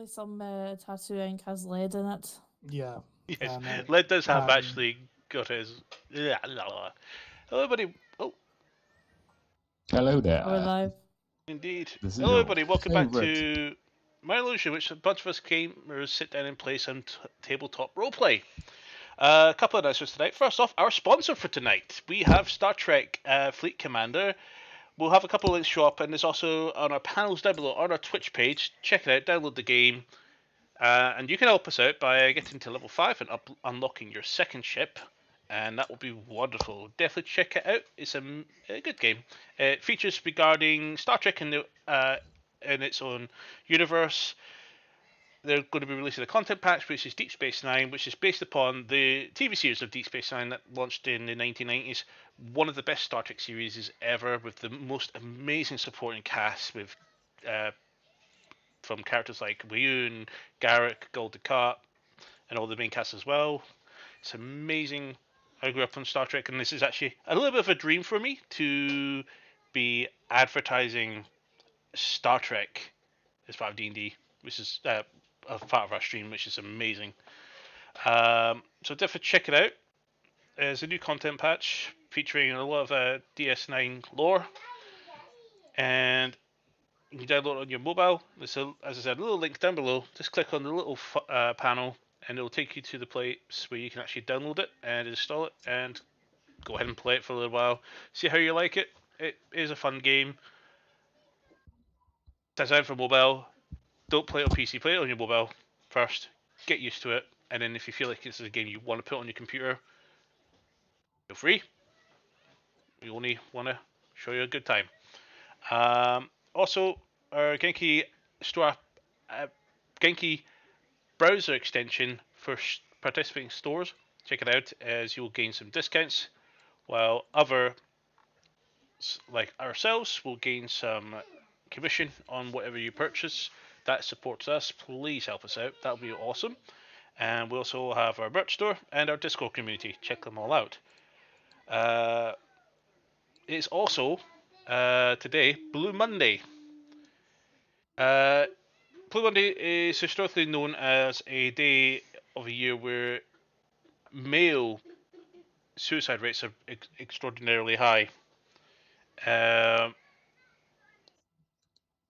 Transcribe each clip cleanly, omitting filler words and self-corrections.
Apparently some tattoo ink has lead in it. Yeah. Yes, and it lead does have can- actually got his. Hello, everybody. Oh, Hello there. Are we live? indeed. This is Hello, your everybody. Welcome back favourite- to My Illusion, which a bunch of us gamers sit down and play some tabletop roleplay. A couple of announcements tonight. First off, our sponsor for tonight. We have Star Trek Fleet Commander. We'll have a couple of links show up, and there's also on our panels down below on our Twitch page. Check it out, download the game, and you can help us out by getting to level 5 and unlocking your second ship, and that will be wonderful. Definitely check it out. It's a good game. It features regarding Star Trek in its own universe. They're going to be releasing a content patch, which is Deep Space Nine, which is based upon the TV series of Deep Space Nine that launched in the 1990s. One of the best Star Trek series ever, with the most amazing supporting cast, with from characters like Wayun, Garrick, Gul Dukat, and all the main cast as well. It's amazing. I grew up on Star Trek, and this is actually a little bit of a dream for me to be advertising Star Trek as part of D&D, which is a part of our stream, which is amazing. So definitely check it out. There's a new content patch featuring a lot of DS9 lore, and you can download it on your mobile. There's as I said, a little link down below. Just click on the little panel, and it'll take you to the place where you can actually download it and install it, and go ahead and play it for a little while. See how you like it. It is a fun game. Designed for mobile. Don't play it on PC. Play it on your mobile first. Get used to it, and then if you feel like this is a game you want to put on your computer, feel free. We only want to show you a good time. Also, our Genki store, Genki browser extension for participating stores. Check it out, as you'll gain some discounts, while other like ourselves will gain some commission on whatever you purchase. That supports us. Please help us out. That would be awesome. And we also have our merch store and our Discord community. Check them all out. It's also today Blue Monday. Blue Monday is historically known as a day of the year where male suicide rates are extraordinarily high.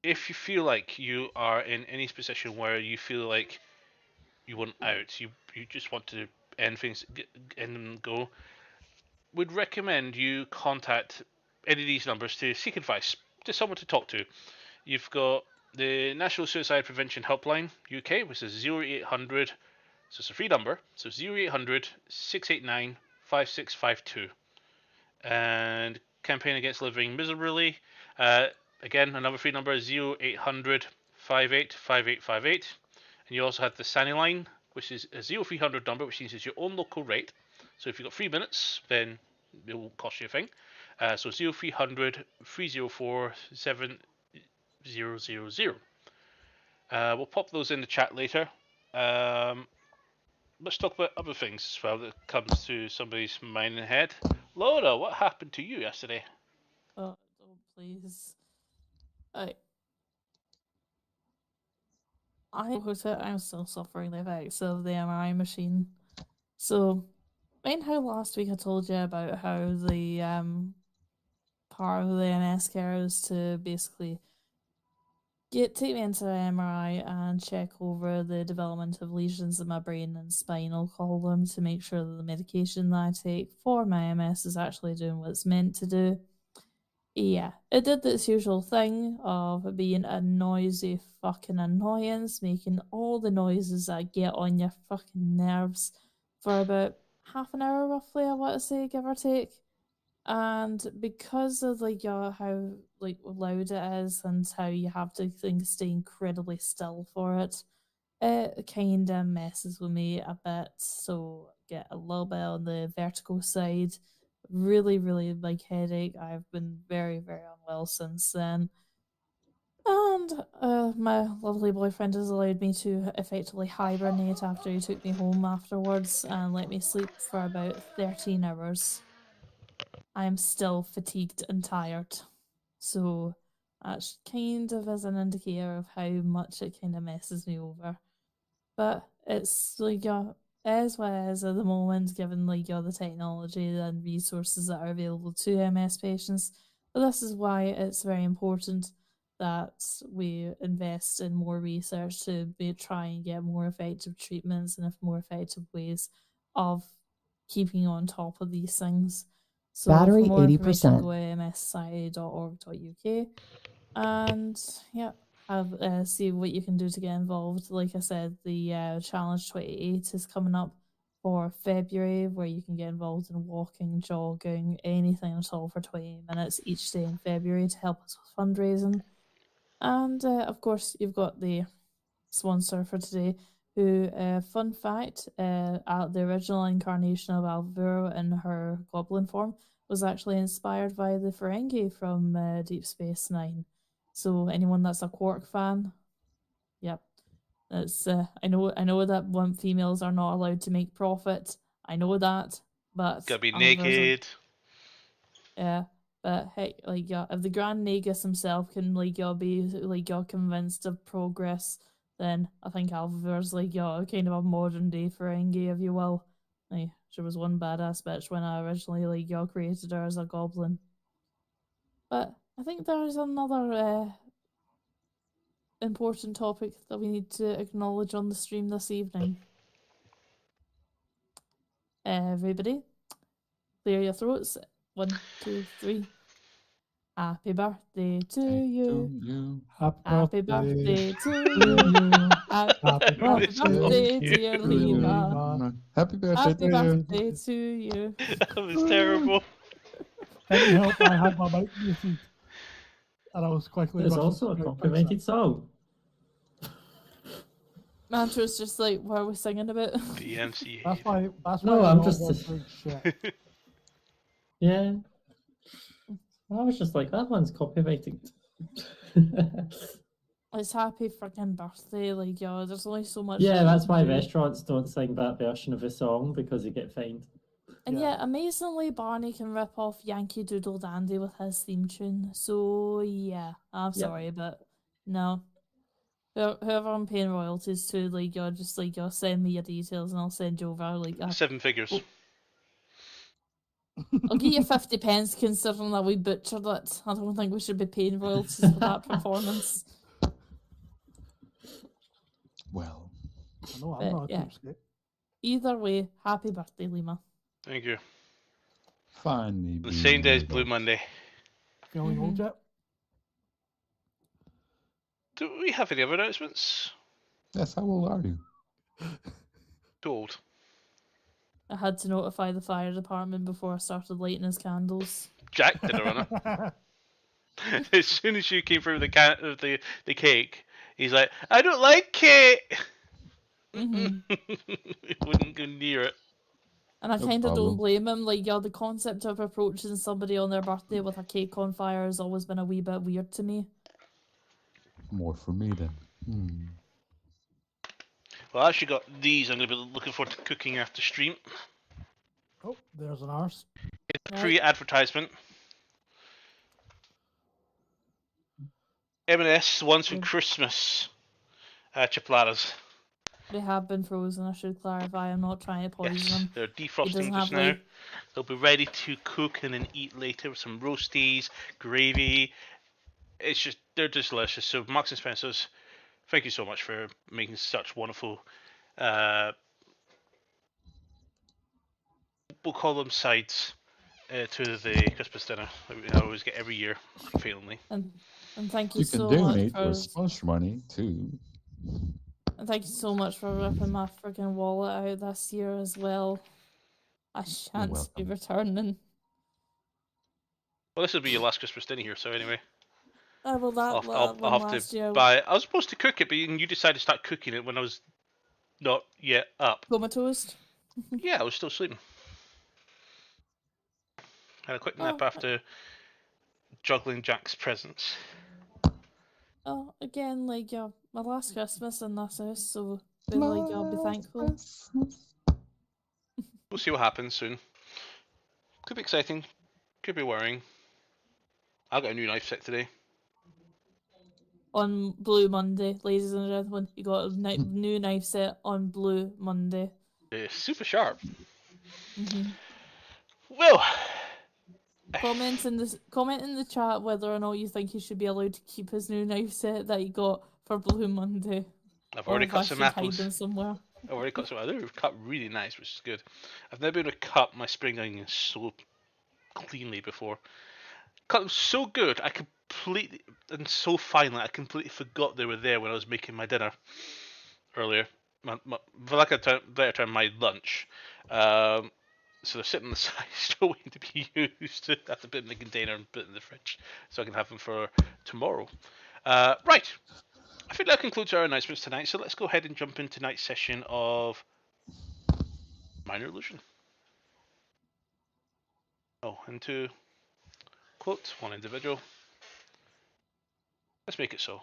If you feel like you are in any position where you feel like you want out, you just want to end things, end them go, would recommend you contact any of these numbers to seek advice, to someone to talk to. You've got the National Suicide Prevention Helpline UK, which is 0800, so it's a free number, so 0800 689 5652. And Campaign Against Living Miserably, again, another free number is 0800 58 5858. And you also have the Sani line, which is a 0300 number, which uses your own local rate. So if you've got 3 minutes, then it won't cost you a thing. So 0300 304 7000. We'll pop those in the chat later. Let's talk about other things as well that comes to somebody's mind and head. Laura, what happened to you yesterday? Oh, please. I'm still suffering the effects of the MRI machine. So, how last week I told you about how the part of the NS care is to basically take me into an MRI and check over the development of lesions in my brain and spinal column to make sure that the medication that I take for my MS is actually doing what it's meant to do. Yeah, it did its usual thing of being a noisy fucking annoyance, making all the noises that get on your fucking nerves for about half an hour roughly, I want to say, give or take. And because of how loud it is and how you have to stay incredibly still for it, it kind of messes with me a bit. So get a little bit on the vertical side. Really, really big headache. I've been very, very unwell since then. And my lovely boyfriend has allowed me to effectively hibernate after he took me home afterwards and let me sleep for about 13 hours. I am still fatigued and tired. So That kind of is an indicator of how much it kind of messes me over. But it's like as well as at the moment, given like the technology and resources that are available to MS patients. But this is why it's very important that we invest in more research to try and get more effective treatments and more effective ways of keeping on top of these things. So Battery for more information, 80%. go to mssociety.org.uk and yeah, have see what you can do to get involved. Like I said, the challenge 28 is coming up for February, where you can get involved in walking, jogging, anything at all for 20 minutes each day in February to help us with fundraising. And of course, you've got the sponsor for today, who, fun fact, the original incarnation of Alvaro in her goblin form was actually inspired by the Ferengi from Deep Space Nine. So anyone that's a Quark fan, yep, it's I know that females are not allowed to make profit. I know that, but Gotta be Alvara's naked. yeah, but hey, like if the Grand Nagus himself can be convinced of progress, then I think Alvar's kind of a modern day Ferengi, if you will. Like, she was one badass bitch when I originally created her as a goblin. But I think there's another important topic that we need to acknowledge on the stream this evening. Everybody, clear your throats. 1, 2, 3. Happy birthday to you. Happy birthday to you. Happy birthday, dear Lima. Happy birthday Happy to you. birthday to you. That was terrible. Any help? I had my mic muted, and I was quickly. There's rushing also a to fix copyrighted song. Mantra's just like, what are we singing about? The MC. That's why. That's No, why I'm we all just- want big shit. Yeah. I was just like, that one's copyrighted. It's happy freaking birthday, there's only so much. Yeah, that that's you why can do. restaurants don't sing that version of a song, because you get fined. And Yeah. yet, amazingly, Barney can rip off Yankee Doodle Dandy with his theme tune. So yeah, I'm Yep. sorry, but no. Whoever I'm paying royalties to, just send me your details and I'll send you over 7 figures. I'll give you 50 pence considering that we butchered it. I don't think we should be paying royalties for that performance. Well, I know I'm But, not a yeah. cheapskate. Either way, happy birthday, Lima. Thank you. finally. The being same day an as Blue adult. Monday. Feeling old yet? Do we have any other announcements? Yes, how old are you? Too old. I had to notify the fire department before I started lighting his candles. Jack did a runner. As soon as you came through the cake, he's like, I don't like cake. Mhm. He wouldn't go near it. And I No kind of don't problem. blame him. The concept of approaching somebody on their birthday with a cake on fire has always been a wee bit weird to me. More for me then. Well, I actually got these. I'm going to be looking forward to cooking after stream. Oh, there's an arse. It's a Right. free advertisement. M&S ones from Good. Christmas. Chipolatas. They have been frozen, I should clarify. I'm not trying to poison Yes, them. they're He defrosting doesn't just have now. They'll be ready to cook and then eat later with some roasties, gravy. It's just, they're just delicious. So Marks and Spencer's, thank you so much for making such wonderful, we'll call them sides to the Christmas dinner that we always get every year, unfailingly. and thank you You can so much donate for or sponsor money too. and thank you so much for ripping my freaking wallet out this year as well. I shan't be welcome. returning. Well, this will be your last Christmas dinner here, so anyway. Well, that I'll one have last to year, buy. I was supposed to cook it, but you decided to start cooking it when I was not yet up. comatose. Yeah, I was still sleeping. Had a quick nap Oh, after juggling Jack's presents. Oh, again, my last Christmas in this house, so I'll be thankful. We'll see what happens soon. Could be exciting. Could be worrying. I got a new knife set today. on Blue Monday, ladies and gentlemen. You got a new knife set on Blue Monday. Super sharp. Mm-hmm. Well, Comment in the chat whether or not you think he should be allowed to keep his new knife set that he got for Blue Monday. I've Or already if cut I some should hide apples. them somewhere. I've already cut some. They're cut really nice, which is good. I've never been able to cut my spring onions so cleanly before. Cut them so good, I completely and so finely. I completely forgot they were there when I was making my dinner earlier. For lack of a better term, my lunch. So they're sitting on the side, still waiting to be used. I have to put them in the container and put it in the fridge so I can have them for tomorrow. Right. I think that concludes our announcements tonight. So let's go ahead and jump into tonight's session of Minor Illusion. Oh, and to quote one individual, let's make it so.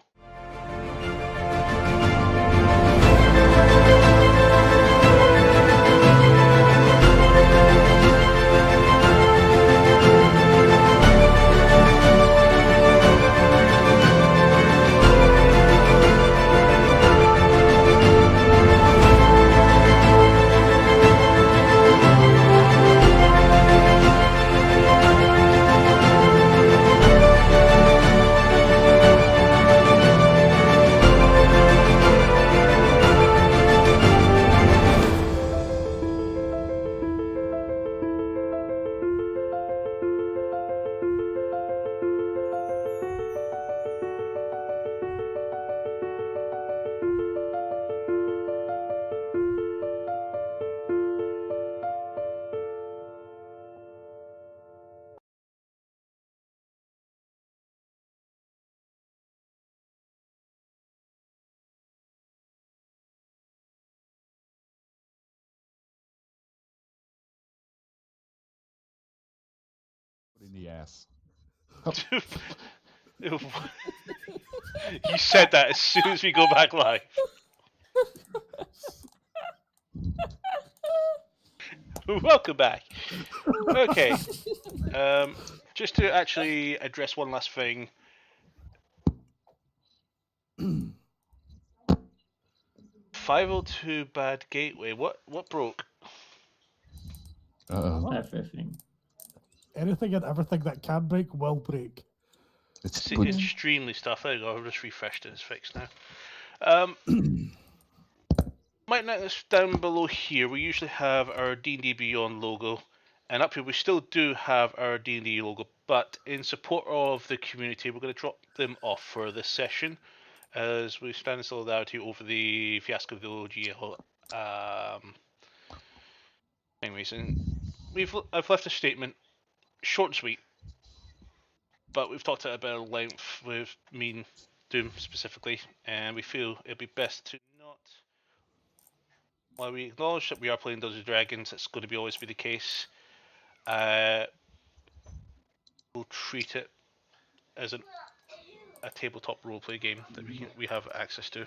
In the ass. You said that as soon as we go back live. Welcome back. Okay. Just to actually address one last thing. 502 bad gateway. What broke? Everything. Anything and everything that can break will break. It's See, good. extremely stuff. There you go. I've just refreshed it. It's fixed now. Might notice down below here, we usually have our D&D Beyond logo, and up here we still do have our D&D logo, but in support of the community, we're going to drop them off for this session, as we stand in solidarity over the fiasco of the OGL. Anyways, and I've left a statement, short and sweet, but we've talked at about length with me and Doom specifically, and we feel it'd be best to not. While we acknowledge that we are playing Dungeons & Dragons, it's going to be always be the case. We'll treat it as a tabletop roleplay game that we have access to.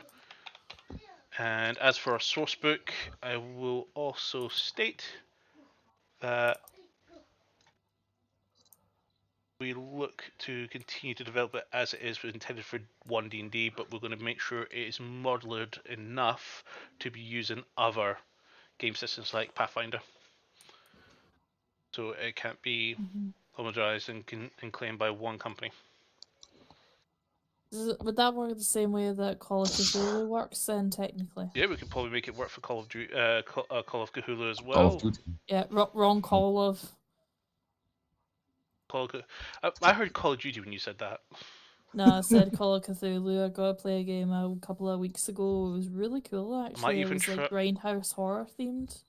And as for our source book, I will also state that we look to continue to develop it as it is intended for 1D&D, but we're going to make sure it is modular enough to be used in other game systems like Pathfinder. So it can't be homogenized and claimed by one company. Would that work the same way that Call of Cthulhu works then, technically? Yeah, we could probably make it work for Call of Cthulhu as well. Call of Duty. Yeah, wrong Call of. I heard Call of Duty when you said that. No, I said Call of Cthulhu. I got to play a game a couple of weeks ago. It was really cool, actually. It was like grindhouse horror themed.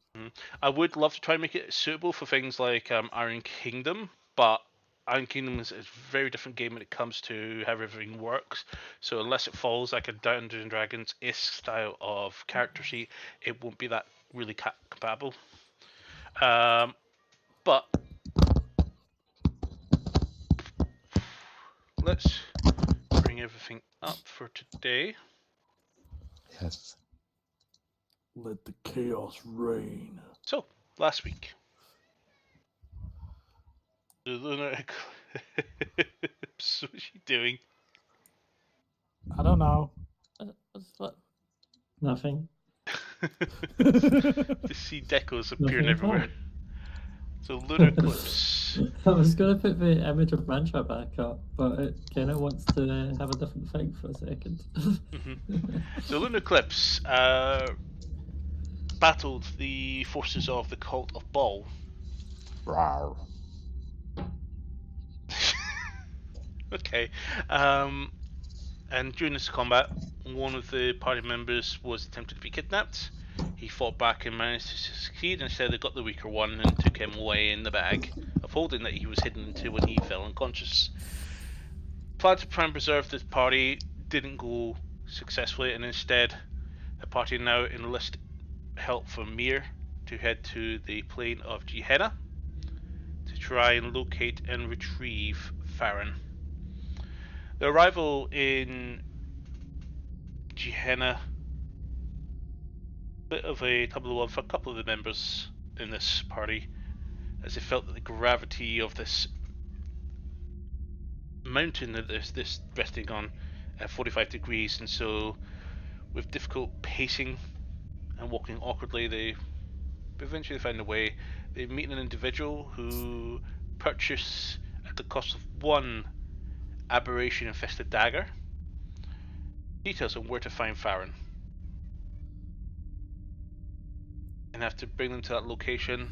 I would love to try and make it suitable for things like Iron Kingdom, but Iron Kingdom is a very different game when it comes to how everything works. So unless it follows like a Dungeons and Dragons-esque style of character sheet, it won't be that really compatible. But let's bring everything up for today. Yes. Let the chaos reign. So, last week. The lunar eclipse. What's she doing? I don't know. What? Nothing. Just see decals Nothing appearing at everywhere. all. So lunar eclipse. I was going to put the image of Mantra back up, but it kind of wants to have a different thing for a second. So lunar eclipse battled the forces of the cult of Baal. Rawr. Okay. And during this combat, one of the party members was attempted to be kidnapped. He fought back and managed to succeed. Instead, they got the weaker one and took him away in the bag of holding that he was hidden into when he fell unconscious. Plan to try and preserve the party didn't go successfully, and instead, the party now enlist help from Mir to head to the plain of Gehenna to try and locate and retrieve Farron. The arrival in Gehenna, bit of a trouble one for a couple of the members in this party, as they felt that the gravity of this mountain that this resting on at 45 degrees, and so with difficult pacing and walking awkwardly, they eventually find a way. They meet an individual who purchase at the cost of one aberration infested dagger details on where to find Farron. And have to bring them to that location.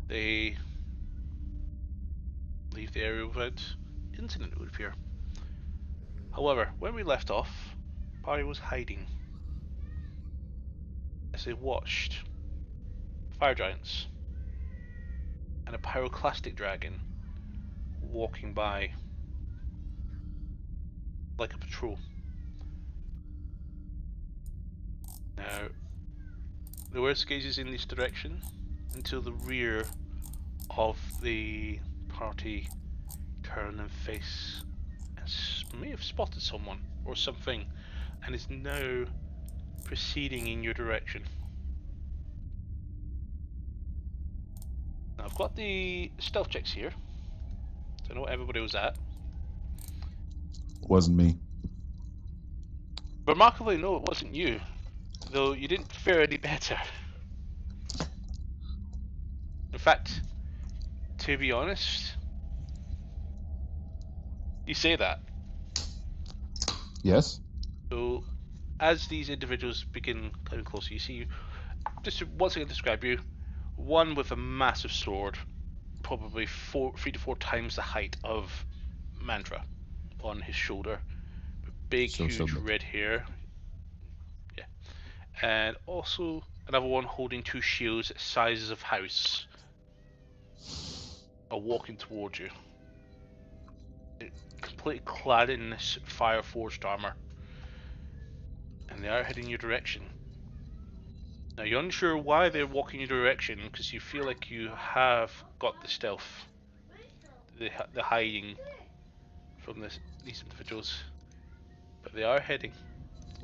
They leave the area without incident, it would appear. However, when we left off, Barry was hiding as they watched fire giants and a pyroclastic dragon walking by like a patrol. Now, the worst gazes in this direction until the rear of the party turn and face and may have spotted someone or something and is now proceeding in your direction. Now I've got the stealth checks here, so I know what everybody was at. Wasn't me. Remarkably, no, it wasn't you, though you didn't fare any better. In fact, to be honest, you say that. Yes? So, as these individuals begin coming closer, you see, just to once again describe you, one with a massive sword, probably 3 to 4 times the height of Mantra, on his shoulder, with big, So huge submit. red hair. Yeah, and also another one holding 2 shields sizes of house, are walking towards you, completely clad in this fire forged armor, and they are heading your direction. Now you're unsure why they're walking your direction because you feel like you have got the stealth, the hiding from these individuals, but they are heading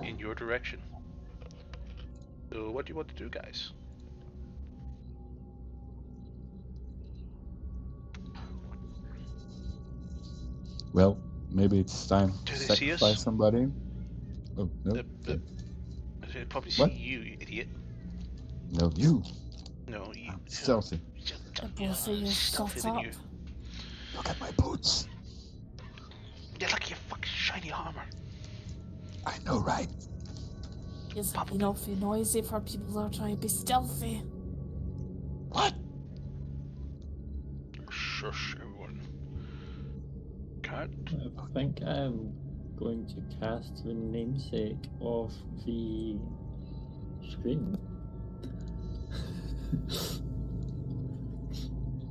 in your direction. So what do you want to do, guys? Well, maybe it's time Do to they see sacrifice us? somebody. Oh, no. They probably see What? you, you idiot. No, you. No, you. I'm stealthy. We'll see you Stealthier shut than up. you. Look at my boots. Yeah, look at your fucking shiny armor. I know, right? It's awfully noisy for people that are trying to be stealthy. What? Shush, everyone. Cat. I think I'm going to cast the namesake of the screen.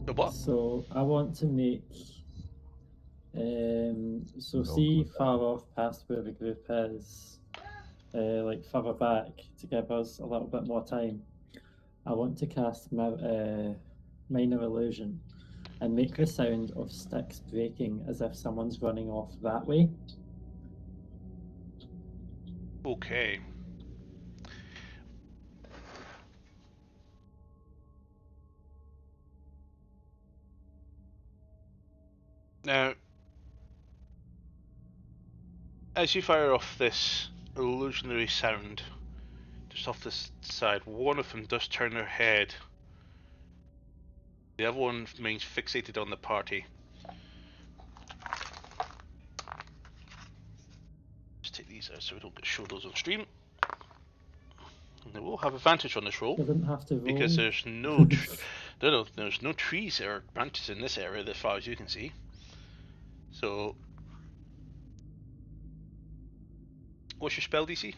The what? So I want to make so No see good. far off past where the group is, like further back to give us a little bit more time. I want to cast minor illusion and make the sound of sticks breaking as if someone's running off that way. Okay. Now, as you fire off this illusionary sound, just off this side, one of them does turn their head. The other one remains fixated on the party. Just take these out so we don't get show those on stream. And they will have advantage on this roll Doesn't have to roll. because there's there's no trees or branches in this area as far as you can see. So, what's your spell DC?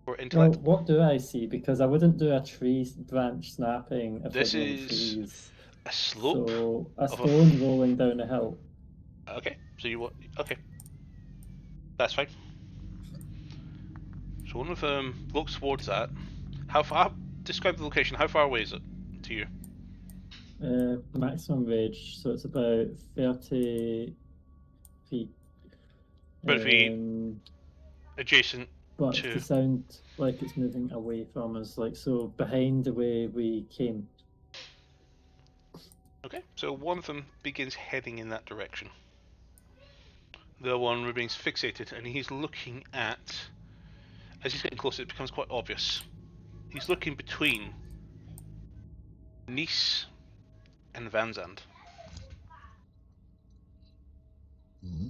Or Well, intellect? what do I see? Because I wouldn't do a tree branch snapping if This there's no is trees. a slope. So a of a stone rolling down a hill. Okay, so you want? Okay, that's fine. So one of them looks towards that. How far? Describe the location. How far away is it to you? Maximum range, so it's about 30 feet. 30 feet. Adjacent But to. to sound like it's moving away from us, like so behind the way we came. Okay, so one of them begins heading in that direction. The other one remains fixated, and he's looking at. As he's getting closer, it becomes quite obvious. He's looking between Nice and Van Zandt. Mm-hmm.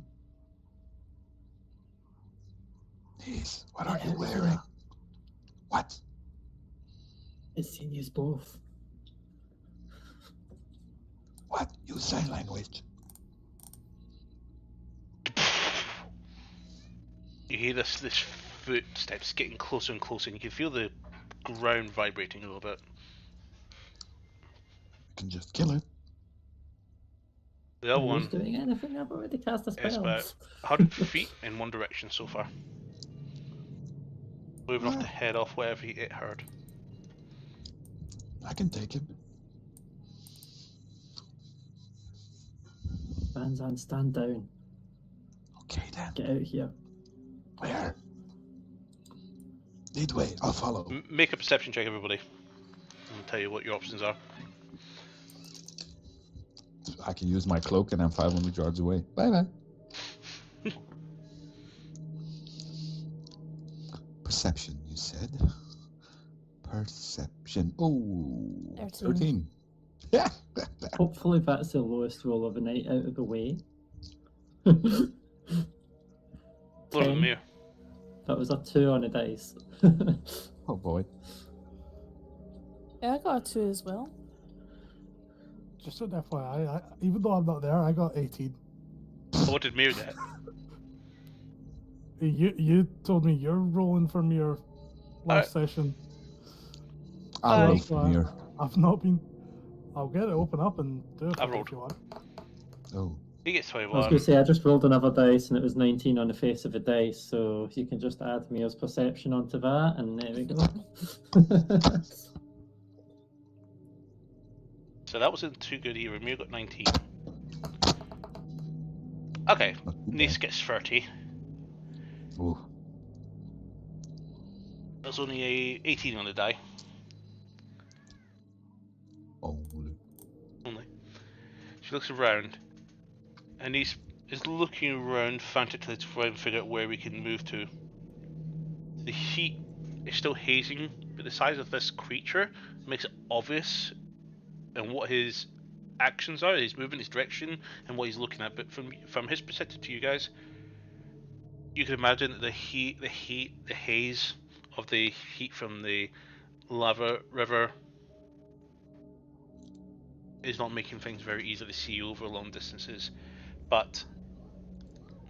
Nice. What are you wearing? What? It's seen you both. What? Use sign language. You hear this footsteps getting closer and closer, and you can feel the ground vibrating a little bit. We can just kill it. The other Who's one doing anything? I've already cast a is spell. about 100 feet in one direction so far. Moving off to head off wherever it heard. I can take it. Van Zandt, stand down. Okay then. Get out here. Where? Lead way. I'll follow. Make a perception check, everybody. I'll tell you what your options are. I can use my cloak and I'm 500 yards away. Bye bye. Perception, you said. Perception. Oh, 13. Yeah. Hopefully that's the lowest roll of the night out of the way. Lord of 10. Mir. That was a 2 on the dice. Oh boy. Yeah, I got a 2 as well. Just an FYI, even though I'm not there, I got 18. So what did Mir get? You told me you're rolling from your last session. I'll roll Bye. from here. I've not been. I'll get it open up and do it I if rolled. you want. Oh. He gets I was 21. going to say, I just rolled another dice and it was 19 on the face of the dice, so you can just add Mir's perception onto that, and there we go. So that wasn't too good either. Mir got 19. Okay, Not too Nice bad. gets 30. Ooh. That's only a 18 on the die. Only. Only. She looks around, and he's looking around frantically to try and figure out where we can move to. The heat is still hazing, but the size of this creature makes it obvious and what his actions are, his movement, his direction, and what he's looking at. But from his perspective to you guys, you can imagine that the haze of the heat from the lava river is not making things very easy to see over long distances. But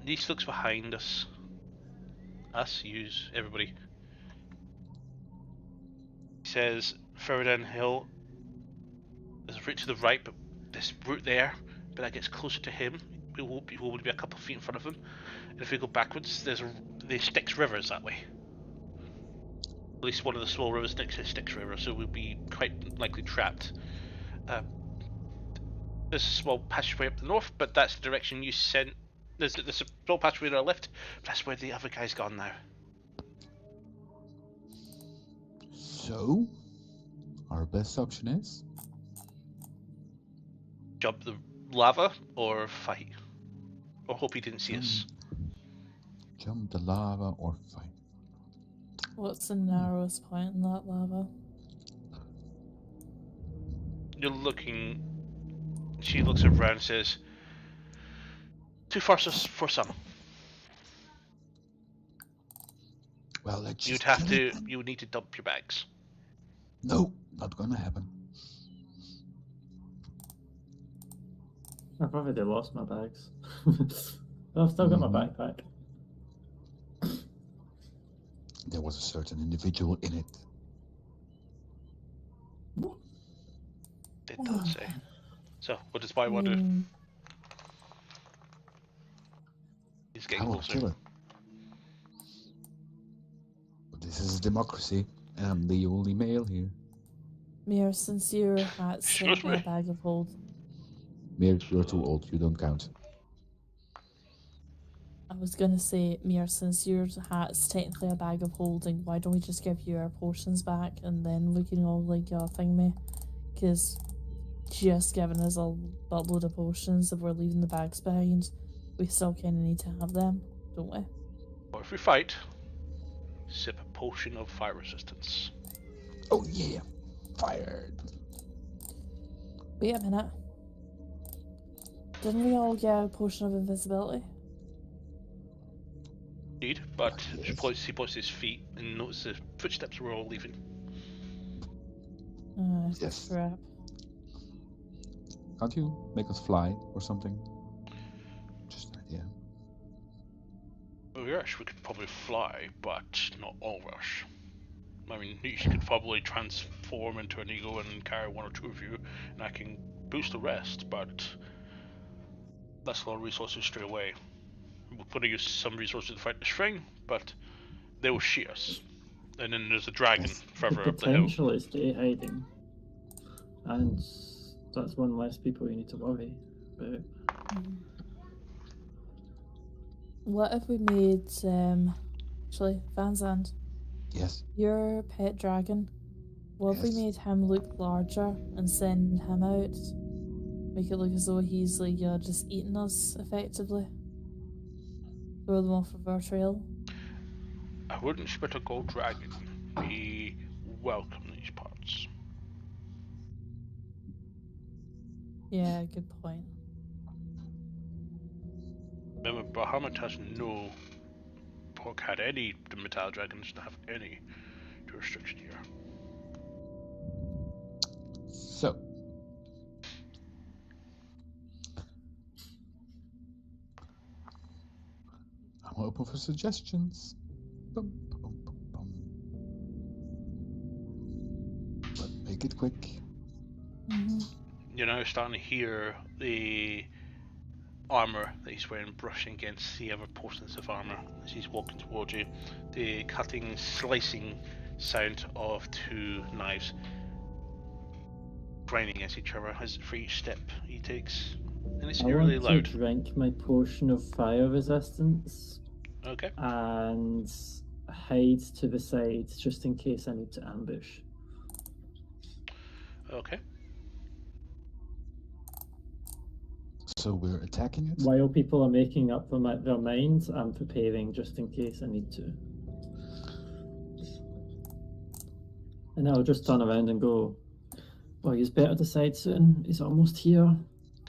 Nice looks behind us. Everybody. He says further downhill, there's a route to the right, but this route there, but that gets closer to him. We will be a couple of feet in front of him. And if we go backwards, there's the Styx River is that way. At least one of the small rivers next to Styx River, so we'll be quite likely trapped. There's a small passageway up the north, but that's the direction you sent. There's a small passageway to our left, but that's where the other guy's gone now. So, our best option is? Jump the lava or fight? Or hope he didn't see us. Jump the lava or fight. What's the narrowest point in that lava? You're looking. She looks around and says, "Too far for some. Well, let's You'd just have kill to. it then. You would need to dump your bags." No, not gonna happen. I've already lost my bags. But I've still got my Mhm. backpack. There was a certain individual in it. It doesn't say. So, what does Spy I want to do? mean, He's I getting will closer. kill it. But this is democracy, and I'm the only male here. Mir, since your hat's Excuse technically a me? bag of hold, Mir, you're too old. You don't count. I was gonna say, Mir, since your hat's technically a bag of holding, why don't we just give you our portions back and then we can all like thing me? Because just giving us a buttload of potions if we're leaving the bags behind, we still kind of need to have them, don't we? Or if we fight, sip a potion of fire resistance. Oh yeah, fired. Wait a minute. Didn't we all get a potion of invisibility? Indeed, but Yes. he points his feet and notices the footsteps were all leaving. Yes. Crap. Can't you make us fly or something? Just an idea. Oh yes, we could probably fly, but not all of us. I mean, you could probably transform into an eagle and carry one or two of you, and I can boost the rest, but that's a lot of resources straight away. We're going to use some resources to fight the string, but they will shoot us. And then there's a dragon Yes. further Could up the hill. potentially stay hiding. And that's one less people you need to worry about. What if we made, actually, Van Zandt, Yes. your pet dragon, what if we Yes. made him look larger and send him out? Make it look as though he's like just eating us effectively. Throw them off of our trail. I wouldn't expect a gold dragon be welcome in these parts. Yeah, good point. Remember, Bahamut has no pork had any the metal dragons to have any jurisdiction here. So. I'm open for suggestions. Bum, bum, bum, bum. But make it quick. You're now starting to hear the armor that he's wearing brushing against the other portions of armor as he's walking towards you. The cutting, slicing sound of two knives grinding against each other as for each step he takes. And it's I eerily want to loud. drink my potion of fire resistance Okay. and hide to the side just in case I need to ambush. Okay. So we're attacking it? While people are making up their minds, I'm preparing just in case I need to. And I'll just turn around and go, well, he's better decide soon. He's almost here.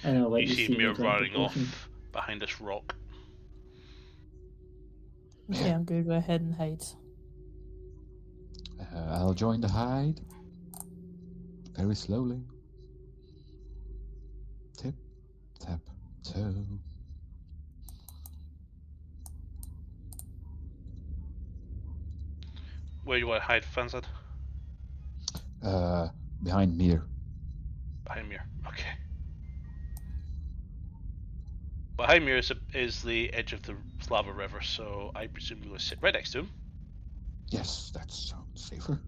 And I'll let You see me Mir drink the running potion. off behind this rock. Okay, I'm gonna go ahead and hide. I'll join the hide. Very slowly. Tip, tap, toe. Where you want to hide, Fanzad? Behind Mir. Behind Mir. Okay. Behind Mir is the edge of the lava river, so I presume you will sit right next to him. Yes, that sounds safer.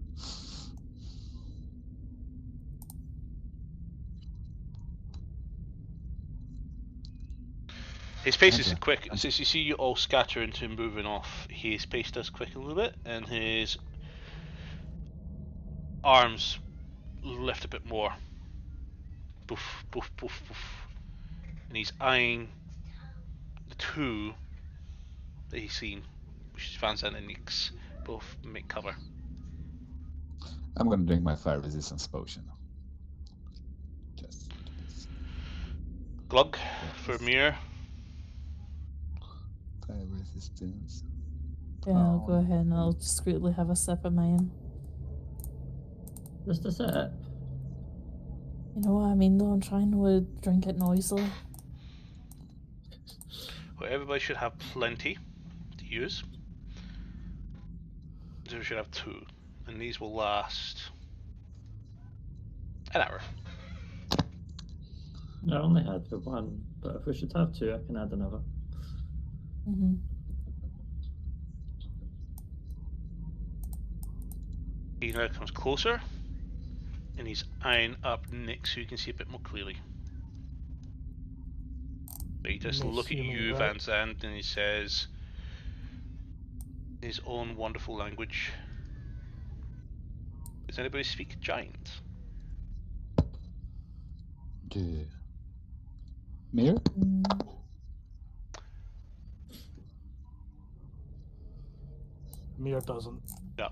His pace is Okay. quick. Since you see you all scatter into him moving off, his pace does quicken a little bit, and his arms lift a bit more. Boof, boof, boof, boof. And he's eyeing the two that he's seen, which is Van Zandt and Nix, both make cover. I'm gonna drink my fire resistance potion. Just Glug for Yes. Mir. fire resistance. Yeah, I'll Oh, go ahead and I'll discreetly have a sip of mine. Just a sip. You know what I mean, though? I'm trying to drink it noisily. Well, everybody should have plenty to use. So we should have 2, and these will last an hour. I only had the one, but if we should have 2, I can add another. Mm-hmm. He now comes closer, and he's eyeing up Nick so you can see a bit more clearly. But he just Nick's look at human, you, right? Van Zandt, and he says, in his own wonderful language, does anybody speak giant? the Mir? Mir doesn't. Yeah.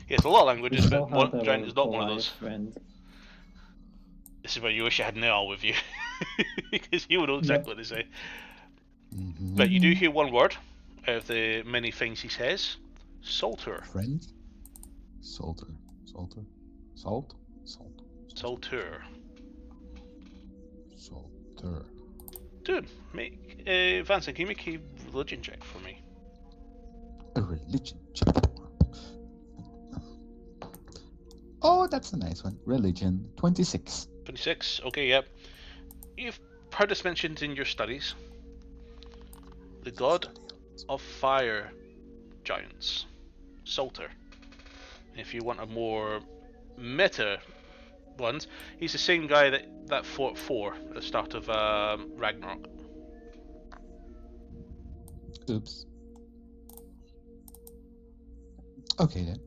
He has a lot of We languages, still but one, had giant our is not one of Goliath those. friend. This is where you wish you had Neil with you, because he would know exactly what to say. Mm-hmm. But you do hear one word out of the many things he says. Salter. Friend? Salter. Salter? Salt? Salt. Salter. Salter. Dude, make Vincent, can you make a religion check for me? A religion check. Oh, that's a nice one. Religion. 26. 26. Okay, yep. You've heard this mentioned in your studies. The god of fire giants, Salter. If you want a more meta ones, he's the same guy that fought Thor at the start of Ragnarok. Oops. Okay then.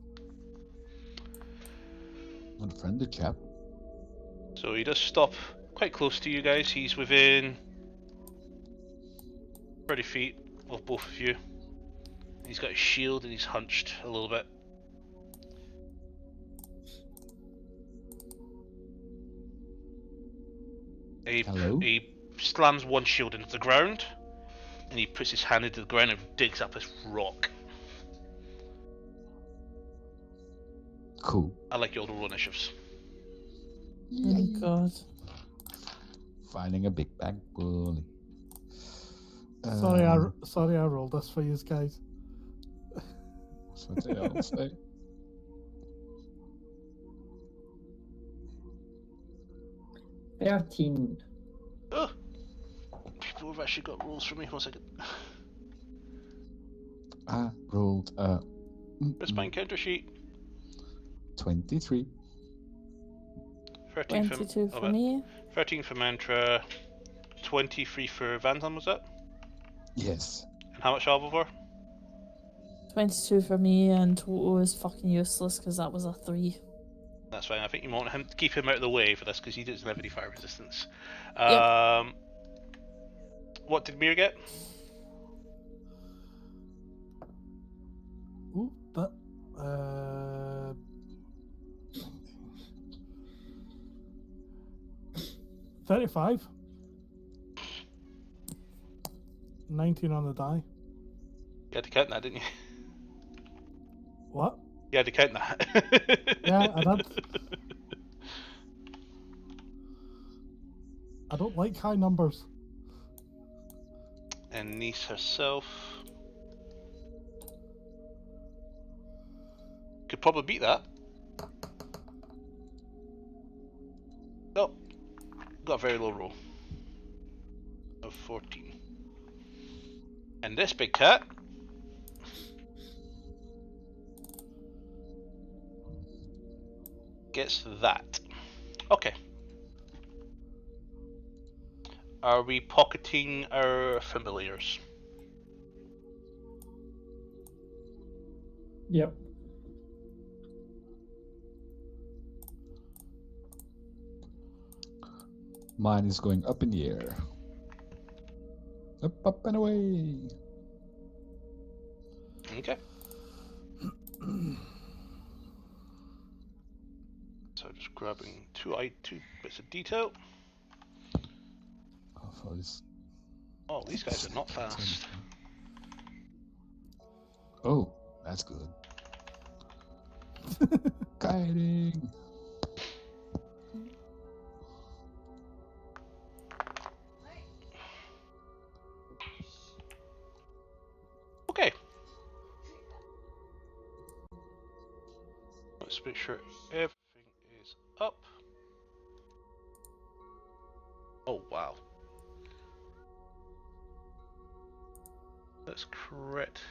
Unfriend the chap. So he does stop quite close to you guys. He's within 30 feet of both of you. He's got a shield and he's hunched a little bit. Hello? He slams one shield into the ground and he puts his hand into the ground and digs up this rock. Cool. I like your roll initiatives. Oh god. Finding a big bag bully. Sorry, I rolled this for you guys. That's what they all say. $13. Ugh. People have actually got rolls for me. 1 second. I rolled Where's my encounter sheet? 23. 13 22 for, for me. 13 for Mantra, 23 for Vantam, was that? Yes. And how much Alva for? 22 for me, and total is fucking useless because that was a 3. That's fine. I think you want him to keep him out of the way for this because he doesn't have any fire resistance. Yep. What did Mir get? Ooh, that. 35. 19 on the die. You had to count that, didn't you? What? You had to count that. Yeah, I did. I don't like high numbers. And Niece herself could probably beat that. Nope. Got a very low roll of 14. And this big cat gets that. Okay. Are we pocketing our familiars? Yep. Mine is going up in the air. Up and away. Okay. So just grabbing two bits of detail. Oh, for this. Oh, these guys are not fast. Oh, that's good. Kiting. Okay. Let's make sure everything is up. Oh, wow. Let's correct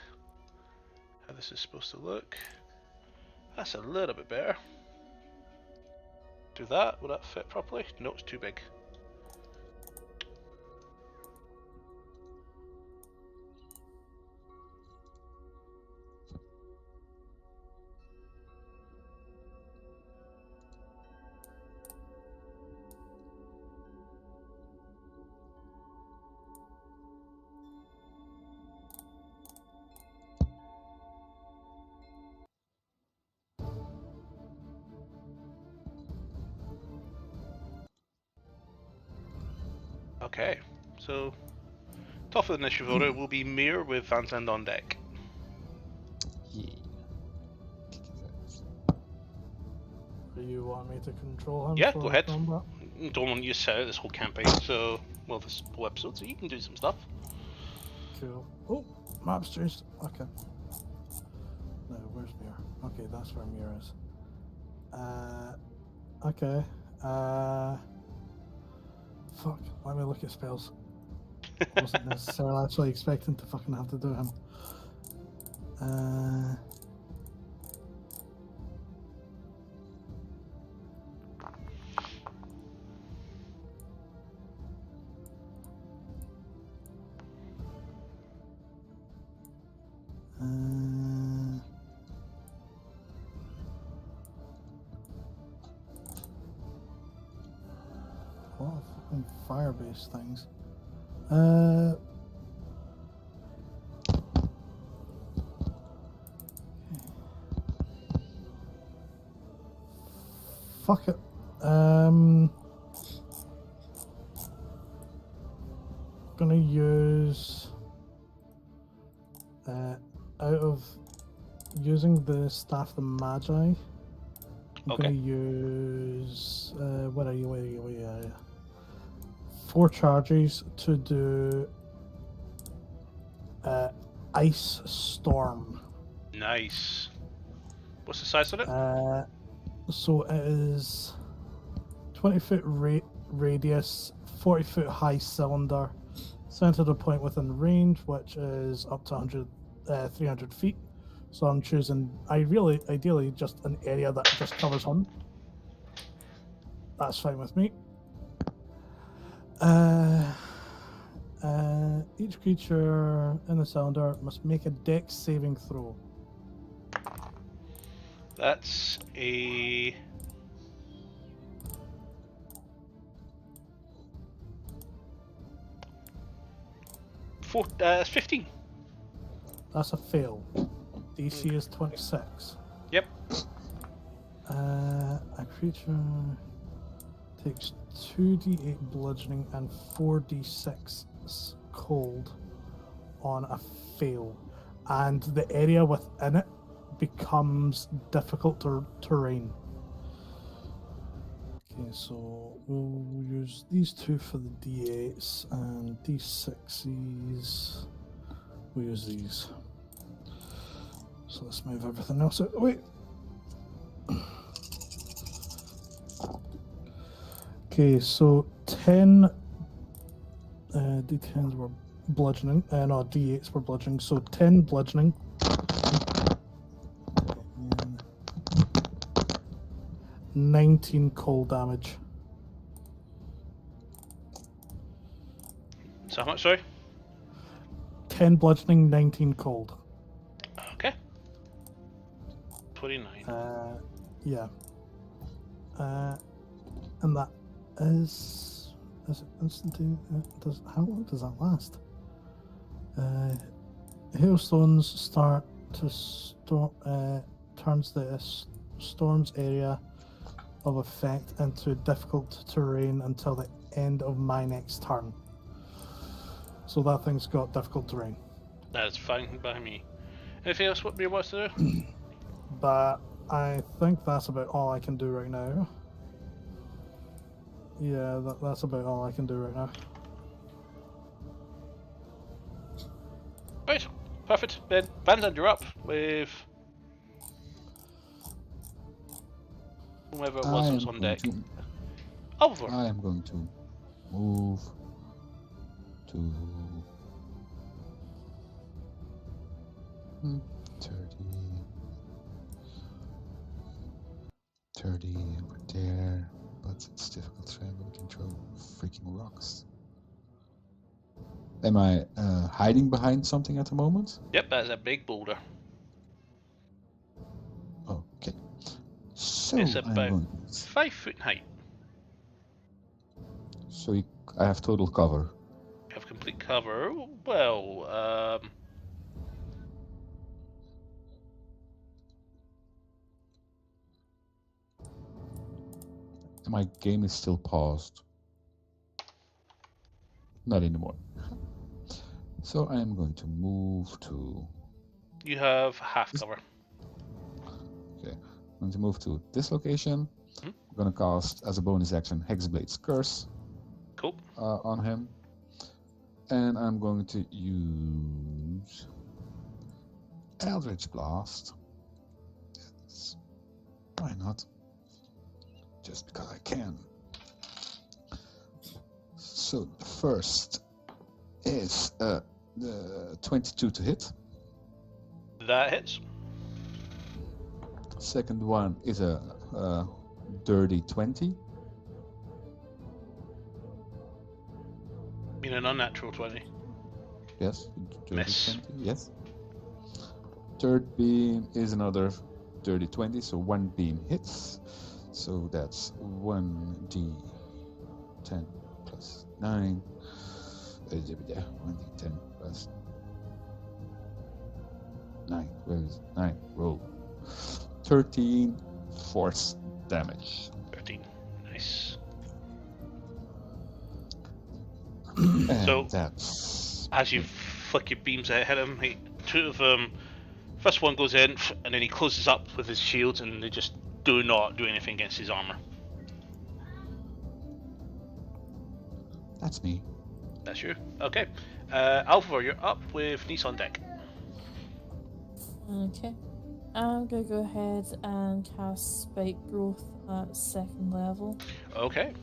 how this is supposed to look. That's a little bit better. Do that. Will that fit properly? No, it's too big. Okay, so top of the initiative order will be Mir with Van Zandt on deck. Yeah. Do you want me to control him? Yeah, for go ahead. combat? Don't want you to set out this whole campaign, so well, this whole episode, so you can do some stuff. Cool. Oh, map's changed. Okay. No, where's Mir? Okay, that's where Mir is. Okay. Fuck. Let me look at spells. Wasn't necessarily actually expecting to fucking have to do him. A lot of fucking fire-based things. Fuck it. Gonna use out of using the staff the Magi. I'm Okay. gonna use where are you? 4 charges to do Ice Storm. Nice. What's the size of it? So it is 20-foot radius, 40-foot high cylinder, centered a point within range, which is up to 300 feet. So I'm choosing, ideally, just an area that just covers him. That's fine with me. Each creature in the cylinder must make a dex saving throw. That's a... It's 15. That's a fail. DC is 26. Yep. A creature takes 2d8 bludgeoning and 4d6 cold on a fail, and the area within it becomes difficult terrain. Okay, so we'll use these 2 for the d8s, and d6s, we'll use these. So let's move everything else out. Wait. Okay, so 10 d10s were bludgeoning, no, d8s were bludgeoning, so 10 bludgeoning. And 19 cold damage. So how much, sorry? 10 bludgeoning, 19 cold. Okay. 29. Yeah. And that is it instantaneous? How long does that last? Hailstones start to turns the storm's area of effect into difficult terrain until the end of my next turn. So that thing's got difficult terrain. That's fine by me. Anything else what Beer wants to do? But I think that's about all I can do right now. Yeah, that's about all I can do right now. Right, perfect. Then, Vanzan, you're up with whoever it was that was on deck. Oliver. I am going to move to 30 over there, but it's difficult terrain. We can throw freaking rocks. Am I hiding behind something at the moment? Yep, that's a big boulder. Okay. So It's I'm about going. 5 foot in height. So I have total cover. You have complete cover. Well, My game is still paused. Not anymore. So I am going to move to. you have half cover. Okay, I'm going to move to this location. I'm going to cast as a bonus action Hexblade's Curse. Cool. On him, and I'm going to use Eldritch Blast. Yes. Why not? Just because I can. So the first is the 22 to hit. That hits. Second one is a dirty 20. Mean an unnatural 20. Yes. Dirty Miss. 20. Yes. Third beam is another dirty 20, so one beam hits. So that's 1d10 plus 9. 1d10 plus 9. Where is it? 9? Roll. 13 force damage. 13. Nice. And So, that's as you flick your beams at him, two of them, first one goes in, and then he closes up with his shields, and they just do not do anything against his armor. That's me. That's you. Okay. Alvar, you're up with Nice on deck. Okay. I'm gonna go ahead and cast Spike Growth at 2nd level. Okay.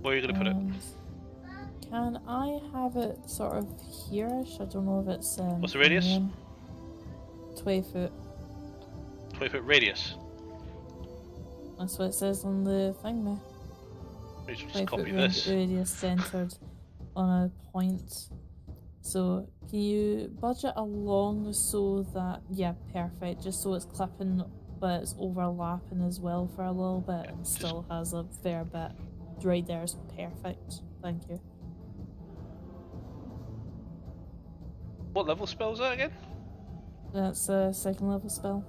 Where are you going to put it? And can I have it sort of here-ish? I don't know if it's... What's the radius? 20 foot. 20 foot radius. That's what it says on the thing there. Let me just 20 copy foot this. radius centered on a point. So can you budget along so that... Yeah, perfect. Just so it's clipping, but it's overlapping as well for a little bit, and still has a fair bit. Right there is perfect. Thank you. What level spell is that again? That's a 2nd level spell.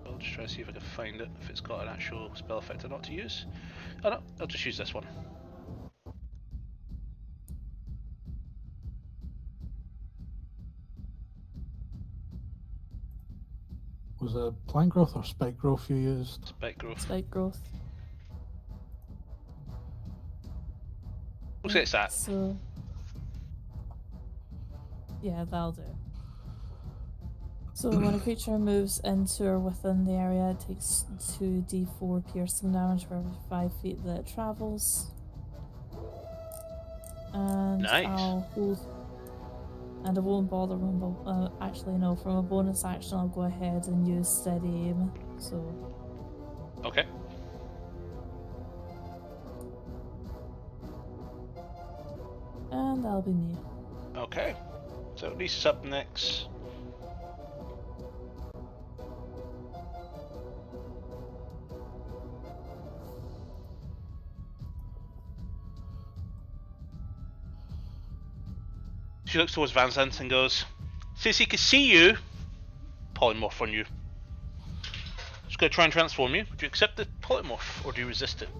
I'll just try to see if I can find it, if it's got an actual spell effect or not to use. Oh no, I'll just use this one. Was it plant growth or spike growth you used? Spike growth. Spike growth. We'll say it's that. So, yeah, that'll do. So when a creature moves into or within the area, it takes 2d4 piercing damage for every 5 feet that it travels. And Nice. I'll hold. And I won't bother when. Actually, no. From a bonus action, I'll go ahead and use steady aim. So. Okay. And that'll be me. Okay. So Lisa's up next. She looks towards Van Zandt and goes, "Since he can see you, polymorph on you. Just gonna try and transform you. Do you accept the polymorph, or do you resist it?"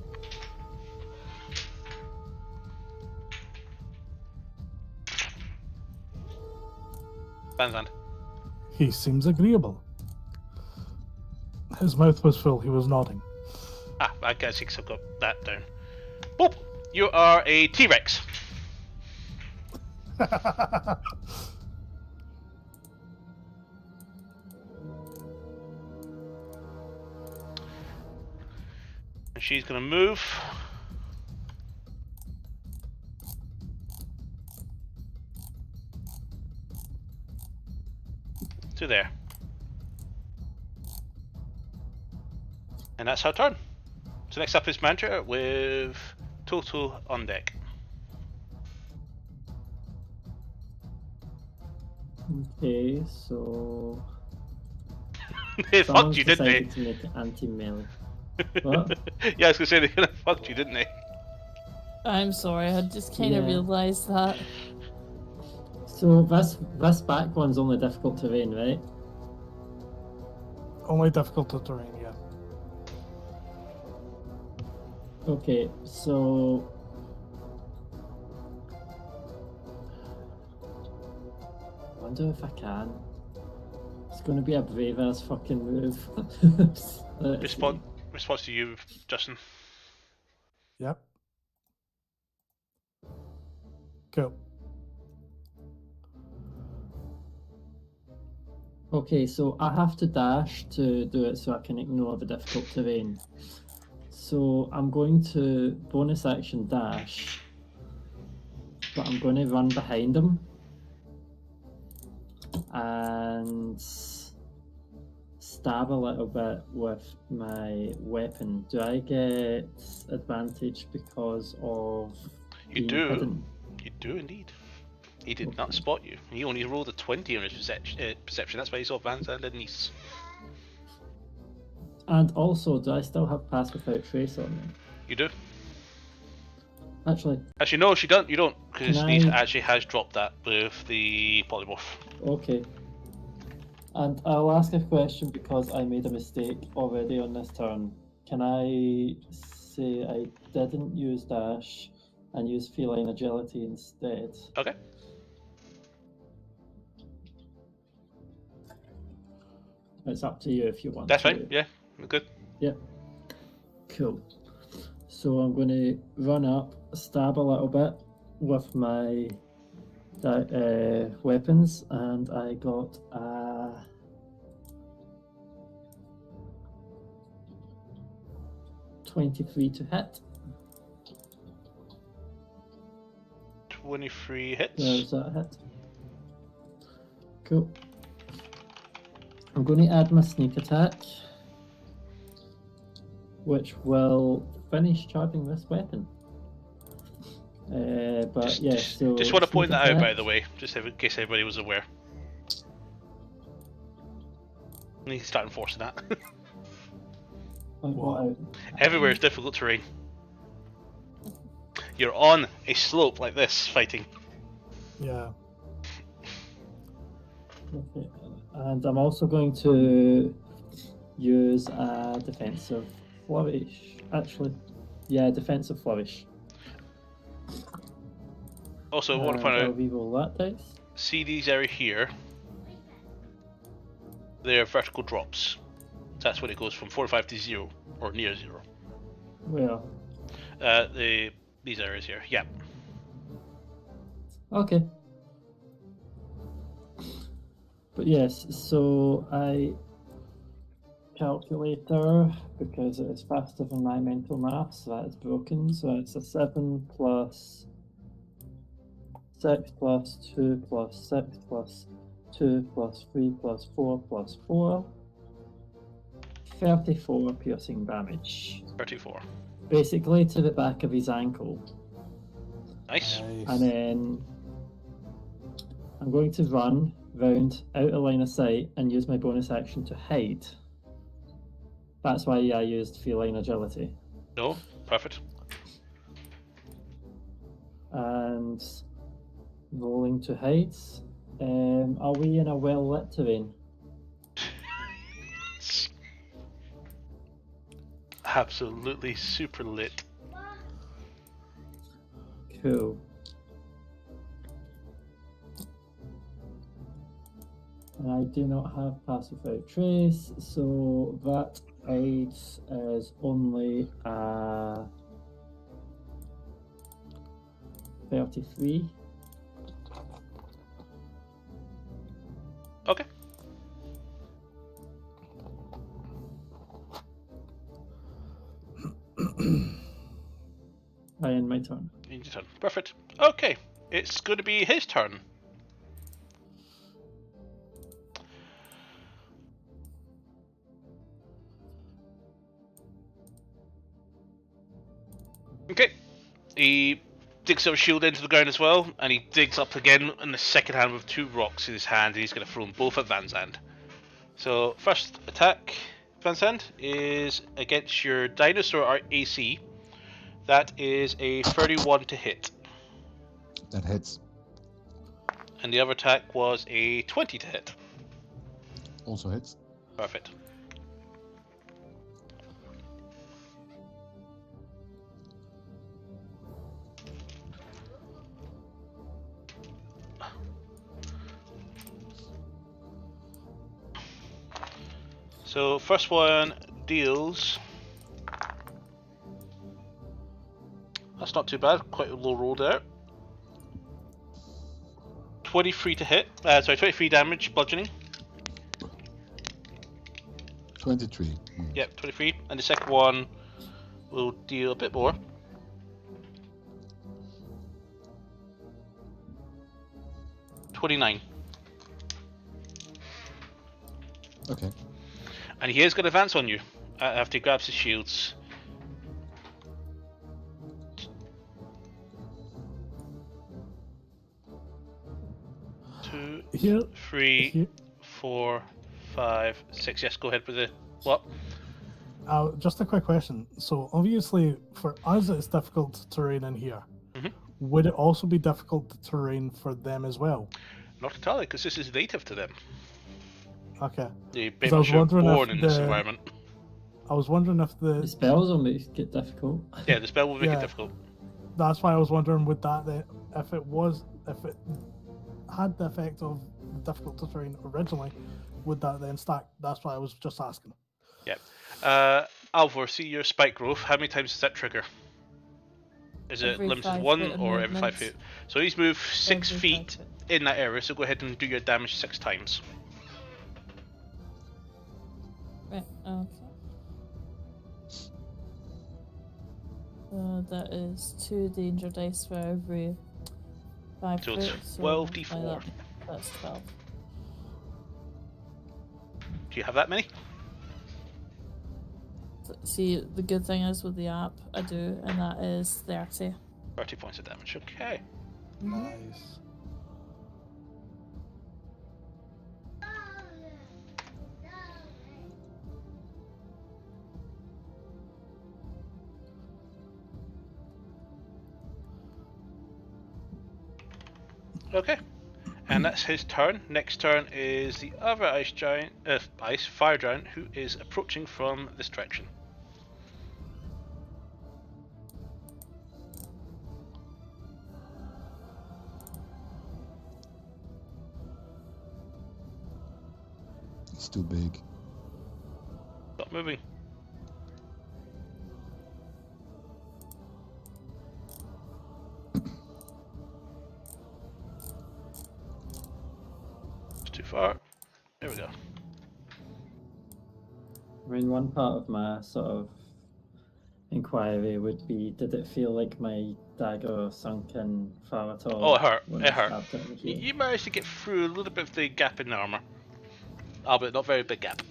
Van Zandt. He seems agreeable. His mouth was full, he was nodding. Ah, I guess I've got that down. Boop! You are a T-Rex. And she's gonna move. To there. And that's her turn. So next up is Mantra with Toto on deck. Okay, so They someone's fucked you, didn't they? decided to make it anti-melee. What? Yeah, I was gonna say they kind of fucked you, didn't they? I'm sorry, I just kind of Yeah. realised that. So this back one's only difficult terrain, right? Only difficult to terrain, yeah. Okay, so I wonder if I can. It's going to be a brave ass fucking move. Let's see. Response to you, Justin. Yep. Cool. Okay, so I have to dash to do it so I can ignore the difficult terrain. So I'm going to bonus action dash, but I'm going to run behind him and stab a little bit with my weapon. Do I get advantage because of You being do. hidden? You do indeed. He did not spot you. He only rolled a 20 on his perception. That's why he saw Van Zandt and Nice. And also, do I still have pass without trace on me? You do. Actually, No, she don't. You don't, because Can Nice I- actually has dropped that with the polymorph. okay. And I'll ask a question because I made a mistake already on this turn. Can I say I didn't use dash and use feline agility instead? Okay. It's up to you if you want That's to. fine. Yeah, good. Yep. Cool. So I'm going to run up, stab a little bit with my weapons, and I got a 23 to hit. 23 hits. There's that hit. Cool. I'm going to add my sneak attack, which will finish charging this weapon. But yeah, so Just want to point sneak that out, by attack. the way, just in case everybody was aware. I need to start enforcing that. Point what out. Everywhere is difficult terrain. You're on a slope like this, fighting. Yeah. Okay. And I'm also going to use a defensive flourish. Actually, yeah, defensive flourish. Also, I want to And point I'll out, reroll that dice. see these area here? They're vertical drops. That's when it goes from 45 to 0, or near 0. Well, These areas here, yeah. okay. But yes, so I calculator because it is faster than my mental math, so that is broken. So it's a 7 plus 6 plus 2 plus 6 plus 2 plus 3 plus 4 plus 4. 34 piercing damage. 34. Basically to the back of his ankle. Nice. And then I'm going to run round out of line of sight and use my bonus action to hide. That's why I used feline agility. No, perfect. And Rolling to heights. Are we in a well-lit terrain? Absolutely super lit. Cool. And I do not have Pacified Trace, so that heights is only 33. Okay. I end my turn. End your turn. Perfect. Okay. It's going to be his turn. Okay. He digs a shield into the ground as well, and he digs up again in the second hand with 2 rocks in his hand, and he's going to throw them both at Van Zandt. So, first attack, Van Zandt, is against your dinosaur AC. That is a 31 to hit. That hits. And the other attack was a 20 to hit. Also hits. Perfect. So first one deals. That's not too bad. Quite a low roll there. 23 to hit. 23 damage, bludgeoning. 23. Yep, 23. And the second one will deal a bit more. $29. Okay. And he is going to advance on you after he grabs his shields. 2, Here, 3, here 4, 5, 6. Yes, go ahead with the what? just a quick question. So obviously, for us, it's difficult terrain in here. Mhm. Would it also be difficult terrain for them as well? Not entirely, because this is native to them. Okay. They 'Cause pretty I much was are wondering born if in this the- environment. I was wondering if The spells will make it difficult. Yeah, the spell will make Yeah. it difficult. That's why I was wondering, would that if it had the effect of difficult terrain originally, would that then stack? That's why I was just asking. Yeah. Alvor, see your spike growth. How many times does that trigger? Is it Every limited to 5 1 foot of or every 5 movement. feet? So he's moved 6 Every 5 feet foot. in that area, so go ahead and do your damage 6 times. Right, okay. That is 2 danger dice for every 5 So foot. it's 12d4. multiply that's 12. Do you have that many? See, the good thing is with the app, I do, and that is 30. 30 points of damage. Okay. Nice. Okay. And that's his turn. Next turn is the other fire giant, who is approaching from this direction. It's too big. Stop moving. It's too far. There we go. I mean, one part of my sort of inquiry would be, did it feel like my dagger sunk in far at all? Oh, it hurt. when It I hurt. stabbed it with you? You managed to get through a little bit of the gap in the armor. Albeit not very big gap.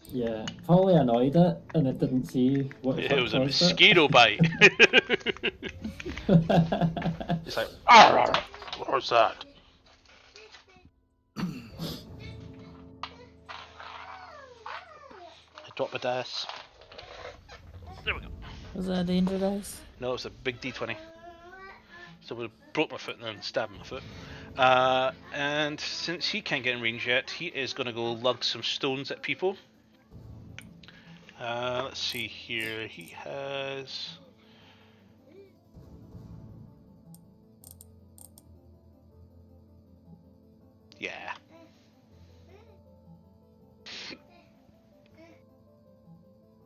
Yeah, probably annoyed it, and it didn't see what It was a caused mosquito bite. it. It's like, "Arr, what's that?" I drop my dice. There we go. Was that a danger dice? No, it's a big D20. So we broke my foot and then stabbed my foot. And since he can't get in range yet, he is going to go lug some stones at people. Let's see here. He has... Yeah.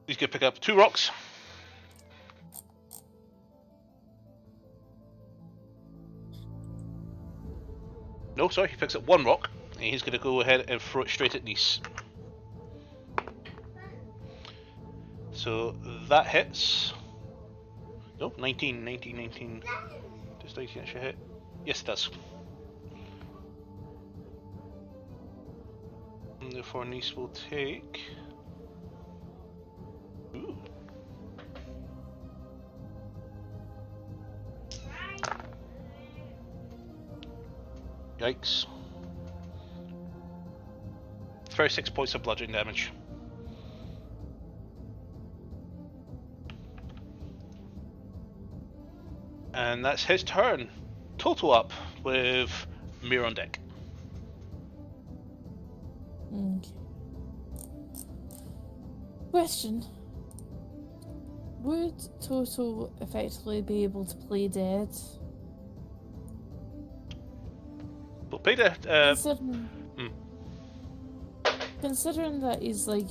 He's going to pick up 2 rocks. No, sorry, he picks up 1 rock, and he's going to go ahead and throw it straight at Nice. So that hits. No, 19. Does 19 actually hit? Yes, it does. And therefore, Nice will take. Ooh. Yikes. 36 points of bludgeoning damage. And that's his turn. Total up with Mir on deck. Okay. Question. Would Toto effectively be able to play dead? We'll play the... Considering that he's like,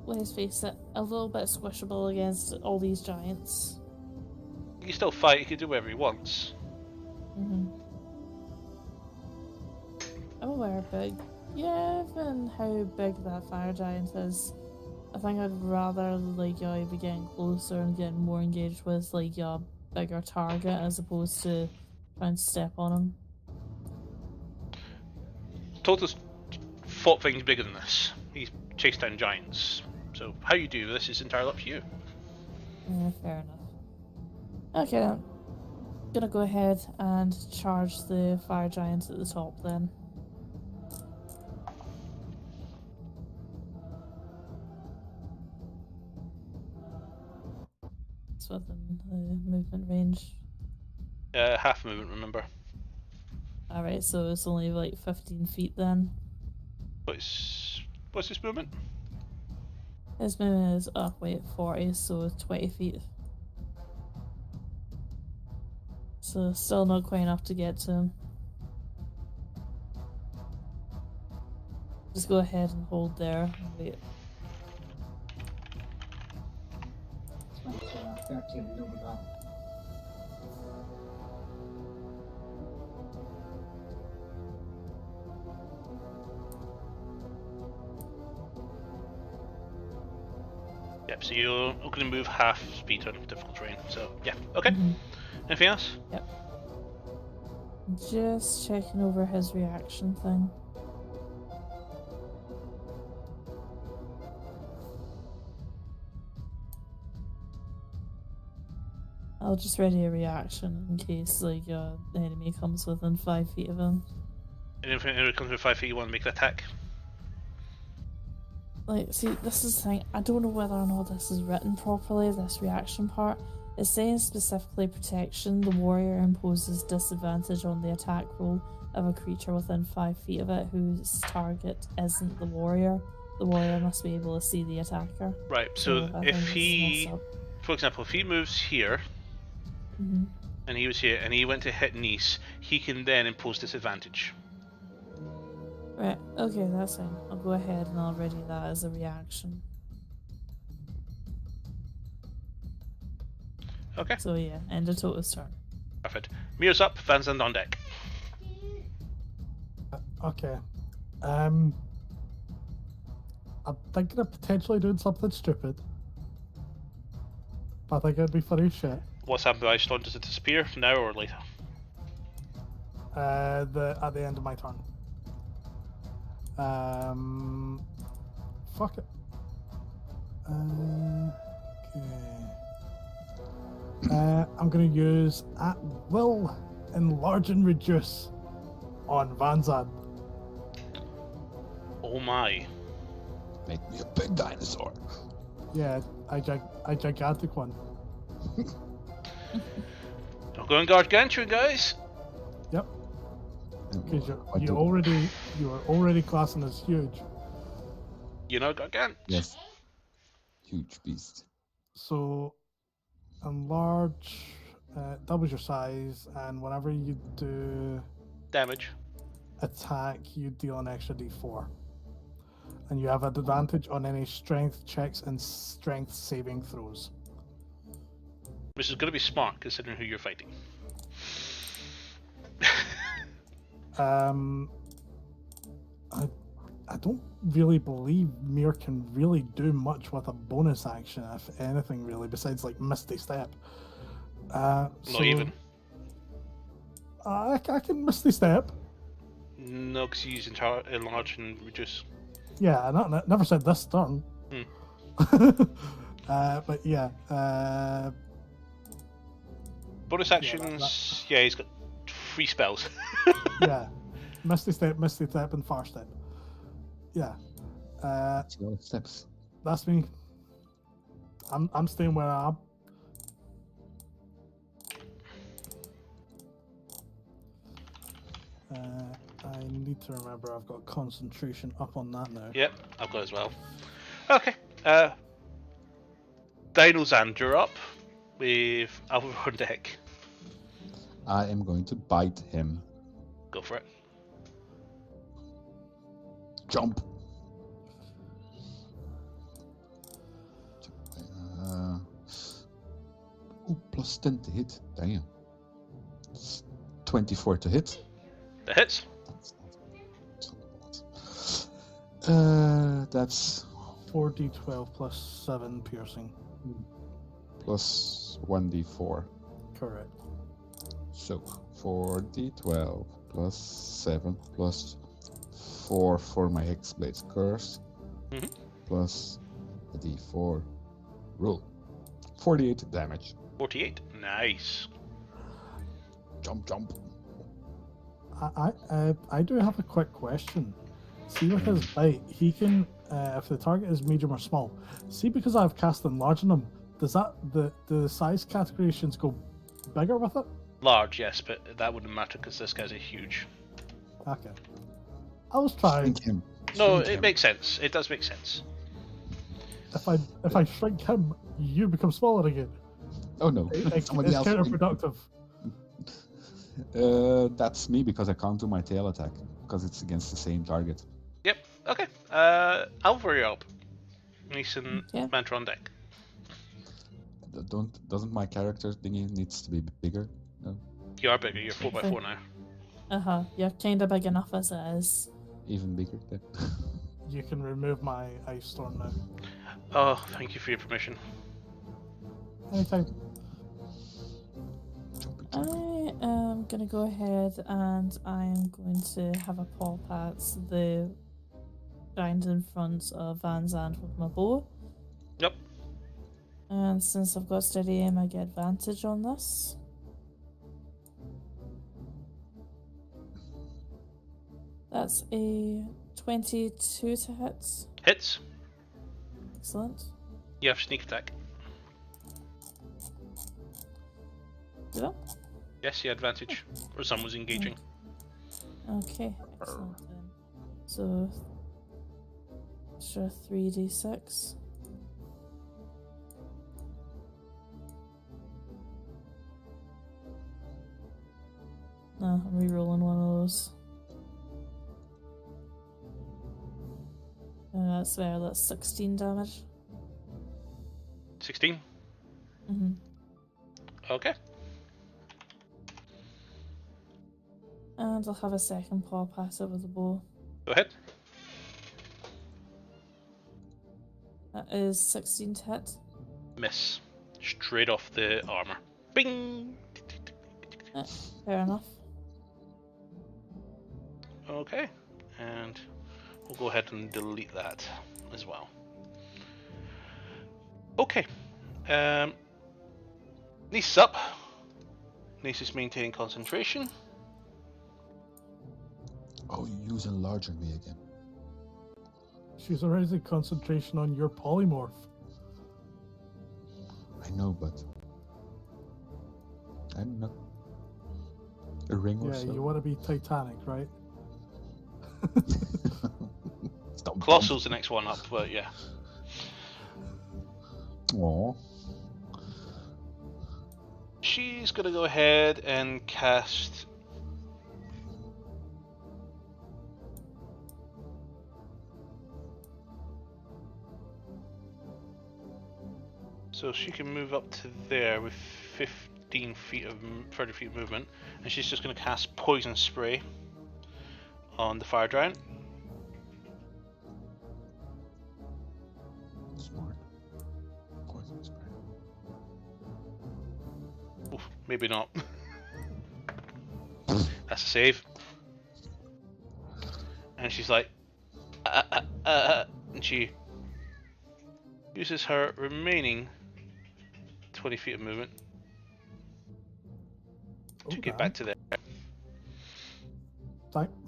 let's face it, a little bit squishable against all these giants. He can still fight, he can do whatever he wants. I'm aware, but given how big that fire giant is, I think I'd rather like be getting closer and getting more engaged with like your bigger target as opposed to trying to step on him. Toto's fought things bigger than this. He's chased down giants. So how you do this is entirely up to you. Yeah, fair enough. Okay then. Gonna go ahead and charge the fire giant at the top then. It's within the movement range. Half movement, remember. Alright, so it's only like 15 feet then. What's this movement? His movement is 40, so 20 feet. So still not quite enough to get to him. Just go ahead and hold there and wait. 13, no wrong. Yep, so you're going to move half speed on difficult terrain. So, yeah, okay. Anything else? Yep. Just checking over his reaction thing. I'll just ready a reaction in case like the enemy comes within 5 feet of him. And if it comes with 5 feet, you want to make an attack? Like, see, this is the thing. I don't know whether or not this is written properly, this reaction part. It's saying specifically protection. The warrior imposes disadvantage on the attack roll of a creature within 5 feet of it whose target isn't the warrior. The warrior must be able to see the attacker. Right, so I if think he, it's messed up. for example, if he moves here, and he was here, and he went to hit Nice, he can then impose disadvantage. Right, okay, that's fine. I'll go ahead and I'll ready that as a reaction. Okay. So yeah, end of Toto's turn. Perfect. Mir's up, Van Zandt on deck. Okay. I'm thinking of potentially doing something stupid. But I think it'd be funny as shit. What's happened to Ice Storm? Does it disappear now or later? At the end of my turn. Fuck it. Okay. I'm gonna use at will enlarge and reduce on Van Zandt. Oh my. Make me a big dinosaur. Yeah, a gigantic one. Going gargantuan, guys. Yep. And Because what you do- are already classing as huge. You know, gargant. Yes. Huge beast. So enlarge doubles your size, and whenever you do Damage. attack, you deal an extra d4. And you have an advantage on any strength checks and strength saving throws. Which is going to be smart considering who you're fighting. I don't really believe Mir can really do much with a bonus action, if anything, really, besides like Misty Step. Not even. I can Misty Step. No, because you use enlarge and reduce. Yeah, I never said this turn. But yeah. Bonus actions. Yeah, he's got 3 spells. Yeah. Misty Step, and Far Step. Yeah. That's a lot of steps. That's me. I'm staying where I am. I need to remember I've got concentration up on that now. Yep, I've got as well. Okay. Dinozand, you're up with Alpha on deck. I am going to bite him. Go for it. Jump. Plus 10 to hit. Damn. 24 to hit. That hits. That's 4d12 plus 7 piercing. plus 1d4. Correct. So 4d12 plus 7 plus 4 for my X-Blades curse. Mhm. Plus a d4. Roll. 48 damage. 48. Nice. Jump, jump. I do have a quick question. See, with his bite, he can, if the target is medium or small. See, because I've cast enlarge on him, does that the size categorizations go bigger with it? Large, yes, but that wouldn't matter because this guy's a huge. Okay. I was trying. Shrink him. No, Shrink it him. makes sense. It does make sense. If I shrink him, you become smaller again. Oh no, It's somebody else. shrink. counterproductive. That's me because I can't do my tail attack because it's against the same target. Yep. Okay. Alvar, you're up. Nice and Yeah. Mantra on deck. Doesn't my character thingy needs to be bigger? No, You are bigger. You're 4x4 now. You're kind of big enough as it is. even bigger. Then. You can remove my ice storm now. Oh, thank you for your permission. Anytime. I am gonna go ahead and I'm going to have a pop at the ground in front of Van Zandt with my bow. Yep. And since I've got steady aim, I get advantage on this. That's a 22 to hit. Hits. Excellent. You have sneak attack. Did I? Yes, you had advantage. Or someone was engaging. Okay, excellent then. So, sure, 3d6. No, I'm re-rolling one of those. That's there, that's 16 damage. 16. Mm-hmm. Okay. And I'll have a second paw pass it with the bow. Go ahead. That is 16 to hit. Miss. Straight off the armor. Bing! Fair enough. Okay. And we'll go ahead and delete that as well. Okay. Niece's up. Niece is maintaining concentration. Oh, you use enlarge on me again. She's already concentration on your polymorph. I know, but I don't know. A ring or Yeah, so. you want to be Titanic, right? Stop. Colossal's the next one up, but yeah. Aw. She's gonna go ahead and cast. So she can move up to there with 15 feet of 30 feet of movement, and she's just gonna cast poison spray on the fire giant. Smart. Poison spray. Oof, maybe not. That's a save. And she's like, and she uses her remaining 20 feet of movement to get back to there.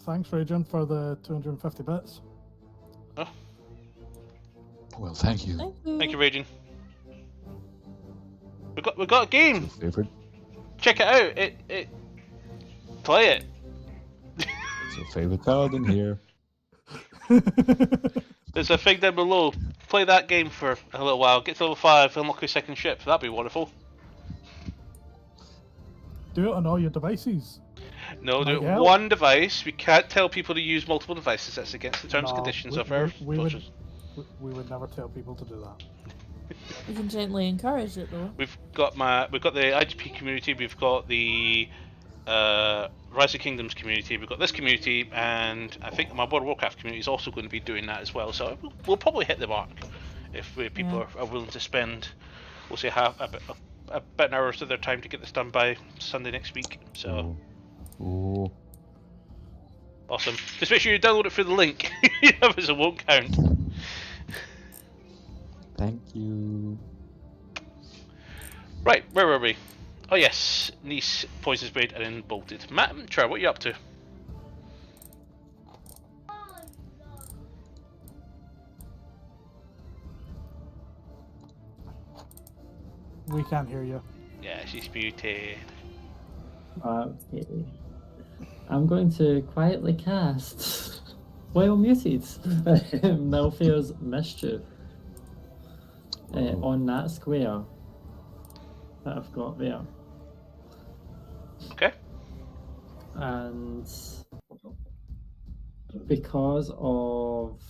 Thanks, Rajan, for the 250 bits. Oh, Well, thank you. thank you, Raging. We got a game. Favorite. Check it out. It play it. It's your favorite card in here. There's a thing down below. Play that game for a little while. Get to level 5. Unlock your second ship. That'd be wonderful. Do it on all your devices. No, do it Miguel? one device. We can't tell people to use multiple devices. That's against the terms and No, conditions we- of our we would- vouchers. We would never tell people to do that. You can gently encourage it though. We've got the IGP community. We've got the Rise of Kingdoms community. We've got this community, and I think my World of Warcraft community is also going to be doing that as well. So we'll probably hit the mark if people are willing to spend, we'll say, about an hour of their time to get this done by Sunday next week. So Ooh. awesome! Just make sure you download it through the link. Otherwise it won't count. Thank you. Right, where were we? Oh yes, Nice, poison sprayed and then bolted. Matt, Trevor, what are you up to? We can't hear you. Yeah, she's muted. Okay. I'm going to quietly cast, while muted, Malfear's Mischief on that square that I've got there. Okay. And because of,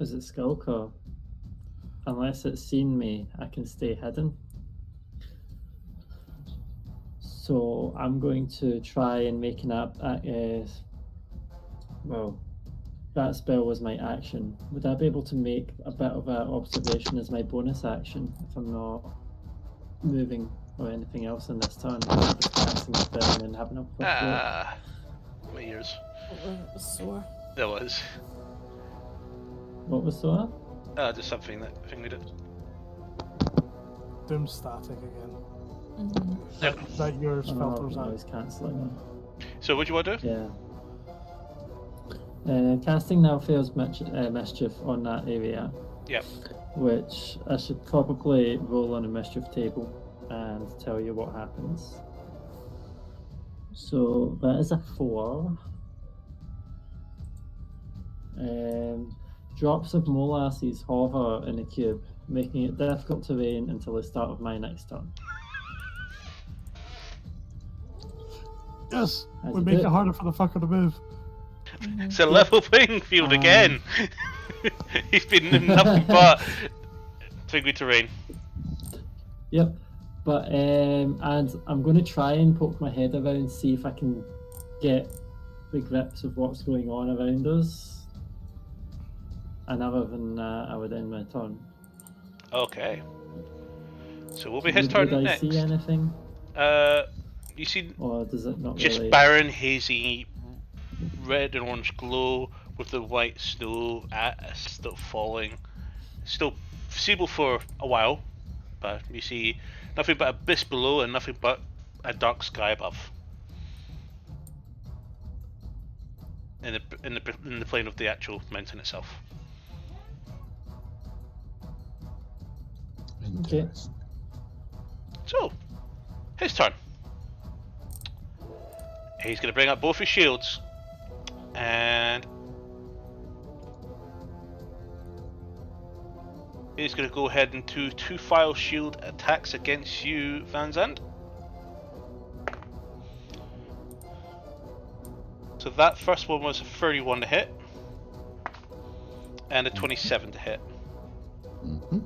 is it Skulker? Unless it's seen me, I can stay hidden. So I'm going to try and make an well, that spell was my action. Would I be able to make a bit of an observation as my bonus action if I'm not moving or anything else in this turn? Just casting a spell and then having a quick look. Ah, my ears. It was sore. There was. What was that? Just something that I think we did. Doom static again. Mm-hmm. That yours Oh, filters out. noise cancelling. So what do you want to do? Yeah. Casting Malfear's Mischief on that area. Yep. Which I should probably roll on a mischief table and tell you what happens. So that is a 4. Drops of molasses hover in the cube, making it difficult to rain until the start of my next turn. Yes! As We you make do. it harder for the fucker to move. It's a level playing field again. He's been in nothing but twiggly terrain. Yep. But and I'm going to try and poke my head around, see if I can get the grips of what's going on around us. And other than that, I would end my turn. Okay. So we'll be his turn Would I next. see anything, You see or does it not just really? barren, hazy, red and orange glow with the white snow still falling. Still visible for a while, but you see nothing but abyss below and nothing but a dark sky above. In the plane of the actual mountain itself. Interesting. So, his turn. He's going to bring up both his shields. And he's going to go ahead and do 2 file shield attacks against you, Van Zandt. So that first one was a 31 to hit. And a 27 to hit. Mm-hmm.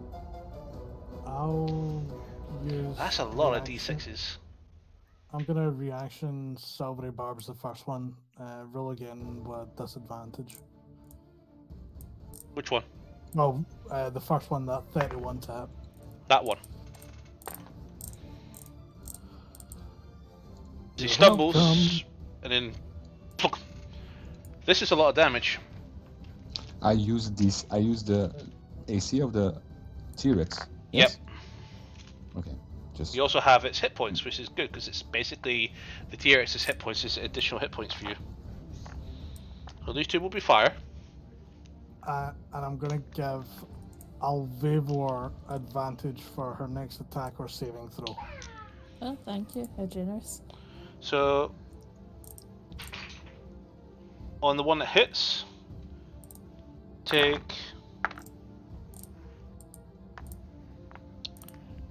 I'll use. That's a lot of reaction. D6s. I'm gonna reaction Silvery Barb's the first one. Roll again with disadvantage. Which one? No, the first one, that 31 to hit. That one. So he You're stumbles, welcome. and then... plunk. This is a lot of damage. I use this. I use the AC of the T-Rex. Yes? Okay. Just. You also have its hit points, which is good, because it's basically... The T-Rex's hit points is additional hit points for you. So these 2 will be fire. And I'm gonna give Alvevor advantage for her next attack or saving throw. Oh, thank you. How generous. So... On the one that hits... Take...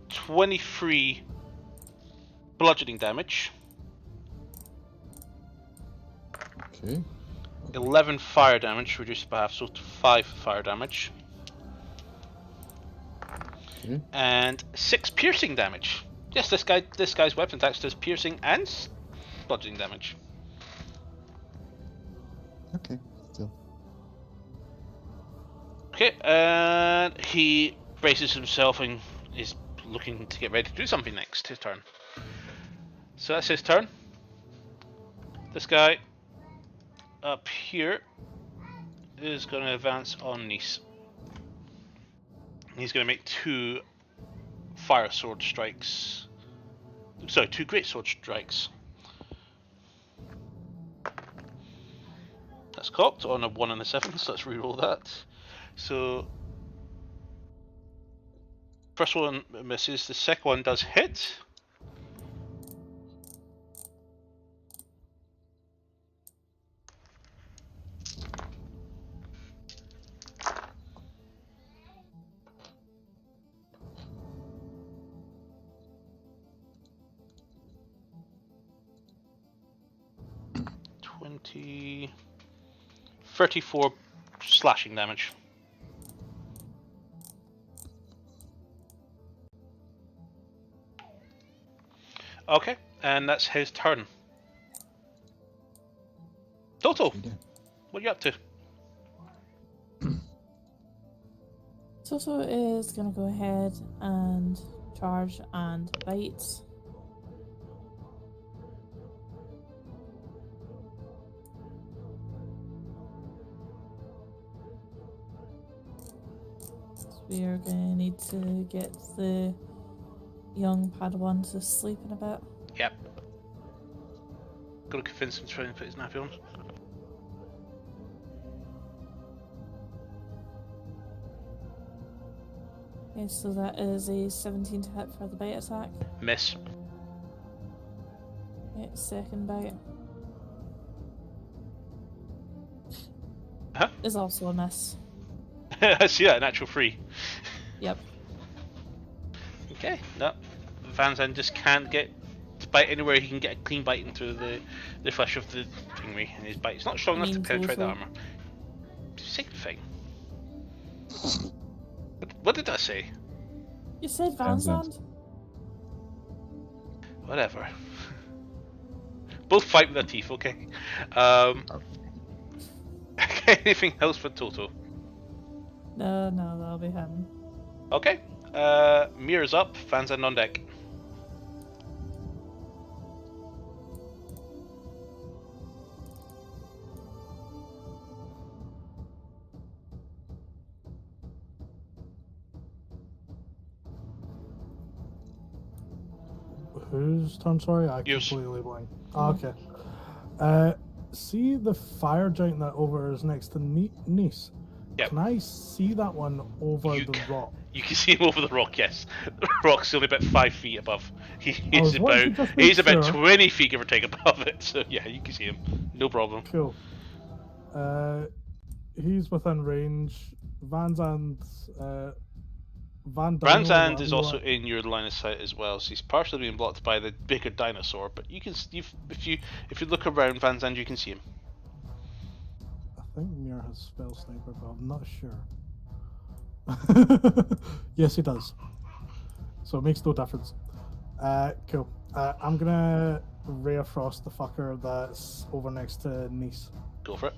23 bludgeoning damage, Okay. 11 fire damage, reduced by half, so 5 fire damage, Okay. and 6 piercing damage. Yes, this guy's weapon attacks does piercing and bludgeoning damage. Okay. Still. Okay, and he braces himself and is looking to get ready to do something next. His turn. So that's his turn. This guy up here is going to advance on Nice. He's going to make 2 fire sword strikes. Sorry, 2 great sword strikes. That's cocked on a 1 and a 7, so let's reroll that. So first one misses, the second one does hit. $20, 34 slashing damage. Okay, and that's his turn. Toto, Yeah. what are you up to? Toto is gonna go ahead and charge and bite. So we are gonna need to get the young Padawan to sleep in a bit. Yep. Gotta convince him to try and put his nappy on. Okay, so that is a 17 to hit for the bite attack. Miss. Okay, second bite. Huh? Is also a miss. I see that, natural 3. Yep. Okay, no. Van Zandt just can't get to bite anywhere he can get a clean bite into the flesh of the thingy, and his bite is not strong enough to Mean penetrate the Toto. armor. Same thing. What did I say? You said Van Van Zandt. Zandt? Whatever. Both fight with their teeth, okay? Anything else for Toto? No, that'll be him. Okay. Mirror's up, Van Zandt on deck. Whose turn? Sorry, I Yours. completely blanked. Okay. See the fire giant that over is next to Nice. Yep. Can I see that one over You the rock? You can see him over the rock, yes. The rock's only about 5 feet above. was wanting to just make He's about sure. 20 feet, give or take, above it. So yeah, you can see him. No problem. Cool. He's within range. Van Zandt, Van Dino, Branzand whatever is you also want. in your line of sight as well, so he's partially being blocked by the bigger dinosaur. But you can, if you look around Van Zandt, you can see him. I think Mir has spell sniper, but I'm not sure. Yes, he does. So it makes no difference. Cool. I'm gonna Ray of Frost the fucker that's over next to Nice. Go for it.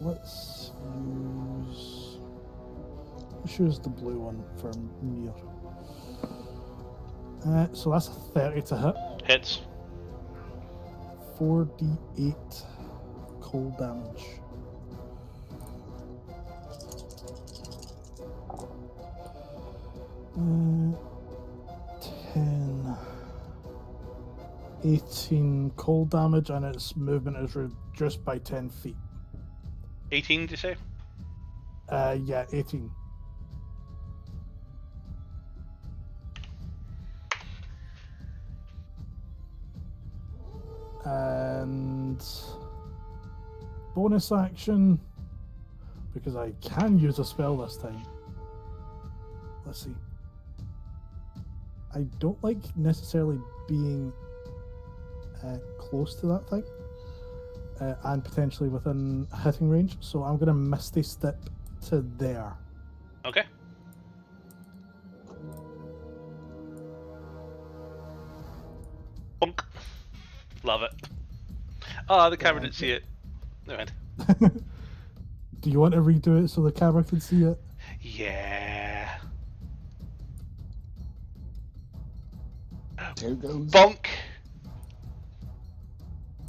Let's use the blue one for Mir. So that's a 30 to hit. Hits. 4d8 cold damage. Uh, 10, 18 cold damage, and its movement is reduced by 10 feet. 18, did you say? Yeah, 18. And bonus action, because I can use a spell this time. Let's see. I don't like necessarily being close to that thing and potentially within hitting range, so I'm going to Misty Step to there. Okay. Bonk. Love it. Oh, the camera didn't see it. Never mind. Do you want to redo it so the camera can see it? Yeah. There goes. Bonk.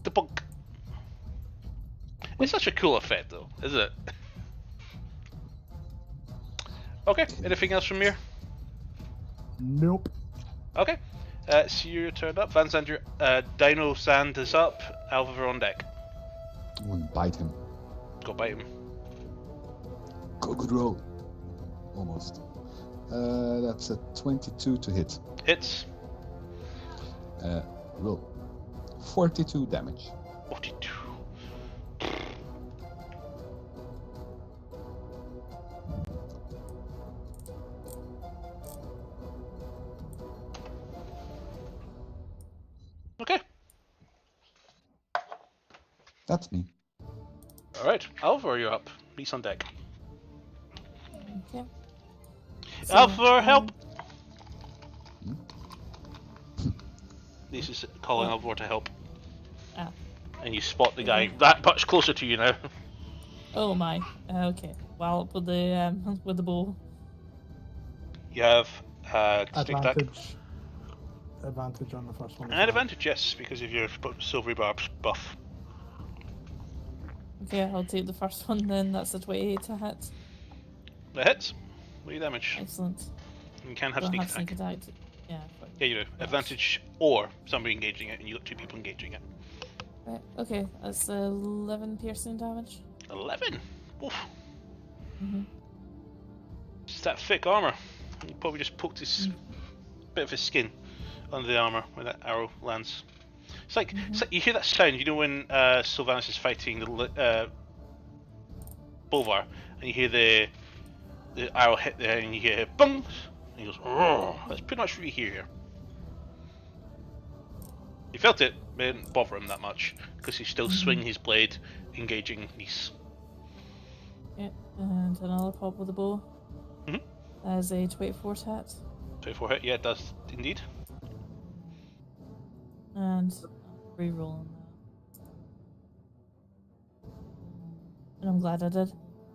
The bonk. It's such a cool effect, though, isn't it? Okay. Anything else from Mir? Nope. Okay. So you're turned up. Van Zandt, your Dino Sand is up. Alva on deck. I want to bite him. Go bite him. Go, good roll. Almost. That's a 22 to hit. Hits. Roll. 42 damage. 42. Okay. That's me. Alright. Alva, you're up. He's on deck. Okay. Alva, help! Hmm? This is calling Alvor to help. Ah. And you spot the guy that much closer to you now. Oh my. Okay. Well, with the bow. You have sneak attack. Advantage on the first one. And advantage, yes, because of your silvery barbs buff. Okay, I'll take the first one then. That's a 28 to hit. That hits. What do you damage? Excellent. You can have Don't sneak have attack. sneak attack. Yeah. But... Yeah, you do. Advantage or somebody engaging it, and you got two people engaging it. Right. Okay, that's 11 piercing damage. 11? Oof. Mhm. It's that thick armor. You probably just poked his bit of his skin under the armor where that arrow lands. It's like you hear that sound. You know when Sylvanas is fighting the Bolvar, and you hear the arrow hit there, and you hear bung, and he goes, "Roar." That's pretty much what you hear here. You felt it, but it didn't bother him that much because he's still swinging his blade, engaging Nice. Yeah, and another pop with the bow. Mhm. That is a 24 to hit. 24 hit, yeah, it does indeed. And re-rolling that. And I'm glad I did.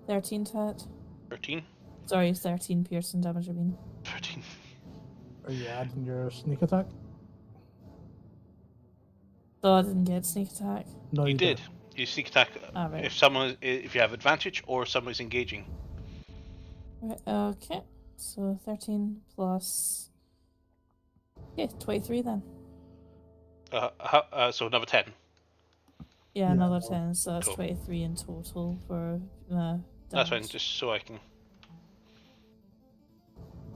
13 to hit. 13. Sorry, 13 piercing damage, I mean. 13. Are you adding your sneak attack? Though I didn't get sneak attack. No, You did. You sneak attack Ah, right. if you have advantage or someone's engaging. Right, okay. So 13 plus... Yeah, 23 then. So another 10. Yeah, Yeah, another well, 10, so that's cool. 23 in total for That's fine, damage. just so I can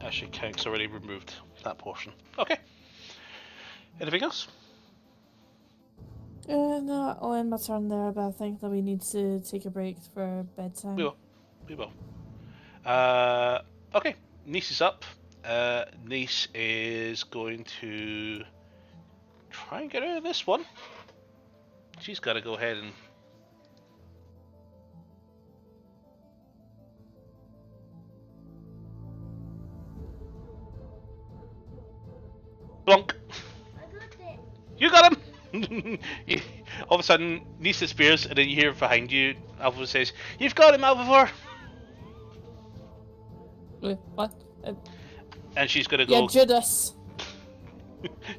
actually count, 'cause I already removed that portion. Okay. Anything else? No, I'll end my turn there, but I think that we need to take a break for bedtime. We will. We will. Okay, Nice is up. Nice is going to try and get out of this one. She's got to go ahead and... Blonk! You got him! All of a sudden, Nice disappears, and then you hear behind you, Alvor says, "You've got him, Alvor!" Wait, what? And she's going to Yeah, go... Judas!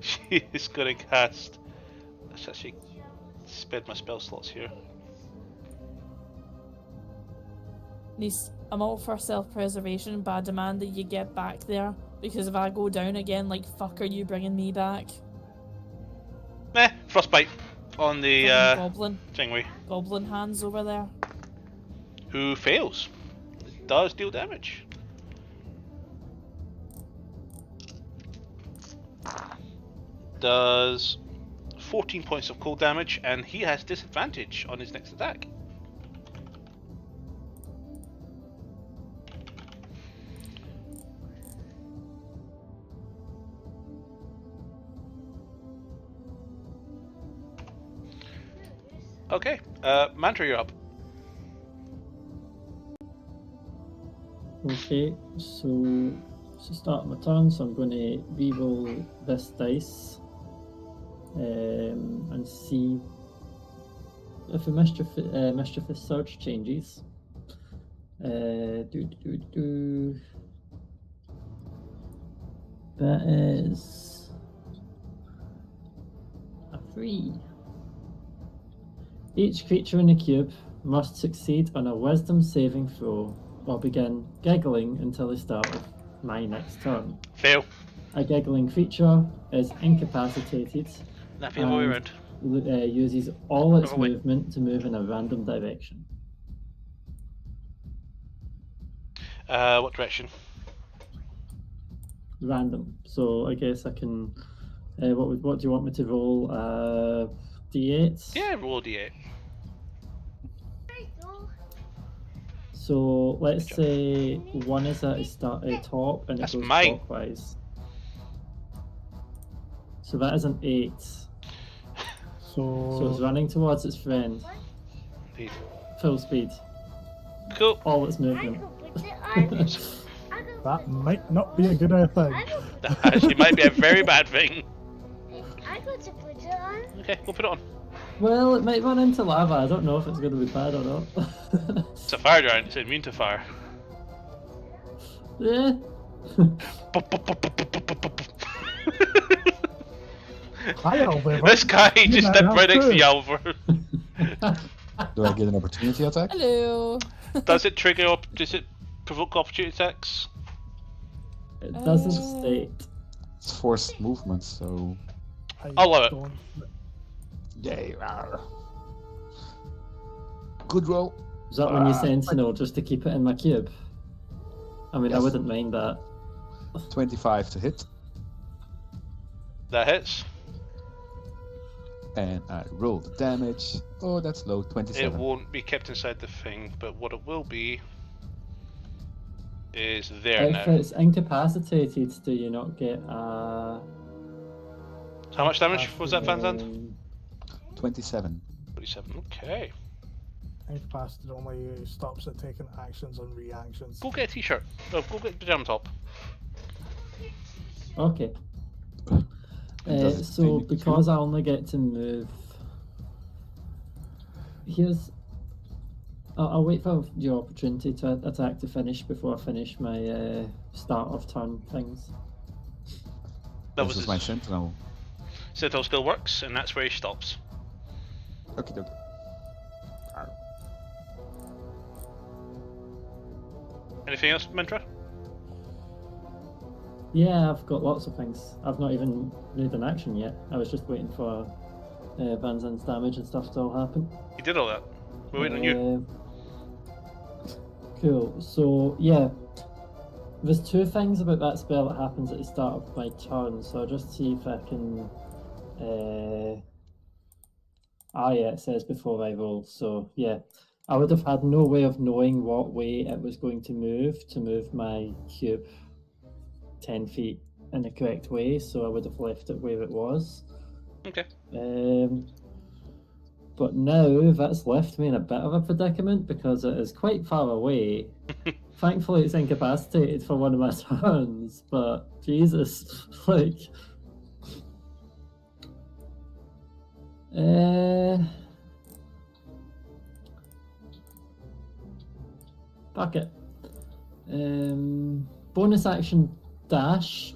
She is going to cast... Let's actually spend my spell slots here. Niece, I'm all for self-preservation, but I demand that you get back there, because if I go down again, like, fuck are you bringing me back? Frostbite on the Goblin. Jingwei, Goblin hands over there. who fails. It does deal damage. Does 14 points of cold damage, and he has disadvantage on his next attack. Okay, Mantra, you're up. Okay, so to start my turn, so I'm going to re-roll this dice and see if a mischievous surge changes. That is a 3. Each creature in the cube must succeed on a wisdom saving throw or begin giggling until the start of my next turn. Fail. A giggling creature is incapacitated Nappy the way around. uses all its Overweight. movement to move in a random direction. What direction? Random. So I guess I can. What do you want me to roll? D8. Yeah, roll D8. So let's Good job. say one is at a top and it That's goes mine. clockwise. So that is an 8. So it's running towards its friend. Indeed. Full speed. Cool. All its movement. That might not be a good thing. That actually might be a very bad thing. I got to put it on. Okay, we'll put it on. Well, it might run into lava. I don't know if it's going to be bad or not. It's a fire giant, it's immune to fire. Yeah. Hi, Alvor. This guy just might stepped have right next to to. Yalvar. Do I get an opportunity attack? Hello! Does it trigger does it provoke opportunity attacks? It doesn't state. It's forced movement, so I'll allow it. don't- yay! Rawr. Good roll. Is that when you sentinel just to keep it in my cube? I mean, I Yes. wouldn't mind that. 25 to hit, That hits. and I roll the damage. Oh, that's low. It 27. won't be kept inside the thing, but what it will be is there If now. it's incapacitated, do you not get How much damage was that, Van Zandt? 27. 47. Okay. Incapacitated only stops at taking actions and reactions. Go get a t-shirt. No, go get a pajama top. Okay. Does it So take me because I only get to move, here's. I'll wait for your opportunity to attack to finish before I finish my start of turn things. That This was is my sentinel. Sentinel still works, and that's where he stops. Okay, okay. Anything else, Mintra? Yeah, I've got lots of things. I've not even made an action yet. I was just waiting for Van Zandt's damage and stuff to all happen. You did all that. We're waiting on you. Cool. So yeah, there's two things about that spell that happens at the start of my turn. So I'll just see if I can. Yeah, it says before I roll. So yeah, I would have had no way of knowing what way it was going to move my cube 10 feet in the correct way. So I would have left it where it was. Okay. But now that's left me in a bit of a predicament because it is quite far away. Thankfully, it's incapacitated for one of my turns, but Jesus, like. Fuck it. Bonus action dash.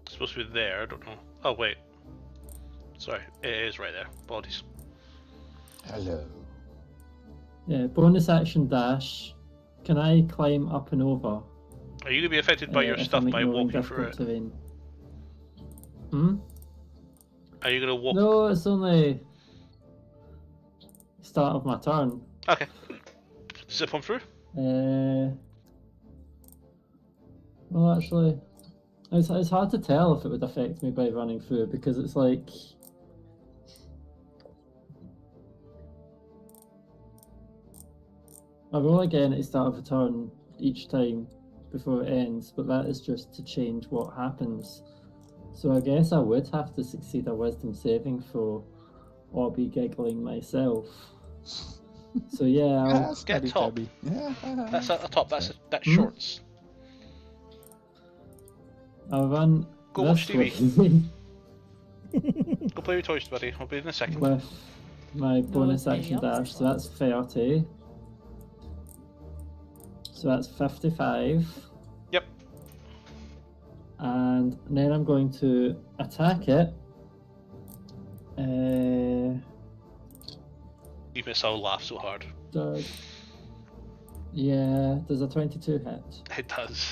It's supposed to be there, I don't know. Oh, wait. Sorry, it is right there. Bodies. Hello. Yeah, bonus action dash. Can I climb up and over? Are you going to be affected by your if stuff I'm by ignoring walking through difficult it? terrain? Hmm? Are you going to walk? No, it's only start of my turn. Okay. Zip on through? Well, actually, it's hard to tell if it would affect me by running through because it's like. I roll again at the start of a turn each time before it ends, but that is just to change what happens. So I guess I would have to succeed a wisdom saving throw or be giggling myself. So yeah, I'll Get top. That's at the top, that's shorts. I'll run Go this watch TV. way Go play with toys, buddy. I'll be in a second. with my bonus okay, action yeah. dash, so that's 30. So that's 55. Yep. And then I'm going to attack it. You miss, I'll laugh so hard. Does a 22 hit? It does.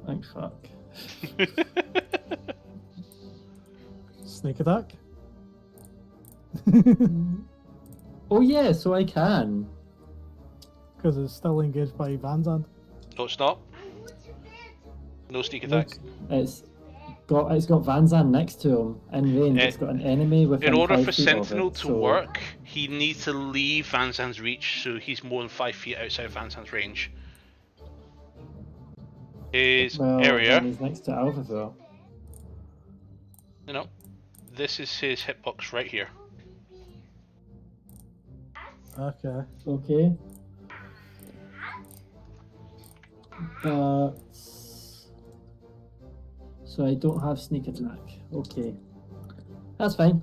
Thank fuck. Sneak attack. Oh yeah, so I can. Because it's still engaged by Van Zandt. No, it's not. No sneak attack. It's got Van Zandt next to him in range. It's got an enemy within In order 5 for feet of Sentinel it, to so- work, he needs to leave Van Zandt's reach, so he's more than 5 feet outside of Van Zandt's range. His Well, area, then he's next to Alvaville. this is his hitbox right here. Okay. Okay. But so I don't have sneak attack. Okay. That's fine.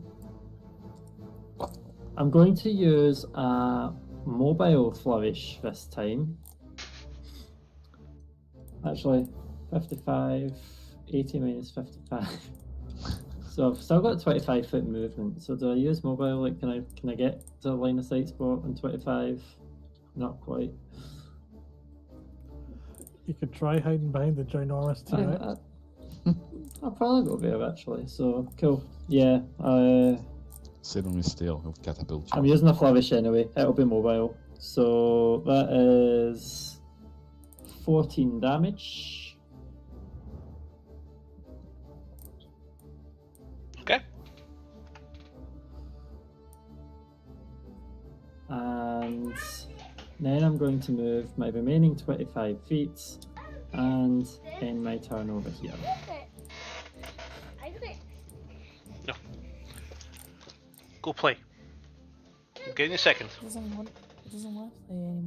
I'm going to use a mobile flourish this time. Actually, 55, 80 minus 55. So I've still got 25-foot movement. So do I use mobile? Like, can I get to the line of sight spot on 25? Not quite. You could try hiding behind the ginormous T-Rex. I'll probably go there actually. So cool. Yeah. Sit on his tail, he'll catapult you. I'm using a flourish anyway. It'll be mobile. So that is 14 damage. Okay. And then I'm going to move my remaining 25 feet and end my turn over here. Go play. I'll get in a second. He doesn't want to play anymore.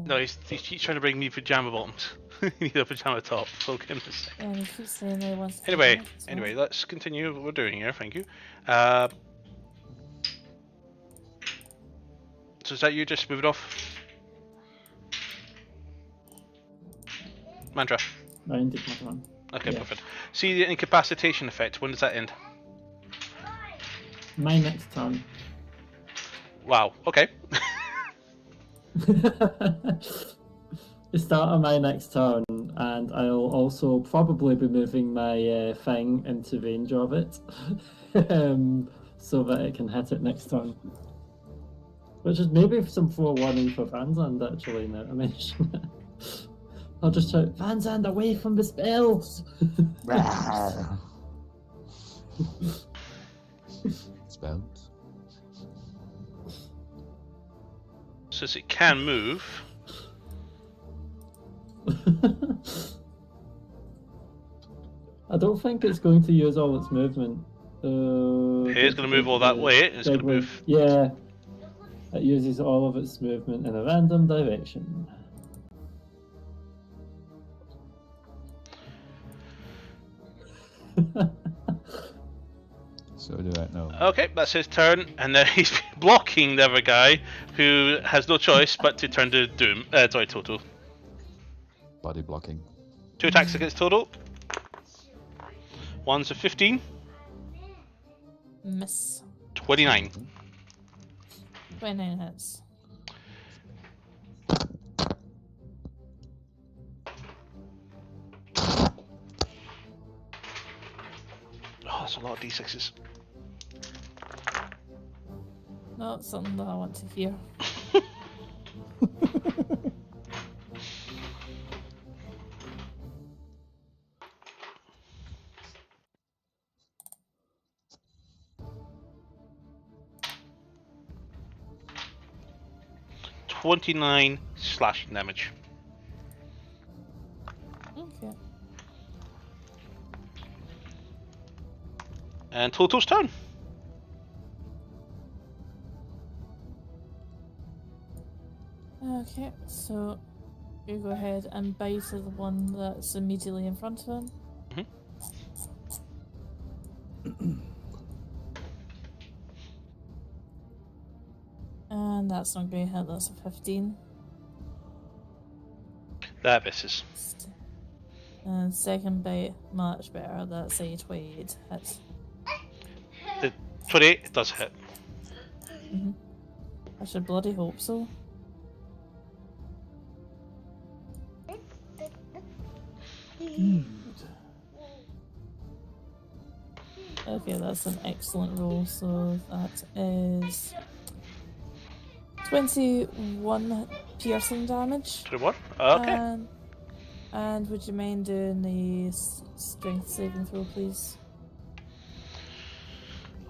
No, he keeps trying to bring me pajama bottoms. He needs a pajama top, so I'll get in a second. And he keeps saying that he wants to Anyway, play it, so- anyway, let's continue what we're doing here, thank you. So is that you just moved off? Mantra. I ended my turn. Okay, Yeah. perfect. See the incapacitation effect, when does that end? My next turn. Wow, okay. The start of my next turn, and I'll also probably be moving my thing into range of it, so that it can hit it next turn. Which is maybe some forewarning for Vanzand, actually, now I mention it. I'll just shout, Vanzand, away from the spells! Spells. Since it can move, I don't think it's going to use all its movement. it's going to move all that way. It's going to move. Yeah, it uses all of its movement in a random direction. So do I know. Okay, that's his turn, and then he's blocking the other guy, who has no choice but to turn to Doom. Sorry, Toto. Body blocking. 2 attacks against Toto. One's a 15. Miss. 29. 29 hits. Oh, that's a lot of d6s. No, it's something that I want to hear. .29 slashing damage. Okay. And Toto's turn. Okay, so you go ahead and bite at the one that's immediately in front of him. And that's not going to hit, that's a 15. That misses. And second bite, much better, that's a 28 hit. The 28 does hit. I should bloody hope so. Okay, that's an excellent roll, so that is 21 piercing damage. 21? Okay. And would you mind doing the strength saving throw, please?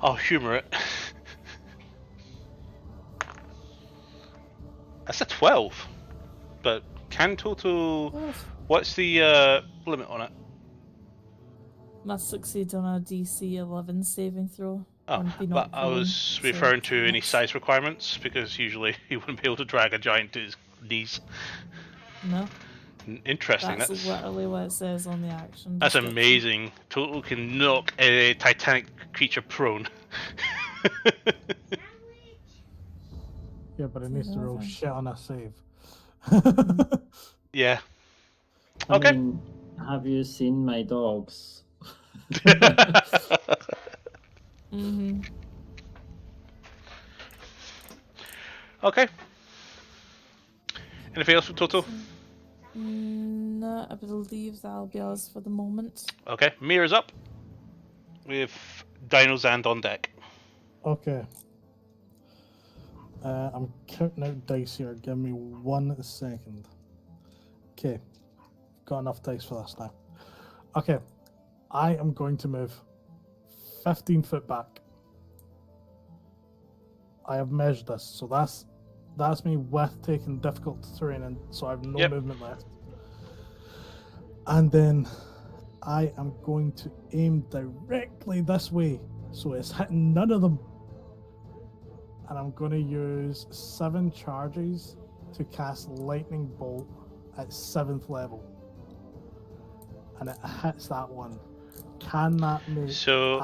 I'll humour it. That's a 12. But can Toto... What's the limit on it? Must succeed on a DC 11 saving throw. Oh, but I was referring to any size requirements, because usually he wouldn't be able to drag a giant to his knees. No. Interesting. That's literally what it says on the action. That's description. amazing. Toto can knock a Titanic creature prone. Yeah, but it needs to roll shit on a save. Yeah. I Okay. mean, have you seen my dogs? Okay. Anything else from Toto? No, I believe that'll be us for the moment. Okay. Mira's up with Dino Zand on deck. Okay. I'm counting out dice here. Give me 1 second. Okay. Got enough dice for this now. Okay. I am going to move 15 foot back. I have measured this, so that's me with taking difficult terrain, and so I have no movement left. And then I am going to aim directly this way, so it's hitting none of them. And I'm going to use 7 charges to cast Lightning Bolt at 7th level. And it hits that one. Can that make... So,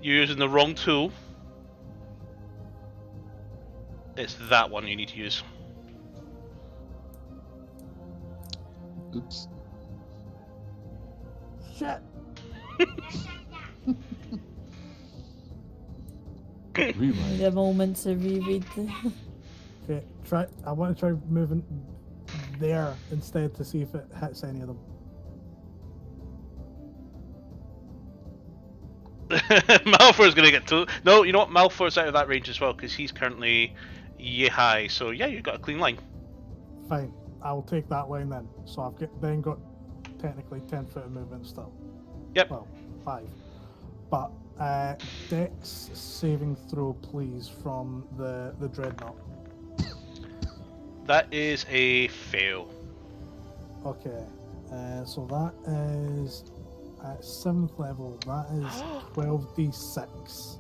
you're using the wrong tool. It's that one you need to use. Oops. Shit! Need a moment to reread the... Okay, I want to try moving there instead to see if it hits any of them. Malfoy's gonna get to. No, you know what? Malfoy's out of that range as well because he's currently yay high. So yeah, you've got a clean line. Fine, I'll take that line then. So I've then got technically 10 foot of movement still. Yep. Well, 5. But Dex saving throw, please, from the Dreadnought. That is a fail. Okay, so that is at 7th level. That is 12d6.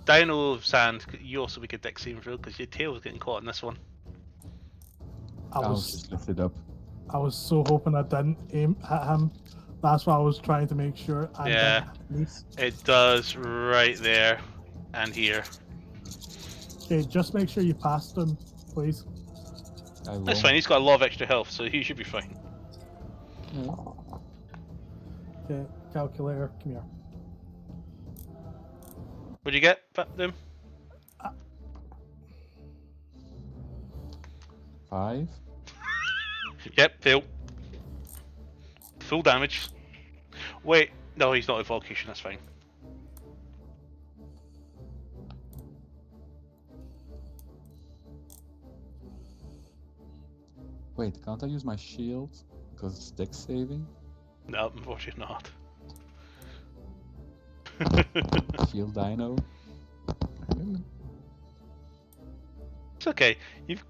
Dino Sand, you also make a dex saving throw because your tail was getting caught in this one. I I'll was just lift it up. I was so hoping I didn't aim at him. That's why I was trying to make sure. I Yeah. didn't miss. It does right there and here. Okay, just make sure you passed him, please. I will. That's fine, he's got a lot of extra health, so he should be fine. Yeah. Okay, calculator, come here. What'd you get, Doom? 5. Yep, fail. Full damage. Wait, no, he's not evocation, that's fine. Wait, can't I use my shield? Because it's dex saving? No, unfortunately not. Shield dino? It's okay. You've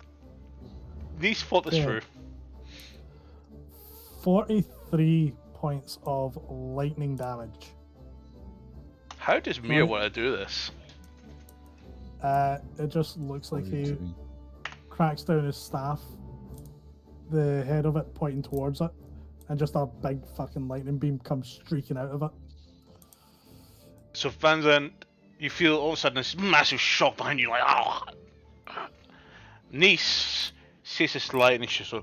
these fought this Yeah. through. 43 points of lightning damage. How does Mir Right. want to do this? It just looks like he 43. cracks down his staff, the head of it pointing towards it, and just a big fucking lightning beam comes streaking out of it. So Van Zandt, you feel all of a sudden this massive shock behind you, like ah. Nice sees this light and it's just like,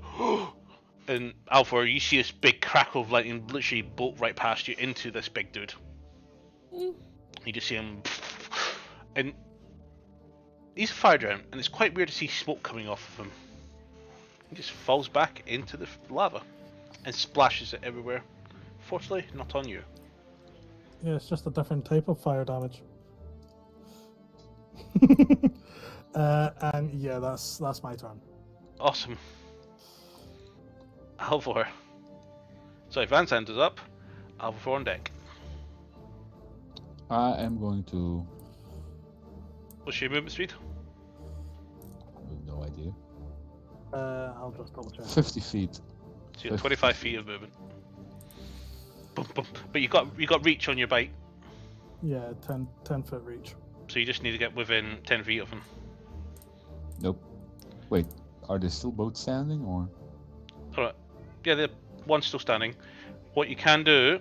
and Alpha, you see this big crackle of lightning literally bolt right past you into this big dude. You just see him, and he's a fire giant, and it's quite weird to see smoke coming off of him. He just falls back into the lava and splashes it everywhere. Fortunately, not on you. Yeah, it's just a different type of fire damage. And yeah, that's my turn. Awesome. Alvor. Sorry, Van Zandt is up. Alvor on deck. I am going to. What's your movement speed? No idea. I'll just double check. 50 feet. So you got 25 feet of movement. Boom, boom. But you got reach on your bite, Yeah, 10 foot reach. so you just need to get within 10 feet of him. Nope. Wait, are they still both standing or? Alright. Yeah, the one's still standing. What you can do,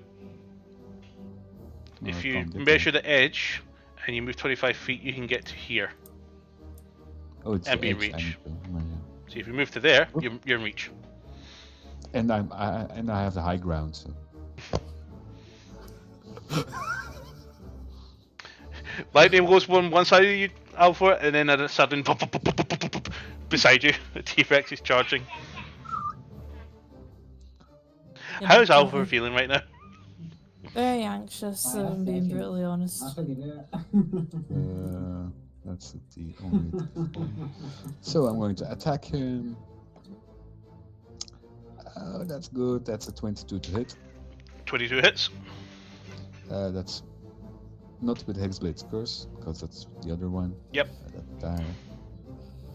No, if I you can't get measure there. the edge and you move 25 feet, you can get to here. Oh, it's and the be in edge reach. I need to- oh, yeah. So if you move to there, you're in reach. And I have the high ground, so. Lightning goes one side of you, Alpha, and then at a sudden, beside you, the T-Rex is charging. How's Alpha feeling right now? Very anxious, if I'm being brutally honest. That's the only. So I'm going to attack him. Oh, that's good. That's a 22 to hit. 22 hits. That's not with Hexblade's Curse, because that's the other one. Yep.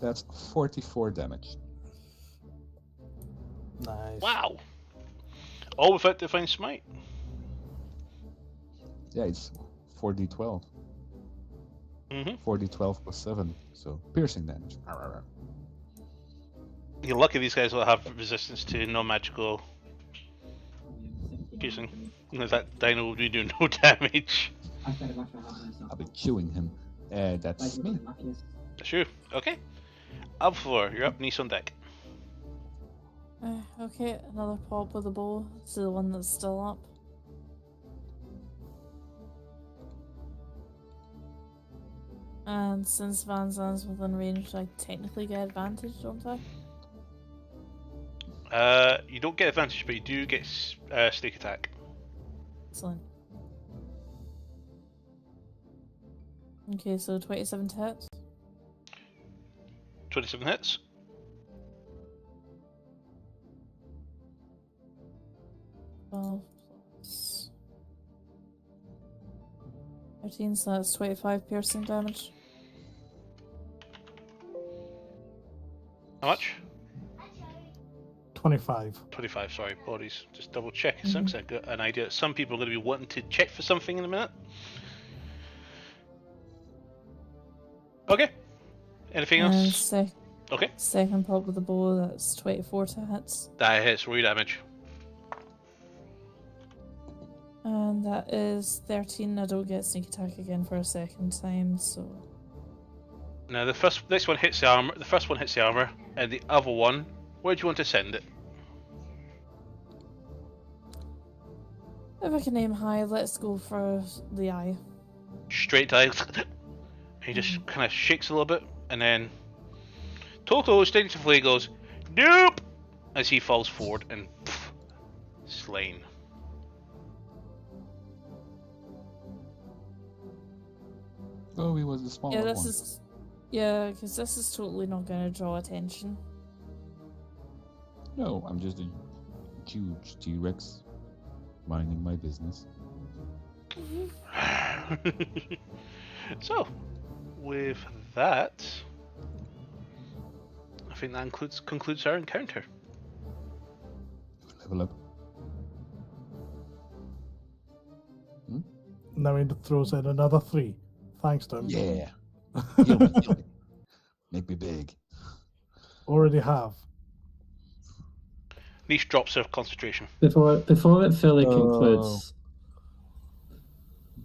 That's 44 damage. Nice. Wow. All without Divine Smite. Yeah, it's 4d12. Mm-hmm. 4d12 plus 7, so piercing damage. You're lucky these guys will have resistance to non-magical piercing. You know, that dino will be doing no damage. I'll be chewing him. That's me. That's you. Okay. Alpha, you're up. Nice on deck. Okay, another pop with a bow to the one that's still up. And since Van Zandt's within range, I technically get advantage, don't I? You don't get advantage, but you do get sneak attack. Excellent. Okay, so 27 to hit. 27 hits. Plus 13, so that's 25 piercing damage. How much? 25. 25, sorry, bodies. Just double checking something, 'cause I've got an idea that some people are going to be wanting to check for something in a minute. Okay. Anything And else? Okay. second pop with the bow, that's 24 to hit. That hits, roll your damage. And that is 13. I don't get sneak attack again for a second time, so. Now this one hits the armor. The first one hits the armor, and the other one, where do you want to send it? If I can aim high, let's go for the eye. Straight to eye. He just kind of shakes a little bit, and then Toto instinctively goes, "Nope!" as he falls forward and slain. Oh, he was the smaller Yeah, this one. is. Yeah, because this is totally not going to draw attention. No, I'm just a huge T-Rex minding my business. So, with that, I think that concludes our encounter. Level up. Now he throws in another 3. Thanks, Tim. Yeah. Heal me, heal me. Make me big. Already have. Niche drops of concentration. Before it fully Oh. concludes,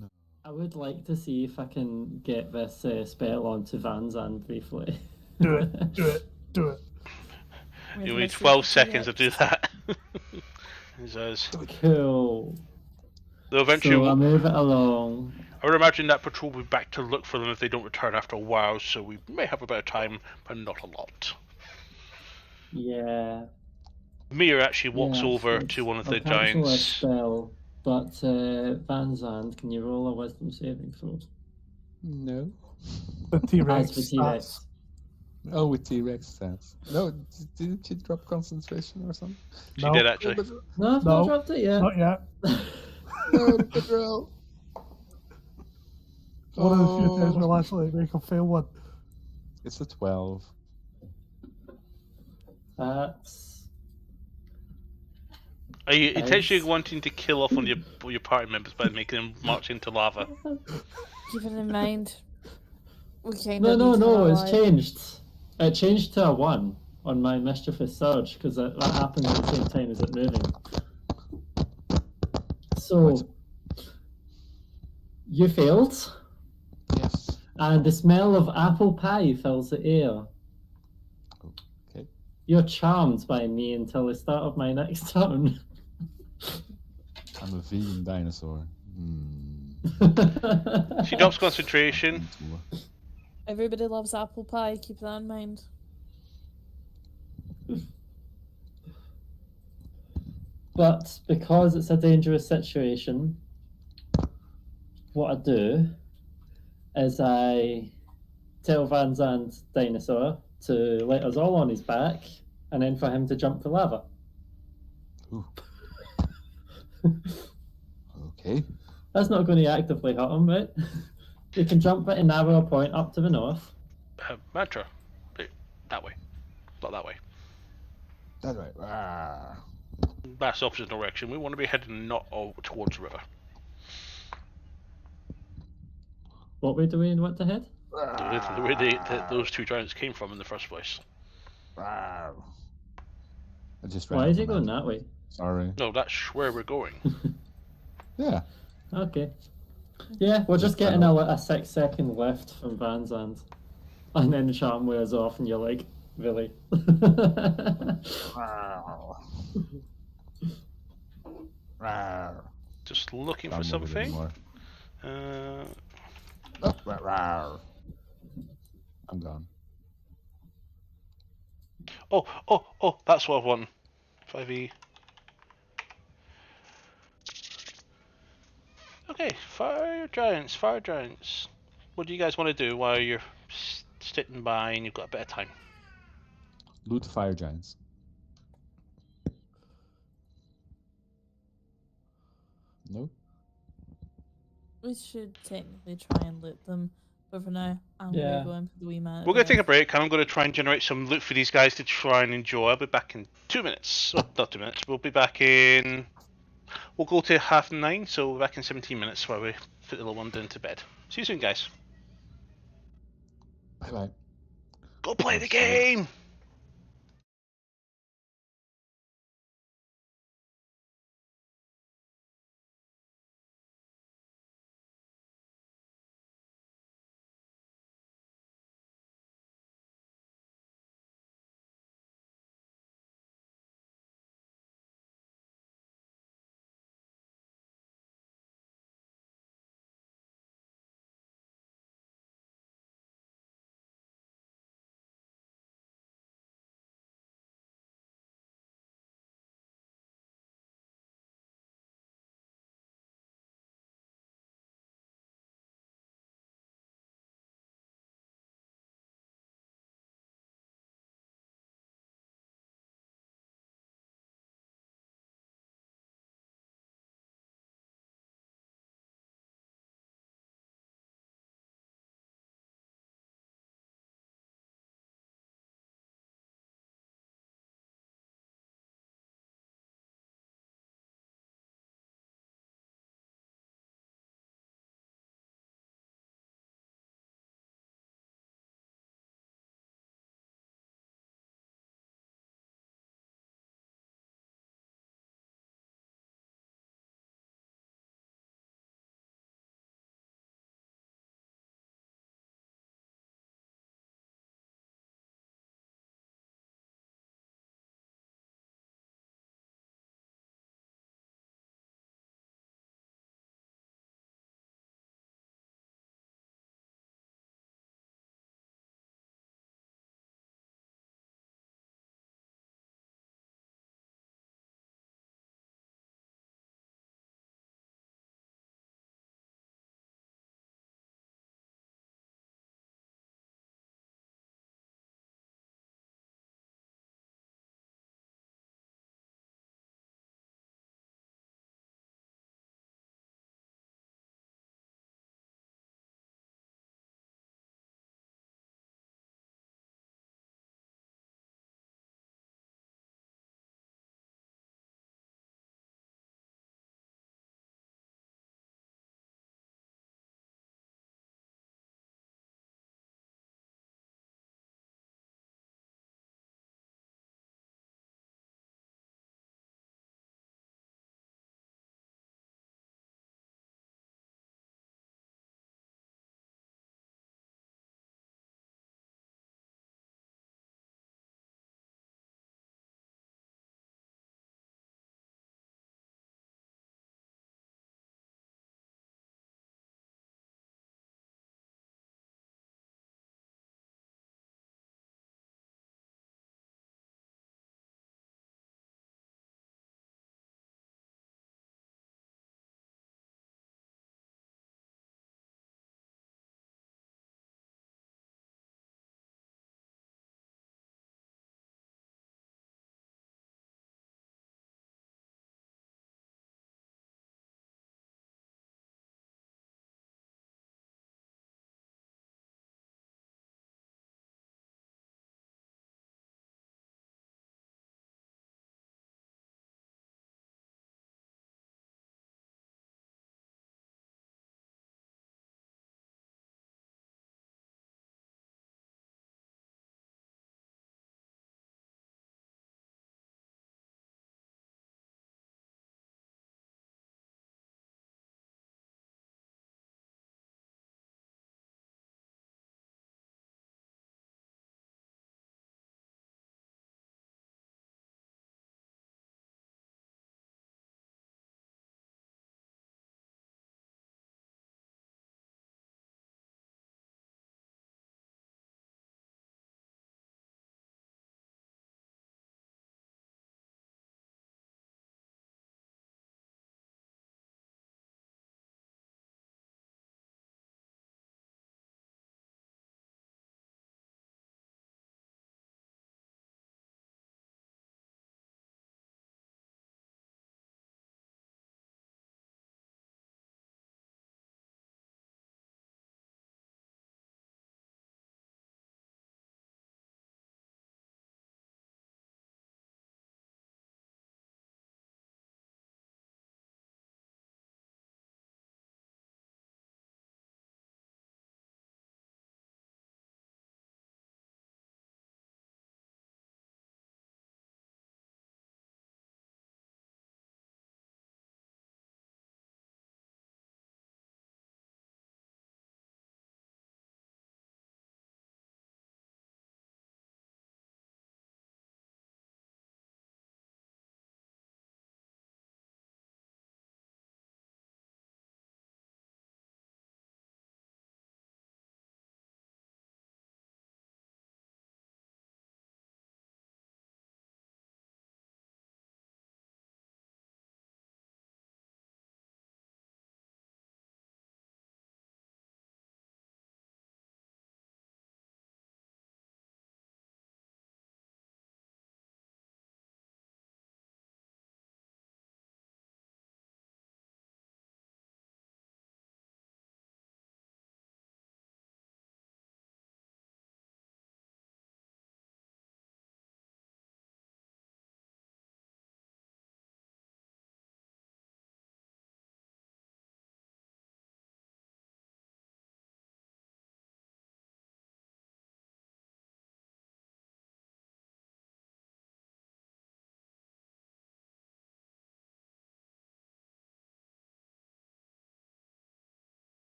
No. I would like to see if I can get this spell onto Van Zandt briefly. Do it. Do it. Do it. You need 12 seconds to do that. He says, Cool. though eventually, So I move it along. I would imagine that patrol will be back to look for them if they don't return after a while, so we may have a bit of time, but not a lot. Yeah. Mir actually walks Yeah, over so to one of I'll the cancel a giants. spell, but Van Zandt, can you roll a wisdom saving throw? No. The T-Rex. As with T-Rex. stats. Oh, with T-Rex stats. No, didn't she drop concentration or something? She No. did actually. No, I've No. not dropped it yet. Not yet. No, good roll. One of the few times Oh. we'll actually make a fail one. It's a 12. That's Are you Nice. intentionally wanting to kill off one of your party members by making them march into lava? Keeping in mind, we kind no, of no. It's changed. It changed to a 1 on my mischievous surge because that happens at the same time as it moving. So you failed, Yes. and the smell of apple pie fills the air. Okay. You're charmed by me until the start of my next turn. I'm a vegan dinosaur. She drops concentration. Everybody loves apple pie, keep that in mind. But because it's a dangerous situation, what I do is I tell Van Zandt Dinosaur to let us all on his back and then for him to jump the lava. Ooh. Okay. That's not going to actively hurt him, right? You can jump at a narrow point up to the north. Mantra. That way. Not that way. That's right. Rawr. That's opposite direction. We want to be heading not towards the river. What way do we want to head? The way those two giants came from in the first place. Rawr. I just ran Why out is of he going magic. that way? Sorry. No, that's where we're going. Yeah. Okay. Yeah, we're just getting a 6-second lift from Van Zandt. And then the charm wears off and you're like, really? Rawr. Rawr. Just looking for Can't move it something. anymore. Uh, Oh, rawr. I'm gone. oh, that's what I want. 5e. Okay, fire giants, fire giants. What do you guys want to do while you're sitting by and you've got a bit of time? Loot fire giants. No? We should technically try and loot them, but for now, I'm gonna Yeah. go in for the wee man. We're going to take a break, and I'm going to try and generate some loot for these guys to try and enjoy. I'll be back in 2 minutes. Oh, not 2 minutes. We'll be back in. We'll go to 9:30, so we'll be back in 17 minutes while we put the little one down to bed. See you soon, guys. Bye bye. Go play Oh, the sorry. game!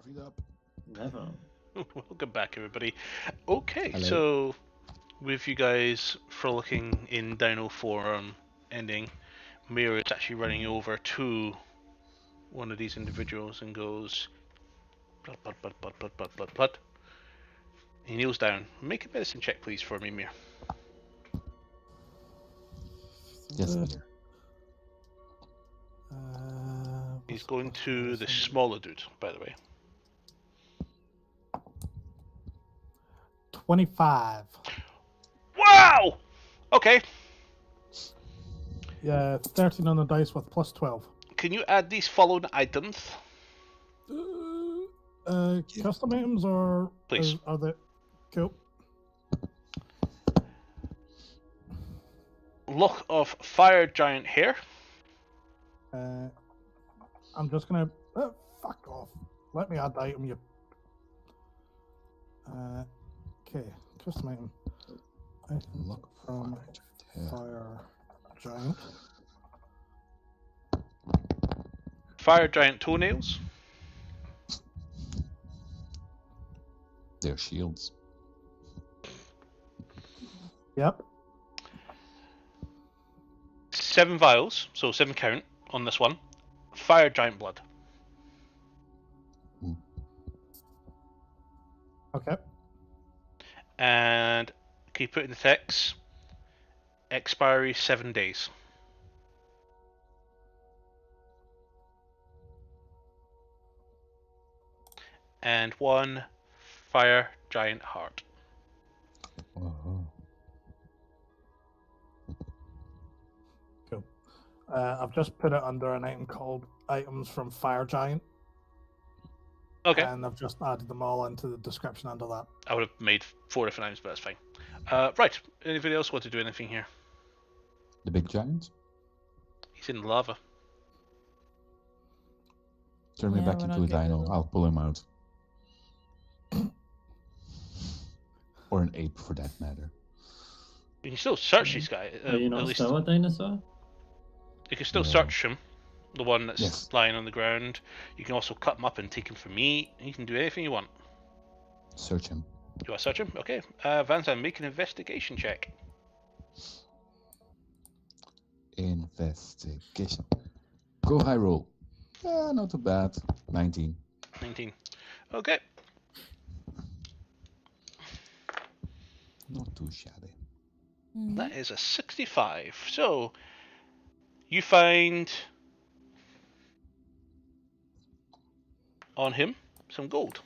Carve it up. Never. Welcome back, everybody. Okay, Hello. so with you guys frolicking in Dino form ending, Mira is actually running over to one of these individuals and goes, blood, blood, blood, blood, blood, blood, blood, blood. He kneels down. Make a medicine check, please, for me, Mir. Yes, Uh, dear. He's what's- going what's to the medicine? smaller dude, by the way. 25. Wow! Okay, Yeah, 13 on the dice with plus 12. can you add these following items? Custom items or Please. are they cool? Lock of fire giant hair. I'm just gonna fuck off. Let me add the item. You. Okay, custom item. Item Look from Yeah. Fire Giant. Fire giant toenails. They're shields. Yep. 7 vials, so 7 count on this one. Fire giant blood. Okay. And can you put in the text? Expiry 7 days. And 1 fire giant heart. Oh. Cool. I've just put it under an item called items from Fire Giant. Okay. And I've just added them all into the description under that. I would have made 4 different items, but that's fine. Right. Anybody else want to do anything here? The big giant? He's in lava. Turn me Yeah, back we're into a not getting dino. it. I'll pull him out. Or an ape, for that matter. You can still search these guys. Are you At not least still a dinosaur? you can still No. search him. The one that's Yes. lying on the ground. You can also cut him up and take him for meat. You can do anything you want. Search him. You want to search him? Okay. Vanza, make an investigation check. Investigation. Go high roll. Not too bad. 19. 19. Okay. Not too shabby. That is a 65. So, you find on him some gold.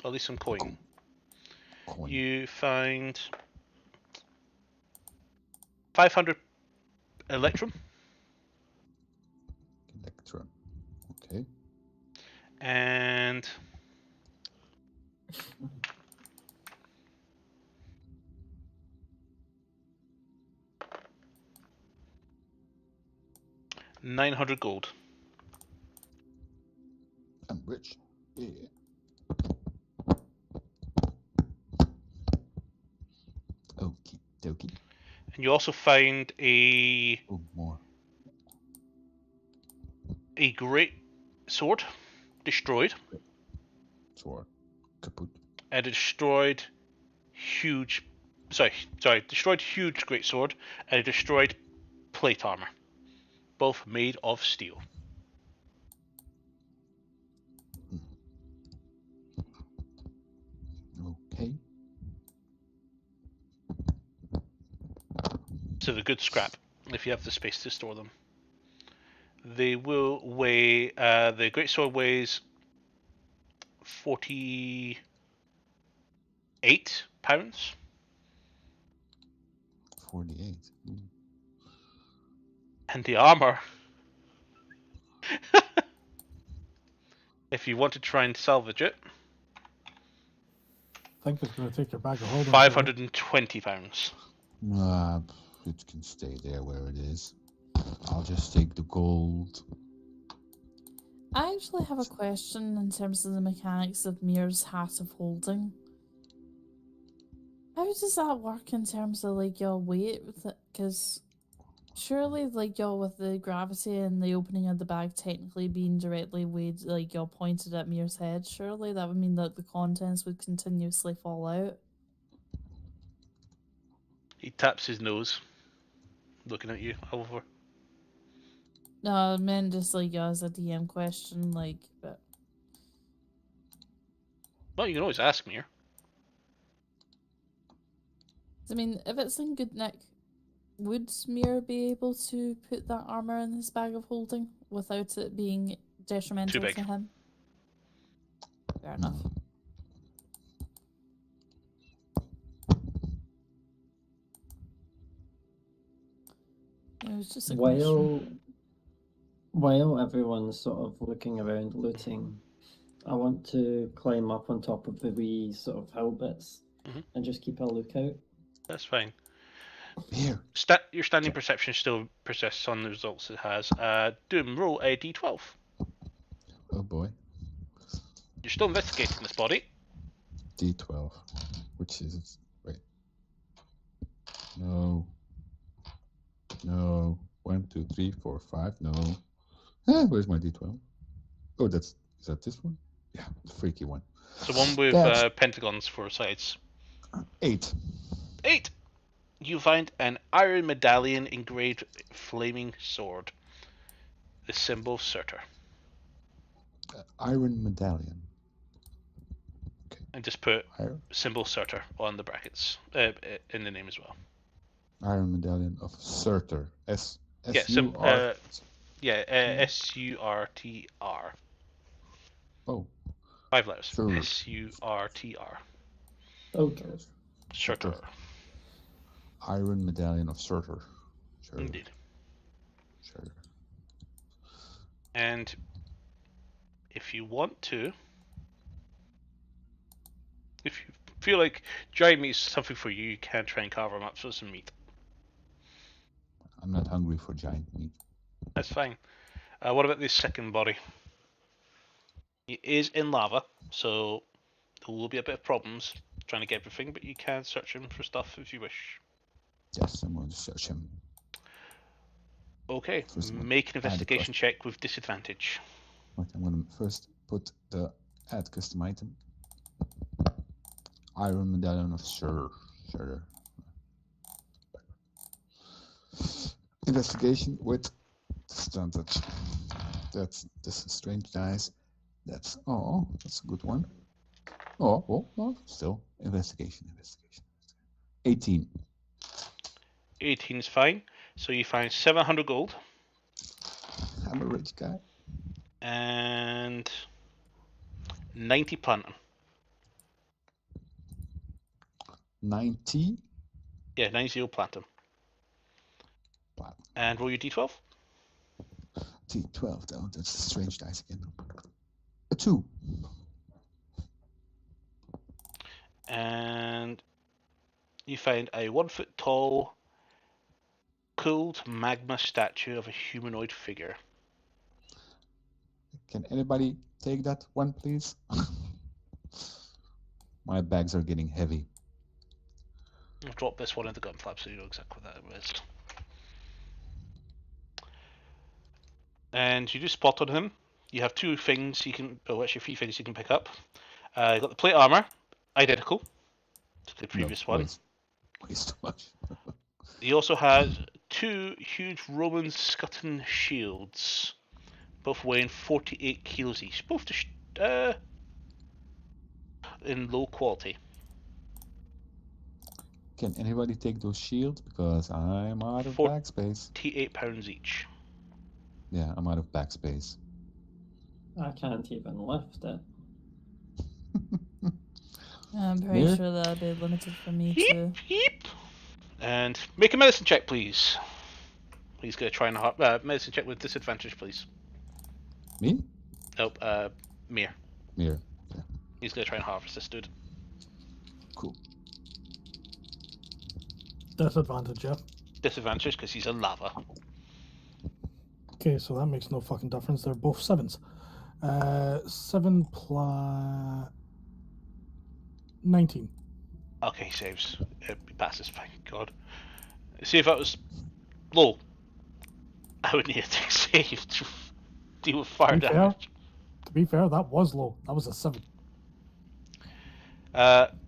Or at least some coin. Coin. You find 500 electrum Electron. Okay. and $900 gold. I'm rich. Yeah. Okie dokie. And you also find a Oh, more. great sword destroyed. Sword. Kaput. And a destroyed huge destroyed huge great sword and a destroyed plate armor. Both made of steel. Okay. So they're good scrap if you have the space to store them. They will weigh the great sword weighs 48 pounds. 48. And the armor, if you want to try and salvage it, I think it's going to take your bag of holding. 520 pounds. It can stay there where it is. I'll just take the gold. I actually have a question in terms of the mechanics of Mir's Hat of Holding. How does that work in terms of like your weight with it? Because Surely, like, y'all, with the gravity and the opening of the bag technically being directly weighed, like, y'all pointed at Mir's head, surely that would mean that the contents would continuously fall out. He taps his nose, looking at you, Oliver. No, I meant just, like, as a DM question, like, but... Well, you can always ask me. I mean, if it's in good nick, would Mir be able to put that armor in his bag of holding without it being detrimental big. to him? Fair enough. It was just a question. While everyone's sort of looking around looting, I want to climb up on top of the wee sort of hill bits and just keep a lookout. That's fine. Here. Your standing perception still persists on the results it has. Doom, roll a d12. Oh boy. You're still investigating this body. D12. Which is it? Wait. No. No. 1, 2, 3, 4, 5. No. Where's my D12? Oh, is that this one? Yeah, the freaky one. The one with pentagons for sides. 8. 8. You find an iron medallion engraved flaming sword. The symbol of Surtur. Iron medallion. Okay. And just put Iron. symbol Surtur on the brackets in the name as well. Iron medallion of Surtur. Yeah, S-U-R. S-U-R-T-R. Oh. 5 letters. Sure. S-U-R-T-R. Okay. Surtur. Iron medallion of Surtur. Sure. Indeed. Sure. And if you want to, if you feel like giant meat is something for you, you can try and carve them up for some meat. I'm not hungry for giant meat. That's fine. What about this second body? It is in lava, so there will be a bit of problems trying to get everything, but you can search him for stuff if you wish. Yes, I'm going to search him. Okay, First make an investigation check with disadvantage. Right, I'm going to first put the add custom item. Iron medallion of Surtur. Investigation with disadvantage. That's strange dice. That's a good one. Still investigation. 18. 18 is fine. So you find 700 gold. I'm a rich guy. And 90 platinum. 90? Yeah, 90 platinum. And roll your d12. D12, though. That's a strange dice again. A 2. And you find a 1 foot tall, cooled magma statue of a humanoid figure. Can anybody take that one, please? My bags are getting heavy. I'll drop this one in the gun flap so you know exactly what that is. And you do spot on him. You have 2 things you can, actually 3 things you can pick up. You got the plate armor, identical to the previous one. Waste too much. He also has 2 huge Roman scuton shields, both weighing 48 kilos each, both in low quality. Can anybody take those shields? Because I'm out of backspace. 48 pounds each. Yeah, I'm out of backspace. I can't even lift it. I'm pretty sure that'll be limited for me too. Yep. And make a medicine check, please. He's gonna try and medicine check with disadvantage, please. Me? Nope. Mir. Mir. Yeah. He's gonna try and harvest this dude. Cool. Disadvantage, yeah. Disadvantage because he's in lava. Okay, so that makes no fucking difference. They're both 7s. 7 plus 19. Okay, he saves. He passes. Thank God. See if that was low. I would need a deck save to deal with fire To be fair- damage. To be fair, that was low. That was a 7.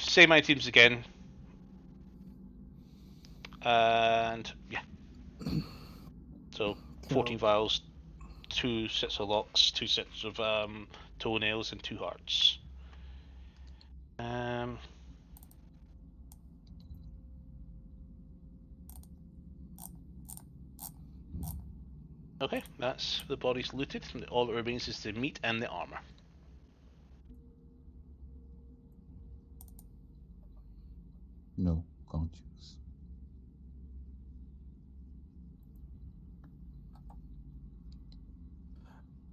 Same items again. And yeah. So 14 vials, 2 sets of locks, 2 sets of toenails, and 2 hearts. Okay, that's the bodies looted. All that remains is the meat and the armor. No, can't use.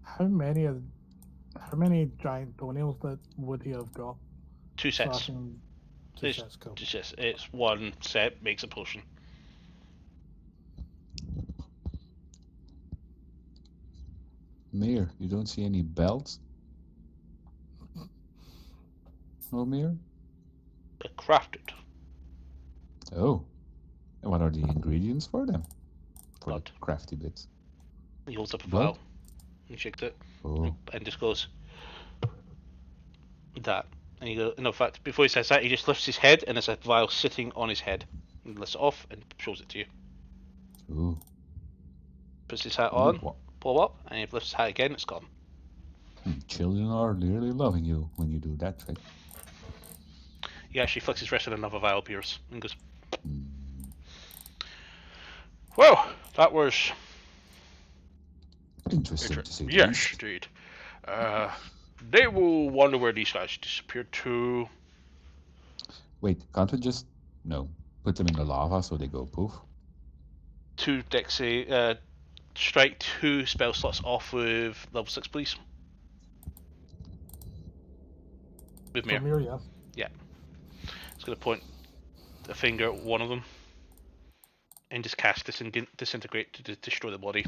How many giant toenails that would he have got? 2 sets. Slashing two There's sets, cool. it's 1 set makes a potion. Mir, you don't see any belts? No, Mir? They're crafted. Oh. And what are the ingredients for them? For Blood. the crafty bits. He holds up a Blood? vial. He shakes it Oh. and just goes that. And he goes, no, in fact, before he says that, he just lifts his head and there's a vial sitting on his head. He lifts it off and shows it to you. Ooh. Puts his hat Ooh, on, what? pull up, and he lifts his hat again, it's gone. Children are really loving you when you do that trick. He actually flicks his wrist and another vial appears and goes, Mm. well, that was Interesting to say the yes, least. indeed. They will wonder where these guys disappeared to. Wait, can't we just put them in the lava so they go poof? 2 deck save, strike 2 spell slots off with level 6, please. With Mir. For Mir, yeah. It's going to point a finger at one of them and just cast disintegrate to destroy the body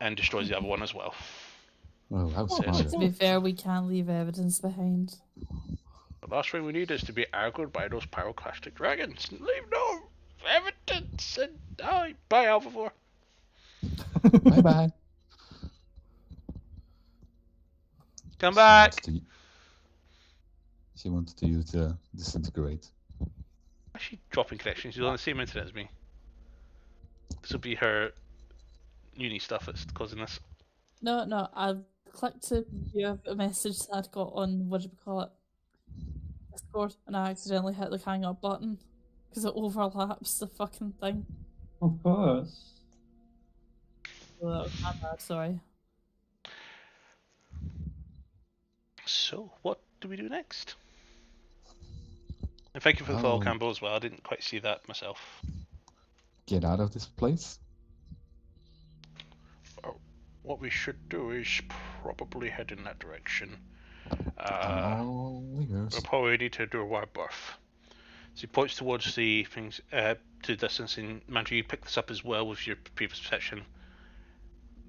and destroys the other one as well. Oh, how Says- smart. To be fair, we can't leave evidence behind. The last thing we need is to be aggroed by those pyroclastic dragons. Leave no evidence and die. Bye, Alphavore. Bye bye. Come back. She wanted to use the disintegrate. Actually, dropping connections. She's on the same internet as me. This will be her uni stuff that's causing this. No, I clicked to view a message that I'd got on, what do you call it? Discord, and I accidentally hit the hang up button because it overlaps the fucking thing. Of course. So that was my bad, sorry. So, what do we do next? And thank you for the follow, Campbell, as well. I didn't quite see that myself. Get out of this place? What we should do is probably head in that direction. I'm all ears. We'll probably need to do a wide berth. So he points towards the things to the distance, and Mandry, you pick this up as well with your previous perception.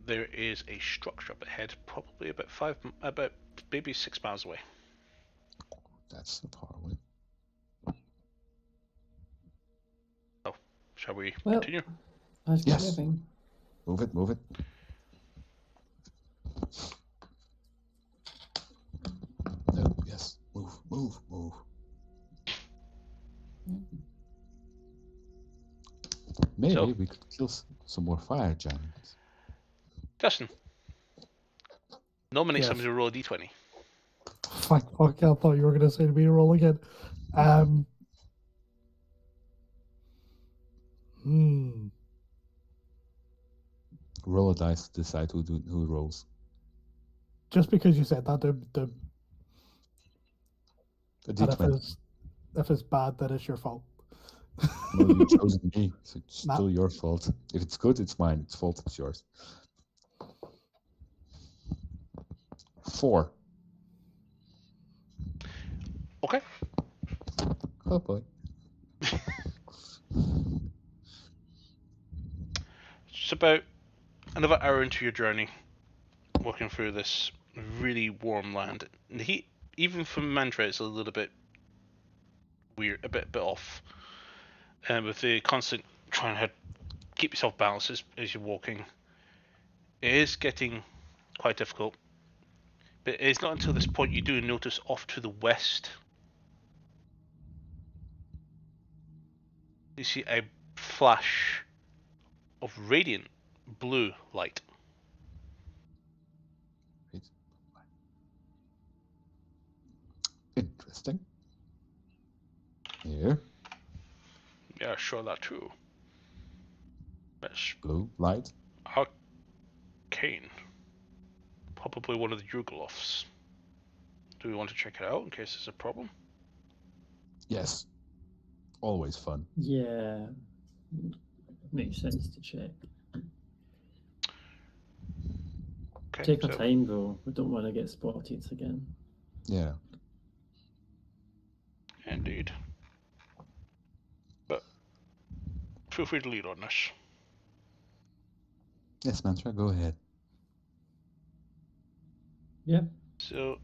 There is a structure up ahead, probably about maybe 6 miles away. That's not far away. Shall we Well, continue? Let's get Yes. moving. Move it, move it. No, yes. Move, move, move. Maybe So- we could kill some more fire giants. Justin, nominate Yes. somebody to roll a d20. Fuck, I thought you were going to say to me to roll again. Roll a dice to decide who rolls. Just because you said that, A and d20. if it's bad, that is your fault. No, you chosen me, so it's Nah. still your fault. If it's good, it's mine. It's fault, it's yours. 4. Okay. Oh boy. It's about another hour into your journey, walking through this really warm land. And the heat, even from Mantra, is a little bit weird, a bit off. And with the constant trying to keep yourself balanced as you're walking, It is getting quite difficult. But it's not until this point you do notice off to the west. You see a flash of radiant blue light. Interesting. Here, Yeah, sure, that too. That's blue light. arcane. Probably one of the Yugoloths. Do we want to check it out in case there's a problem? Yes. Always fun. Yeah, makes sense to check. Okay, Take our so time though. We don't want to get spotted again. Yeah. indeed. But feel free to lead on this. Yes, Mantra, go ahead. Yeah. So,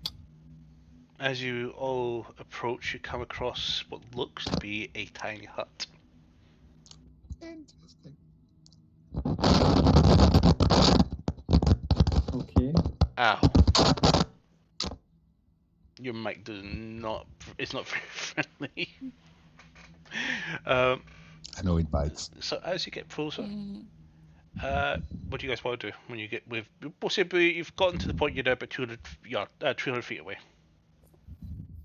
as you all approach, you come across what looks to be a tiny hut. Interesting. Okay. Ow. Your mic does not. It's not very friendly. I know it bites. So as you get closer, Mm. what do you guys want to do when you get with? We'll say you've gotten to the point you're now about 200 feet away.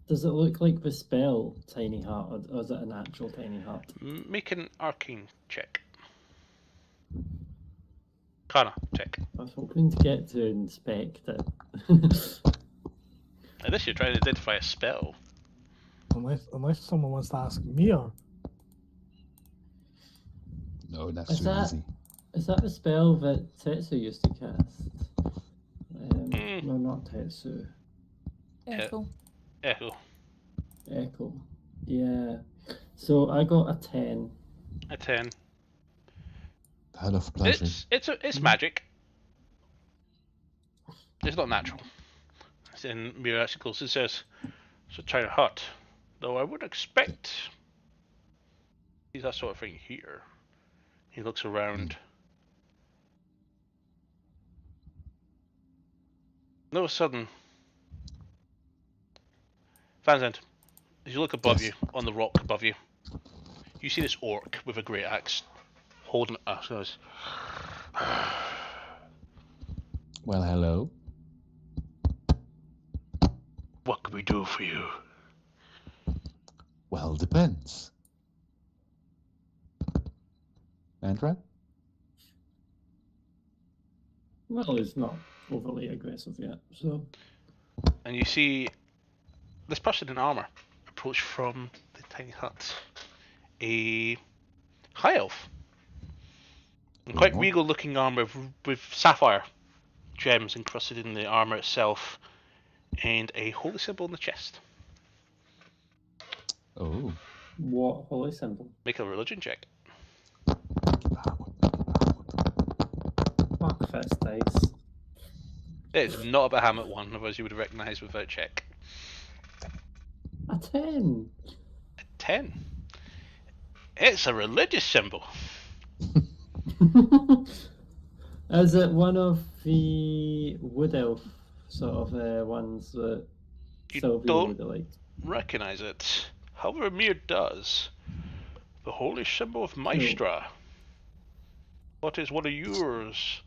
Does it look like the spell tiny hut, or is it an actual tiny hut? Make an arcane check. Kana check. I was hoping to get to inspect it. Now this you're trying to identify a spell. Unless someone wants to ask me, or No, that's Is too that- easy. Is that the spell that Tetsu used to cast? Mm. No, not Tetsu. Echo. Echo. Echo. Yeah. So I got a 10. A 10. Out of pleasure. It's magic. It's not natural. It's in Miracles. It says it's a tiny hut. Though I would expect he's that sort of thing here. He looks around. And all of a sudden, Vanzant, as you look above Yes. you, on the rock above you, you see this orc with a great axe holding it. Goes, Well, hello. what can we do for you? Well, depends. Mantra? Well, he's not overly aggressive yet, so. And you see this person in armor approach from the tiny hut. A high elf. And quite Oh. regal looking armor with sapphire gems encrusted in the armor itself. And a holy symbol in the chest. Oh. What holy symbol? Make a religion check. Fuck fist dice. It is not a Bahamut one, otherwise you would have recognised without check. A 10. 10. It's a religious symbol. Is it one of the wood elf sort of ones that You Sylvia don't would have liked? recognise it. However, Mir does. The holy symbol of Maestra. What is one of yours?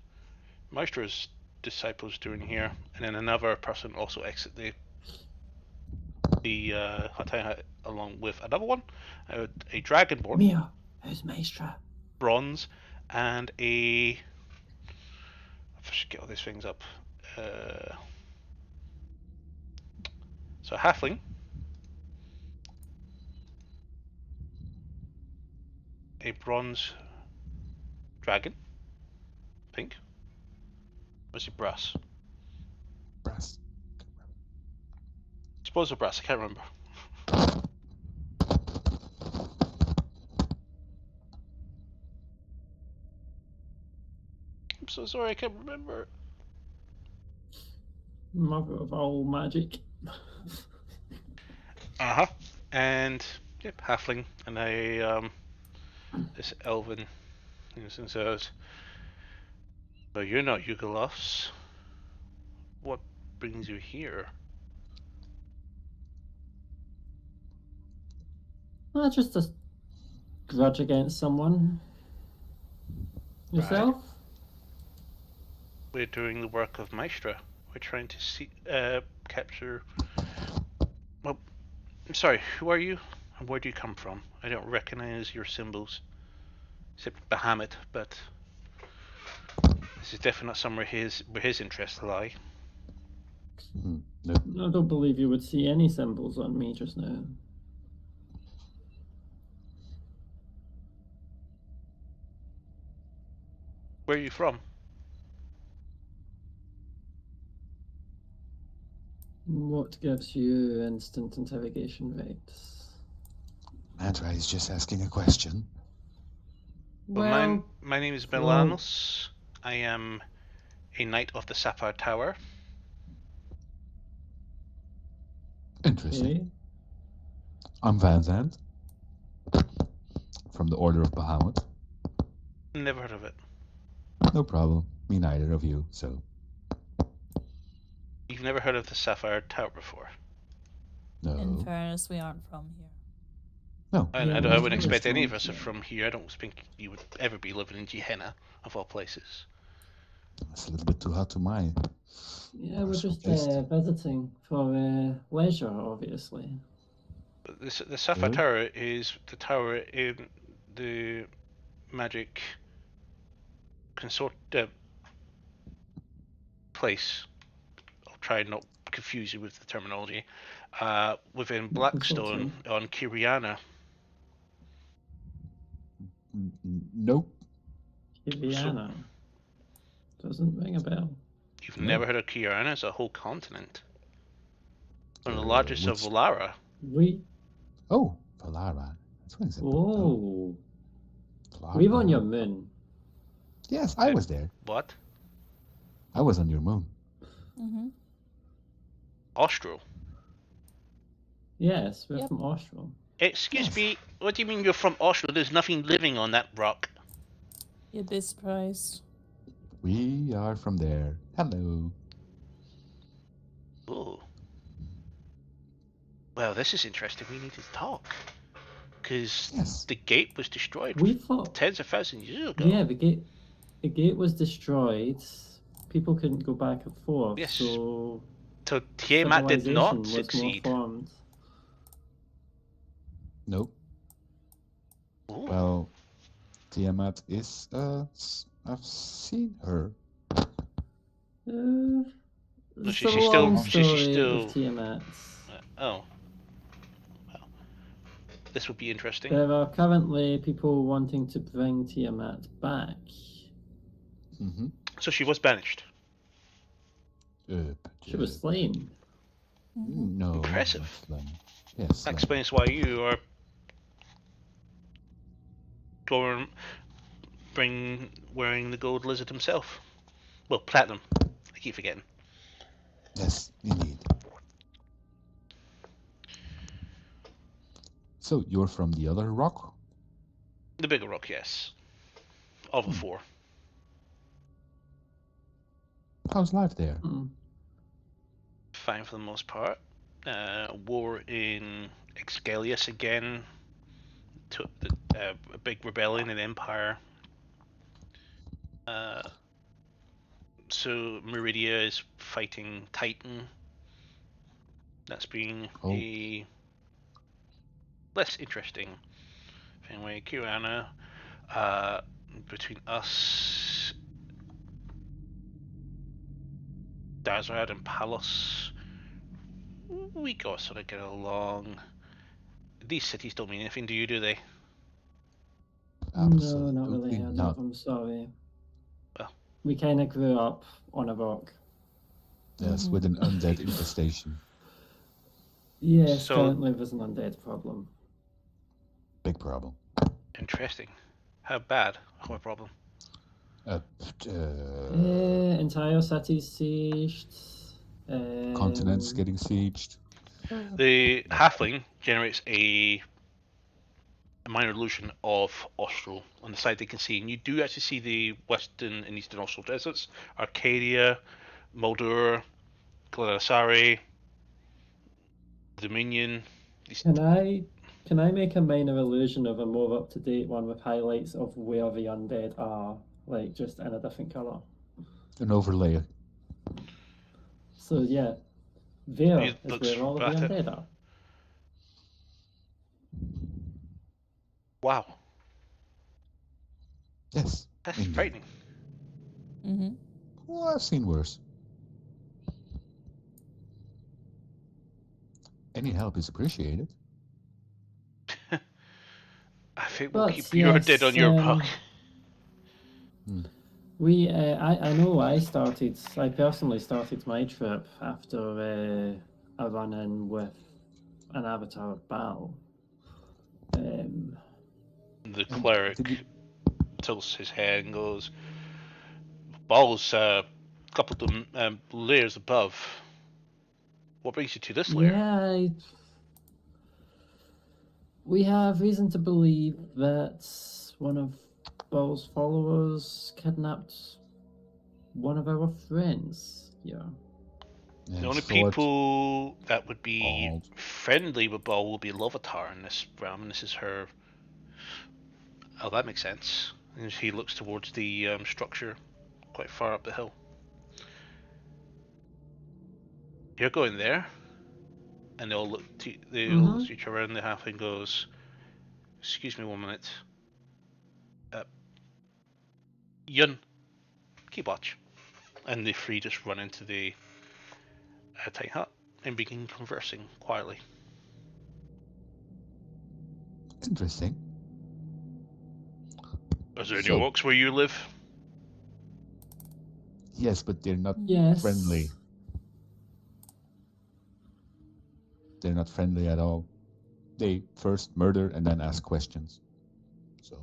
Maestra's disciples doing here? And then another person also exit the hut along with another one, a dragonborn, Mia, who's Maestra? bronze, and a. I should get all these things up. So a halfling, a bronze dragon, pink. Was it brass? Brass. Suppose it brass. I can't remember. I'm so sorry. I can't remember. Mother of all magic. Uh-huh. And yep, halfling and a this elven. And says, But you're not Yugolovs. What brings you here? Just a grudge against someone. Yourself? We're doing the work of Maestra. We're trying to capture. Well, I'm sorry. Who are you? And where do you come from? I don't recognize your symbols, except Bahamut. But this is definitely not somewhere where his interests lie. No. I don't believe you would see any symbols on me just now. Where are you from? What gives you instant interrogation rights? Matra is just asking a question. Well, my name is Melanos. I am a knight of the Sapphire Tower. Interesting. Okay. I'm Van Zandt, from the Order of Bahamut. Never heard of it. No problem. Me neither of you, so. You've never heard of the Sapphire Tower before? No. In fairness, we aren't from here. No. And Yeah, I we're wouldn't expect any of from us are here. from here. I don't think you would ever be living in Gehenna, of all places. It's a little bit too hot to mine. Yeah, we're So just pissed. visiting for leisure, obviously. But the Sapphire Yeah. Tower is the tower in the magic consort place. I'll try and not confuse you with the terminology. Within Blackstone on Kiriana. Nope. Kiriana. Doesn't ring a bell. You've No. never heard of Kiriana? It's a whole continent. One of the largest of which- Valara. Oh, Valara. That's what is it? Oh. Valara. We're on your moon. Yes, I was there. What? I was on your moon. Mm-hmm. Austral. Yes, we're Yep. from Austral. Excuse Yes. me, what do you mean you're from Austral? There's nothing living on that rock. You'd be surprised. We are from there. Hello. Oh. Well, this is interesting. We need to talk. Because Yes. the gate was destroyed We thought. tens of thousands of years ago. Yeah, the gate was destroyed. People couldn't go back and forth. Yes. So So Tiamat did not civilization was more succeed. formed. Nope. Ooh. Well, Tiamat is, I've seen her. No, It's she- a she's long still- she's story still- with Tiamat. Oh. Well, this would be interesting. There are currently people wanting to bring Tiamat back. Mm-hmm. So she was banished. She was slain. No. Impressive. not slain. Yes. That slain. explains why you are wearing the gold lizard himself. Well, platinum. I keep forgetting. Yes, indeed. So you're from the other rock? The bigger rock, yes. Of the four. How's life there? Hmm. Fine for the most part. War in Excalius again. Took a big rebellion in Empire. So Meridia is fighting Titan. That's been a less interesting. Anyway, Kirana, between us, Dazrad and Palos, we got sort of get along. These cities don't mean anything to you, do they? No, not really. not. I'm sorry. Well. We kind of grew up on a rock. Yes, with an undead infestation. Yes, So- currently there's an undead problem. Big problem. Interesting. How bad? What problem? Entire cities sieged. Continents getting sieged. The halfling generates a a minor illusion of Austral on the side they can see, and you do actually see the western and eastern Austral deserts, Arcadia, Moldor, Glalasari, Dominion. Can I make a minor illusion of a more up to date one with highlights of where the undead are, like just in a different color? An overlay. So yeah, there It is looks where all of the at it. undead are. Wow, Yes. that's indeed. frightening. Mm-hmm. Well, I've seen worse. Any help is appreciated. I think we'll But keep your dead on your back. I know I personally started my trip after a run-in with an avatar of Baal. The cleric Did you- tilts his head and goes, Ball's a couple of layers above. What brings you to this layer? Yeah, we have reason to believe that one of Baal's followers kidnapped one of our friends here. The and only thought- people that would be Bald. friendly with Ball will be Lovatar in this realm, and this is her. Oh, that makes sense. And he looks towards the structure quite far up the hill. You're going there? And they all look to each other, and the halfling goes, "Excuse me 1 minute. Yun, keep watch." And the three just run into the tiny hut and begin conversing quietly. Interesting. Is there any So- orcs where you live? Yes, but they're not Yes. friendly. They're not friendly at all. They first murder and then ask questions. So,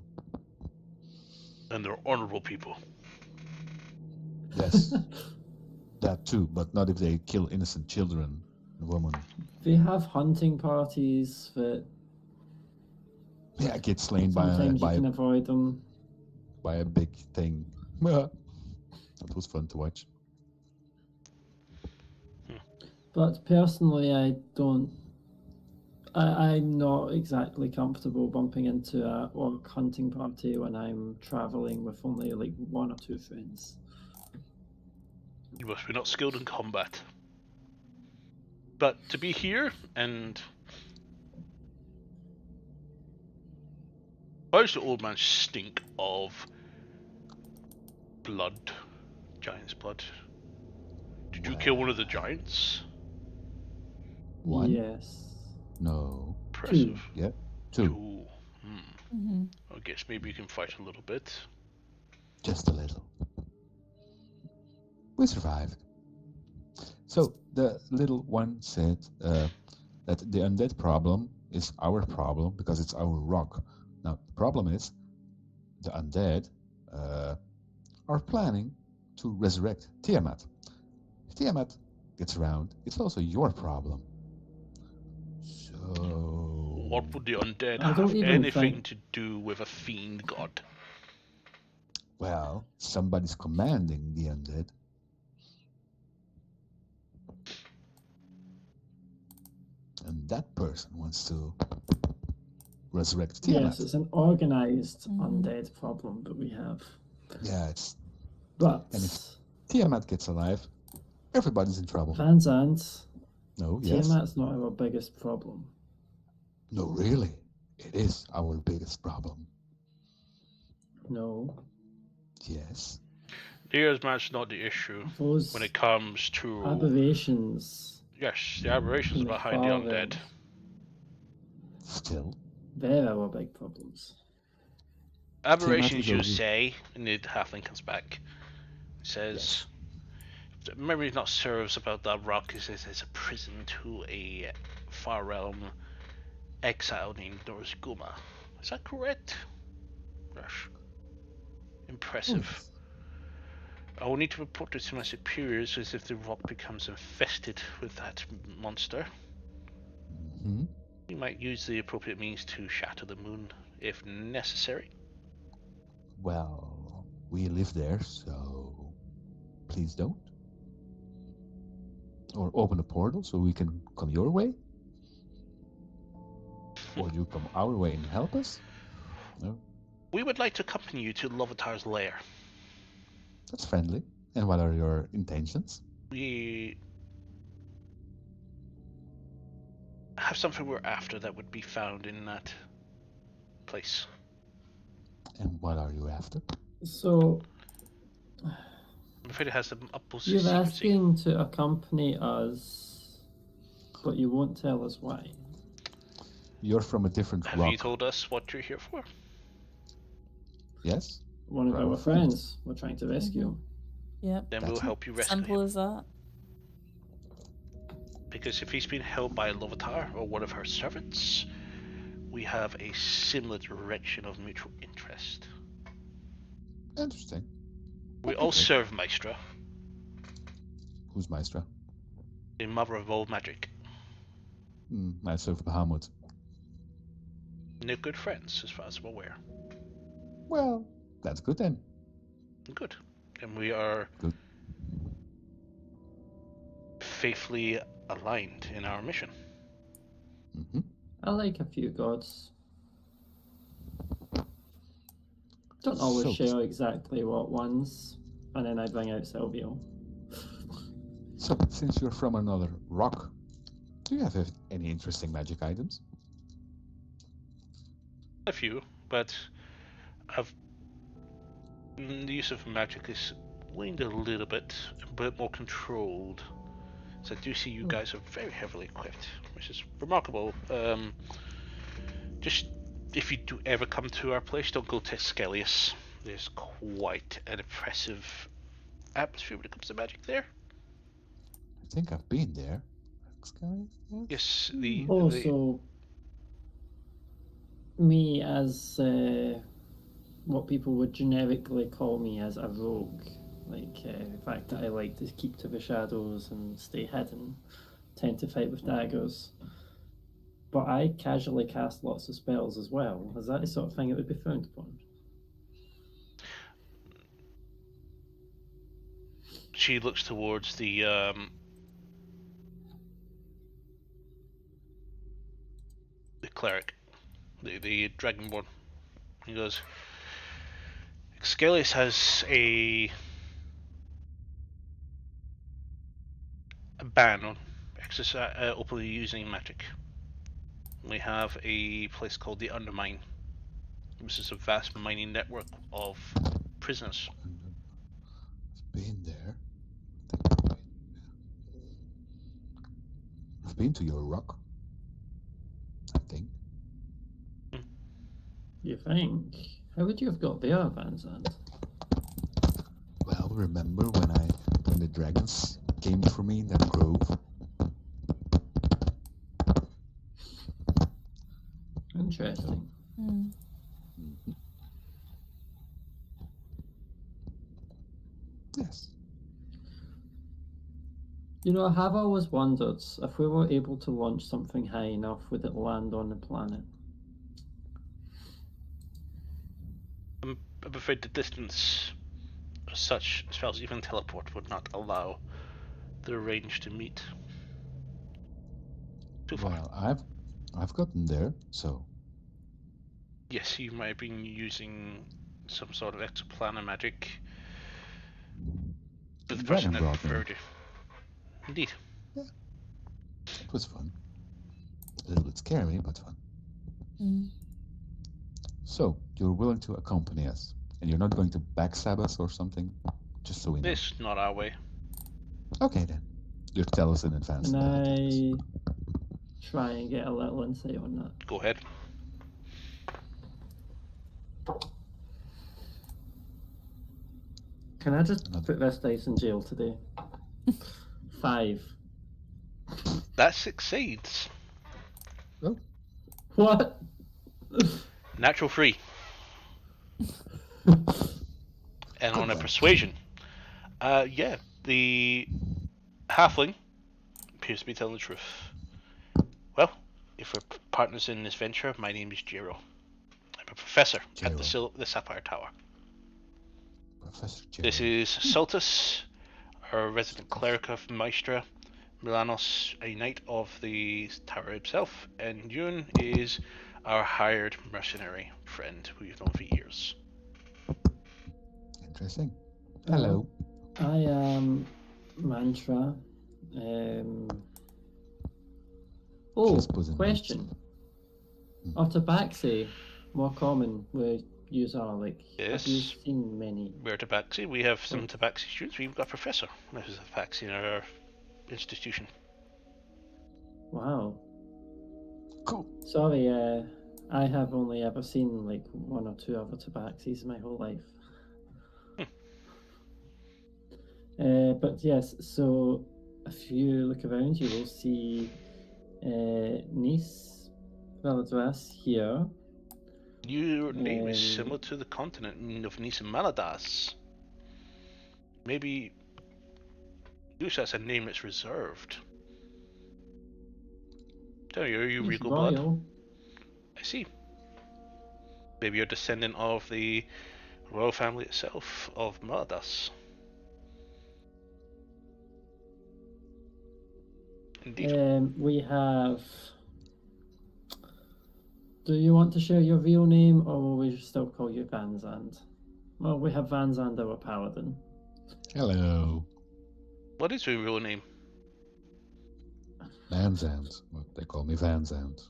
And they're honorable people. yes, that too, but not if they kill innocent children and women. They have hunting parties that Yeah, get slain by sometimes you can avoid them. a big thing. That was fun to watch. But personally, I'm not exactly comfortable bumping into a orc hunting party when I'm traveling with only like one or two friends. You must be not skilled in combat. But to be here and... Why does the old man stink of blood? Giant's blood. Did you kill one of the giants? One? Yes. No. Impressive. Yeah, two. Two. Mm-hmm. I guess maybe you can fight a little bit. Just a little. We survived. So the little one said that the undead problem is our problem because it's our rock. Now the problem is the undead are planning to resurrect Tiamat. If Tiamat gets around, it's also your problem. So What would the undead I don't have even anything think- to do with a fiend god? well, somebody's commanding the undead. And that person wants to resurrect Tiamat. Yes, it's an organized Mhm. undead problem that we have. Yeah, it's But And if- Tiamat gets alive, everybody's in trouble. Van Zandt, No, yes. Tiamat's not our biggest problem. No, really. It is our biggest problem. No, Yes. There's much not the issue those when it comes to... aberrations Yes, the aberrations in the behind the far undead. realms, Still, they're our big problems. Aberrations, you over. say, and the halfling comes back. Says, if the memory not serves about that rock, is it's a prison to a far realm exile named Norzguma. Is that correct? Rush. Impressive. I will need to report this to my superiors as if the rock becomes infested with that monster. hmm We might use the appropriate means to shatter the moon if necessary. Well, we live there, so please don't. Or open a portal so we can come your way. Or you come our way and help us. No, We would like to accompany you to Lovatar's lair. that's friendly. And what are your intentions? We have something we're after that would be found in that place. And what are you after? So, I'm afraid it has some utmost you're secrecy. asking to accompany us, but you won't tell us why. You're from a different Have rock. you told us what you're here for? Yes? One of Right. our friends we're trying to rescue. Yep. Then That's we'll it. help you rescue Simple him. as that. Because if he's been held by Lovatar or one of her servants, we have a similar direction of mutual interest. Interesting. We all Okay. serve Maestra, Who's Maestra? the mother of all magic. I serve Bahamut. And they're good friends, as far as I'm aware. Well, that's good then. Good. And we are Good. faithfully aligned in our mission. Mm-hmm. I like a few gods. Don't always So- share exactly what ones, and then I bring out Silvio. So, since you're from another rock, do you have any interesting magic items? A few, but the use of magic is waned a little bit, but more controlled. So I do see you guys are very heavily equipped, which is remarkable. Just if you do ever come to our place, don't go to Skellius. There's quite an oppressive atmosphere when it comes to magic there. I think I've been there. Sky? Yes, the Also, me as what people would generically call me as a rogue, like the fact that I like to keep to the shadows and stay hidden, tend to fight with daggers. But I casually cast lots of spells as well. Is that the sort of thing that would be frowned upon? she looks towards the cleric, the dragonborn. He goes, Skellius has a ban on openly using magic. We have a place called the Undermine. This is a vast mining network of prisoners. I've been there. I've been to your rock. I think. You think? How would you have got there, Van Zandt? Well, remember when the dragons came for me in that grove? Interesting. Mm. Mhm. Yes. You know, I have always wondered if we were able to launch something high enough, would it land on the planet? I'm afraid the distance as such spells, even teleport, would not allow the range to meet. Too far. Well, I've gotten there, so Yes, you might have been using some sort of exoplanar magic. But the person dragon that brought me. preferred it. Indeed. It was fun. A little bit scary, but fun. Mm. So, you're willing to accompany us, and you're not going to backstab us or something? Just so we know. This not our way. Okay, then. You tell us in advance. Can then, I guess. I try and get a little insight on that? Go ahead. Can I just put this dice in jail today? 5. That succeeds. What? Natural 3. And on a persuasion. Yeah, the halfling appears to be telling the truth. Well, if we're partners in this venture, my name is Jiro. I'm a Professor at Gerald. the Sapphire Tower. Professor This Gerald. is Sultus, our resident cleric of Maestra, Milanos, a knight of the tower himself, and Yun is our hired mercenary friend who you've known for years. Interesting. Hello. I am Mantra. Just put in Question. Are tabaxi more common where you are? Like, have you Yes. seen many? We're Tabaxi. We have some Tabaxi students. We've got a professor who's a Tabaxi in our institution. Wow. Cool. Sorry, I have only ever seen like one or two other tabaxis my whole life. But yes, so if you look around, you will see Nice Valadras here. Your name is similar to the continent of Nice and Maladas. Maybe that's a name that's reserved. Tell you, are you He's regal blood? royal. I see. Maybe you're a descendant of the royal family itself of Maladas. Indeed. We have. Do you want to share your real name, or will we still call you Van Zand? Well, we have Van Zand, our paladin. Hello. What is your real name? Van Zandt. Well, they call me Van Zandt.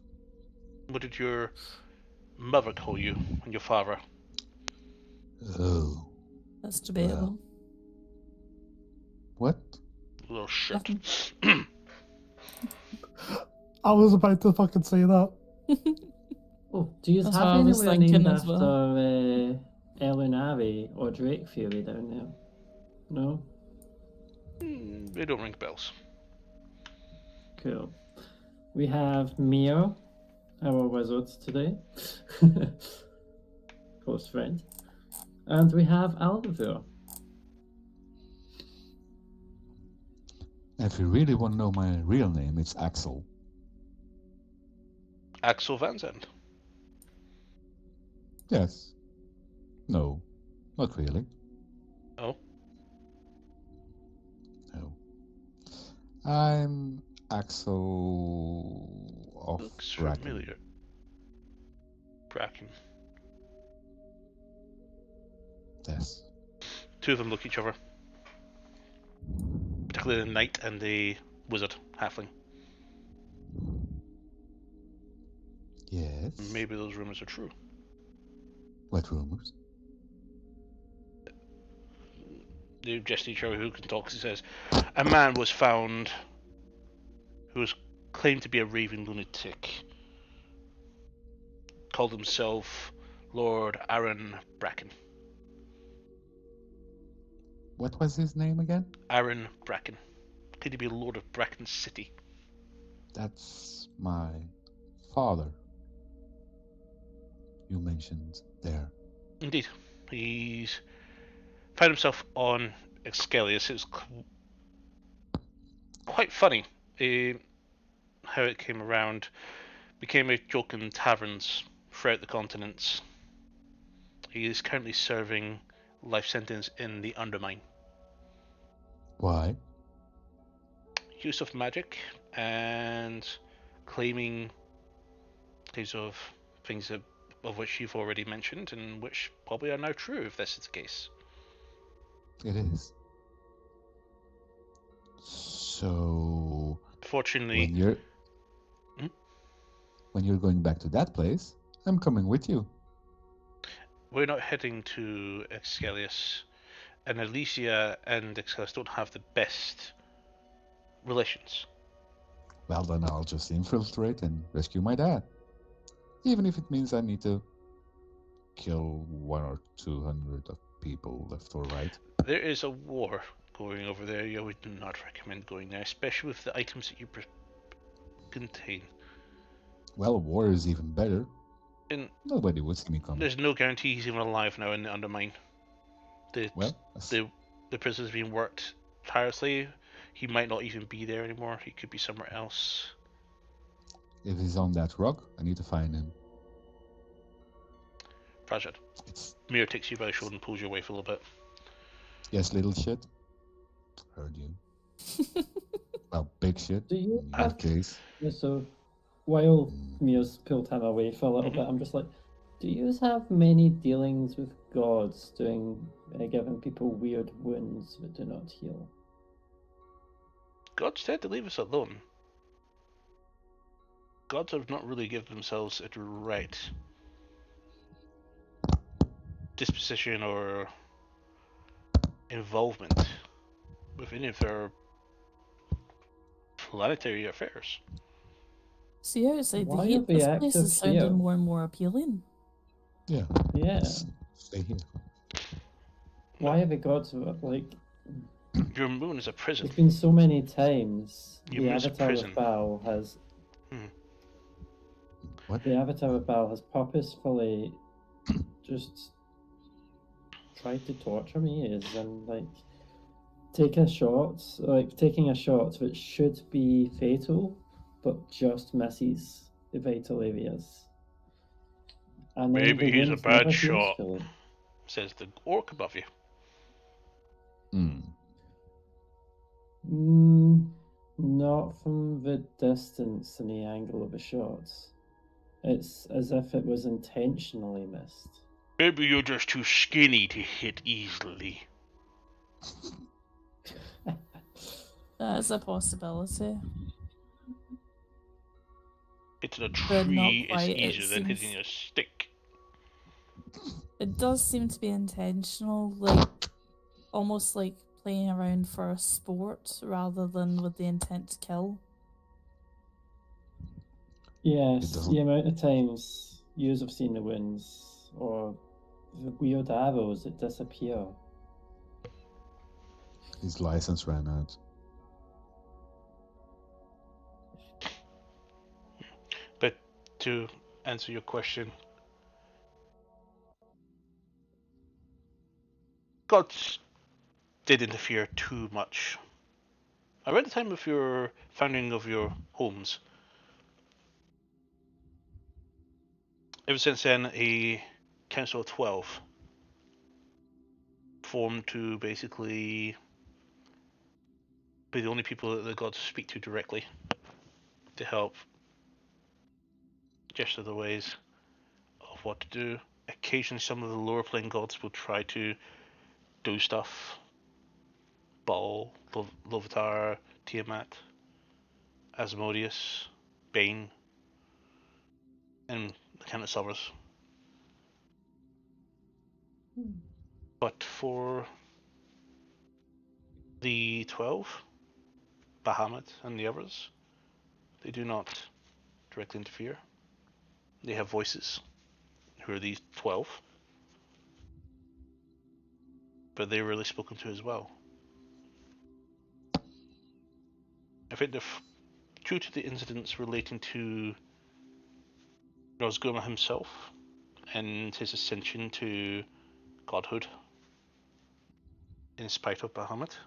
What did your mother call you and your father? Oh. That's debatable. What? Little shit. I was about to fucking say that. Oh, do you That's what have I was anywhere named thinking as after Elinari or Drake Fury down there? No? They don't ring bells. Cool. We have Mio, our wizard today. Close friend. And we have Alvivur. If you really want to know my real name, it's Axel. Axel Van Zandt. Yes. No, not really. Oh? No. I'm Axel of Looks Bracken. familiar. Bracken. Yes. Two of them look at each other. Particularly the knight and the wizard halfling. Yes. Maybe those rumors are true. What rumors? They just each other who can talk. He says, a man was found who was claimed to be a raving lunatic. Called himself Lord Aaron Bracken. What was his name again? Aaron Bracken. Claimed to be Lord of Bracken City. That's my father. You mentioned there. Indeed. He's found himself on Excalius. It was quite funny how it came around. Became a joke in taverns throughout the continents. He is currently serving life sentence in the Undermine. Why? Use of magic and claiming these of things of which you've already mentioned and which probably are now true if this is the case. It is. So Fortunately, when you're going back to that place, I'm coming with you. we're not heading to Excalius, and Elysia and Excalius don't have the best relations. Well, then I'll just infiltrate and rescue my dad. Even if it means I need to kill 100 or 200 of people left or right. There is a war going over there. I would not recommend going there, especially with the items that you contain. Well, war is even better. And nobody would see me coming. There's no guarantee he's even alive now in the Undermine. The prison's being worked tirelessly. He might not even be there anymore. He could be somewhere else. If he's on that rock, I need to find him. Prajad. It's Mir takes you by the shoulder and pulls you away for a little bit. yes, little shit. Heard you. Well, big shit. Do you In have that case. Yeah, so while Mia's pulled him away for a little Mhm. bit, I'm just like, do you have many dealings with gods doing giving people weird wounds that do not heal? Gods tend to leave us alone. Gods have not really given themselves a direct disposition or involvement with any of their planetary affairs. See, outside the Why heat, are they this place active is sounding here? more and more appealing. Yeah. Yeah. Let's stay here. Why are the gods like? Your moon is a prison. There's been so many times Your the moon is a avatar prison. of Baal has What? the avatar of Baal has purposefully just tried to torture me, as in like taking a shot that should be fatal, but just misses the vital areas. And then Maybe the he's a wound bad never heals shot, fully. says the orc above you. Not from the distance and the angle of the shot. It's as if it was intentionally missed. Maybe you're just too skinny to hit easily. That is a possibility. Hitting a But not tree is quite, it easier than hitting seems- a stick. It does seem to be intentional, like almost like playing around for a sport rather than with the intent to kill. Yes, doesn't- the amount of times you have seen the wounds or the weird arrows that disappear. His license ran out. But to answer your question, gods did interfere too much. Around the time of your founding of your homes, ever since then, a council of 12 formed to basically be the only people that the gods speak to directly to help gesture the ways of what to do. Occasionally, some of the lower plane gods will try to do stuff. Baal, Lovitar, Tiamat, Asmodeus, Bane, and the Count of Silvers. But for the 12, Bahamut and the others, they do not directly interfere. They have voices, who are these 12, but they're really spoken to as well. I think due to the incidents relating to Rosgoma himself and his ascension to godhood, in spite of Bahamut,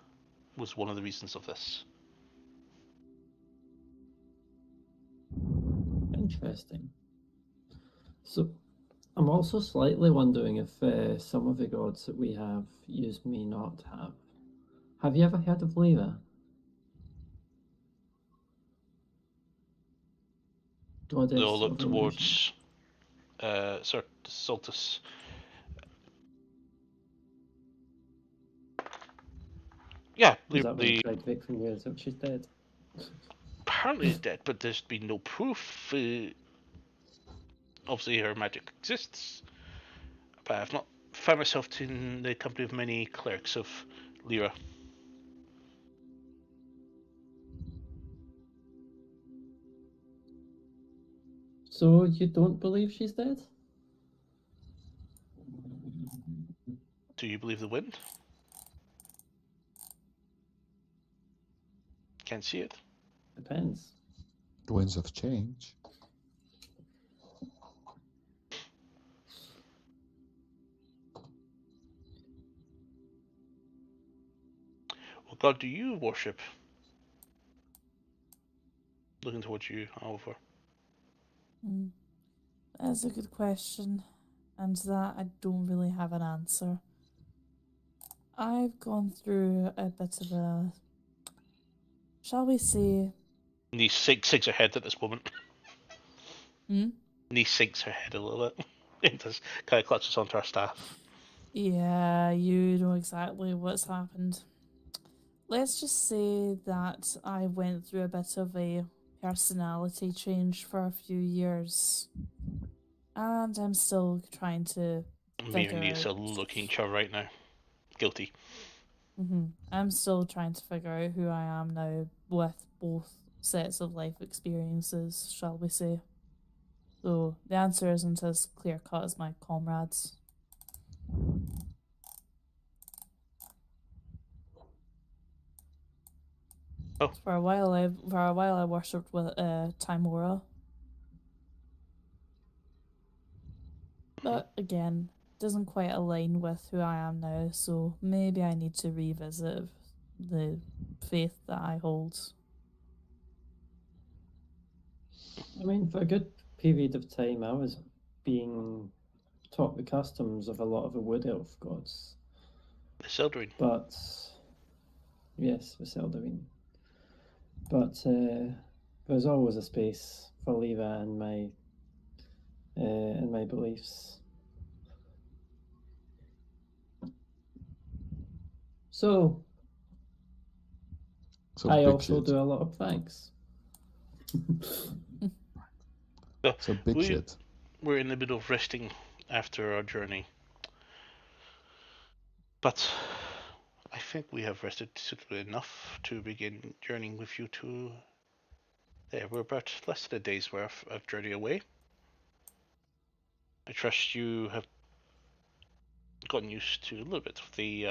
was one of the reasons of this. Interesting. So, I'm also slightly wondering if some of the gods that we have used may not have. Have you ever heard of Lyra? Goddess They all look of illusion. towards Soltus. Yeah, Is that when the he tried vexing you as if she's dead? apparently is dead, but there's been no proof. Obviously, her magic exists, but I've not found myself in the company of many clerics of Lyra. So you don't believe she's dead? Do you believe the wind? Can't see it. Depends. The winds of change. What god do you worship? Looking towards you, Oliver. That's a good question. and to that I don't really have an answer. I've gone through a bit of a, shall we say, Niece sinks her head at this moment. hmm? Niece sinks her head a little bit. It just kind of clutches onto her staff. Yeah, you know exactly what's happened. Let's just say that I went through a bit of a personality change for a few years, and I'm still trying to Me and figure Niece out. are looking at each other right now. Guilty. I'm still trying to figure out who I am now with both sets of life experiences, shall we say. So the answer isn't as clear cut as my comrades. Oh. For a while I worshipped with Timora. But again, doesn't quite align with who I am now, so maybe I need to revisit the faith that I hold. I mean, for a good period of time, I was being taught the customs of a lot of the wood elf gods. The Sildren. But yes, the Seldarine. But there's always a space for Leva and my beliefs. So I big also shit. do a lot of thanks. So big shit. We're in the middle of resting after our journey. But I think we have rested suitably enough to begin journeying with you to there. We're about less than a day's worth of journey away. I trust you have gotten used to a little bit of the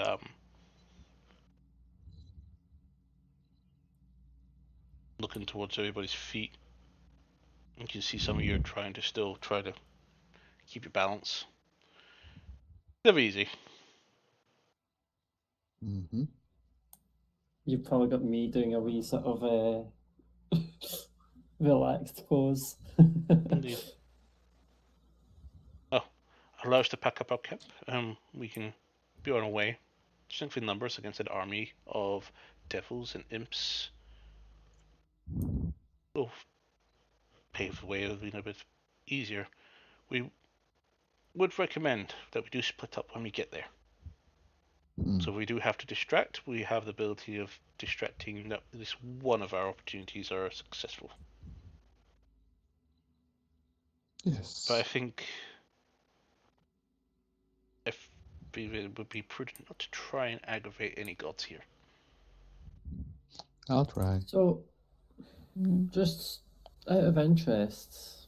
looking towards everybody's feet. You can see some of you are trying to keep your balance. Never easy. Mm-hmm. You've probably got me doing a wee sort of relaxed pose. Indeed. Oh, allow us to pack up our camp. We can be on our way. Strengthen numbers against an army of devils and imps. Will pave the way of being a bit easier. We would recommend that we do split up when we get there. So if we do have to distract, we have the ability of distracting that at least one of our opportunities are successful. Yes. But I think if it would be prudent not to try and aggravate any gods here. I'll try. So, just out of interest,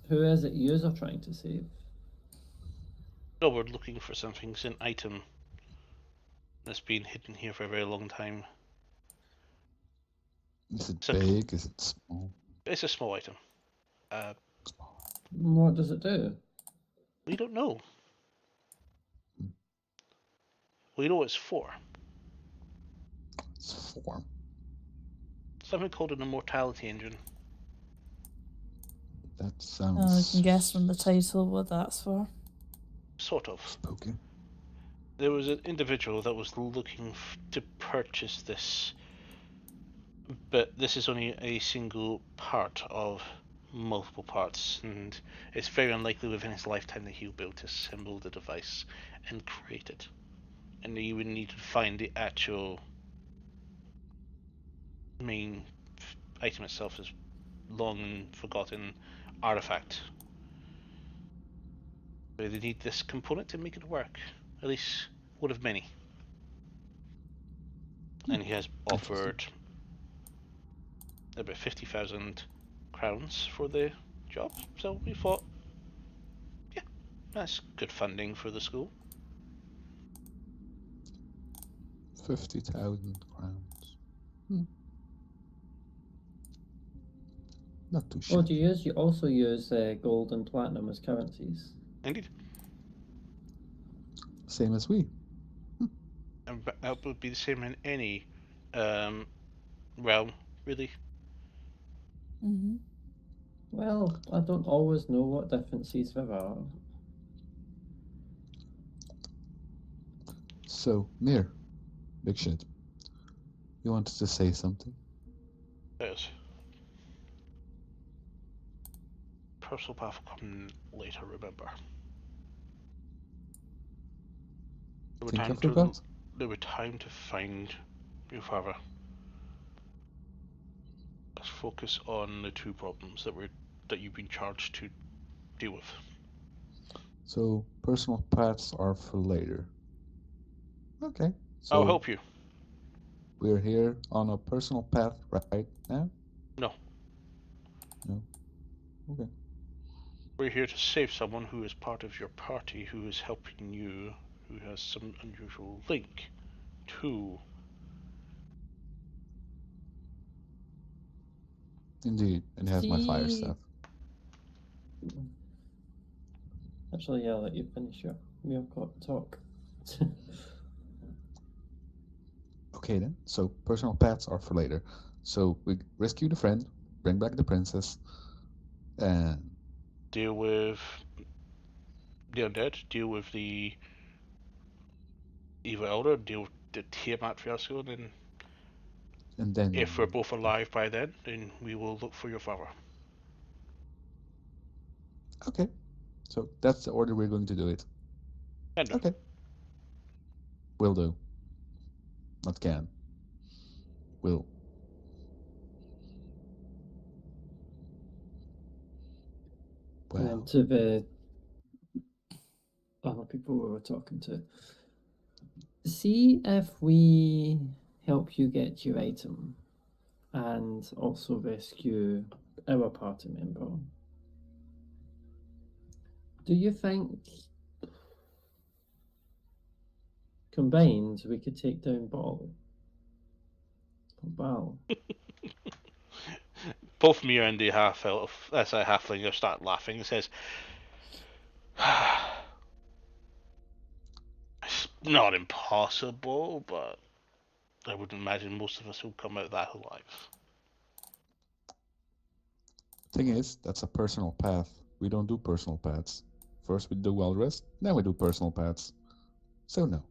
who is it you are trying to save? No, we're looking for something. It's an item that's been hidden here for a very long time. Is it big? Is it small? It's a small item. What does it do? We don't know. We know what it's for. It's form. Something called an immortality engine. That I sounds. can guess from the title what that's for. Sort of. Spooky. There was an individual that was looking to purchase this, but this is only a single part of multiple parts, and it's very unlikely within his lifetime that he'll be able to assemble the device and create it. And you would need to find the actual main item itself, is long forgotten artifact. So they need this component to make it work. At least one of many. And he has offered about 50,000 crowns for the job. So we thought, yeah, that's good funding for the school. 50,000 crowns. Not too shabby. You also use gold and platinum as currencies? Indeed. Same as we. And that would be the same in any realm, really. Mm-hmm. Well, I don't always know what differences there are. So, Mir, big shit. You wanted to say something? Yes. Personal path will come later, remember. Think I forgot? There were time to find your father. Let's focus on the two problems that you've been charged to deal with. So, personal paths are for later. Okay. So I'll help you. we're here on a personal path right now? No. No. Okay. We're here to save someone who is part of your party, who is helping you, who has some unusual link to. Indeed, and has my fire See- stuff. Actually, yeah, I'll let you finish your talk. Okay then. So personal paths are for later. So we rescue the friend, bring back the princess, and Deal with the undead, deal with the evil elder, deal with the Tiamat fiasco, and then if we're both alive by then we will look for your father. okay. So that's the order we're going to do it. And Okay. Will do. Not can. Will. And then Well, to the other people we were talking to. See if we help you get your item and also rescue our party member. Do you think combined we could take down Ball? Ball. both Mia and the half elf, as a halfling, start laughing and says, "It's not impossible, but I wouldn't imagine most of us will come out that alive." thing is, that's a personal path. We don't do personal paths. First we do well rest, then we do personal paths. So no.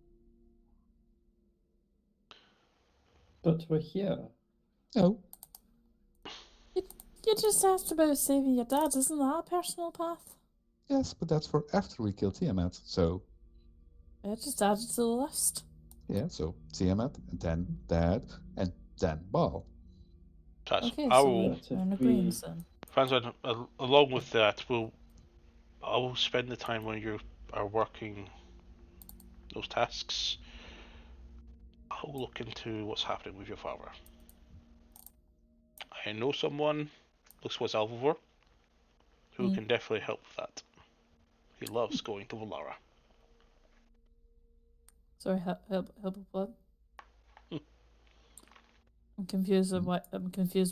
But we're here. No. You just asked about saving your dad. Isn't that a personal path? Yes, but that's for after we kill Tiamat. So I just added to the list. yeah, so Tiamat, and then Dad, and then Ball. Okay, I so will, But we're if in we- agreement then. Franz, along with that, I will spend the time when you are working those tasks. I'll look into what's happening with your father. I know someone, looks what's Alvor, who can definitely help with that. He loves going to Valara. Sorry, help with what? I'm confused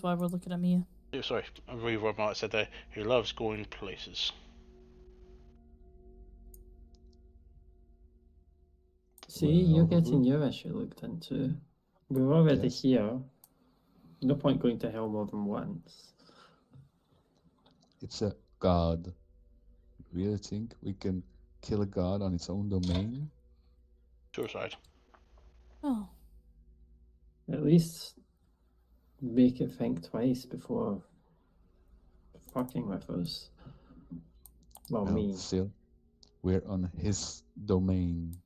why we're looking at me. Yeah, sorry, I reverb out. I said that he loves going places. See, Well, you're Boo-boo. getting your issue looked into. We're already Yes. here. No point going to hell more than once. It's a god. You really think we can kill a god on its own domain? Suicide. Oh, At least make it think twice before fucking with us. Well, Well, me. still, we're on his domain.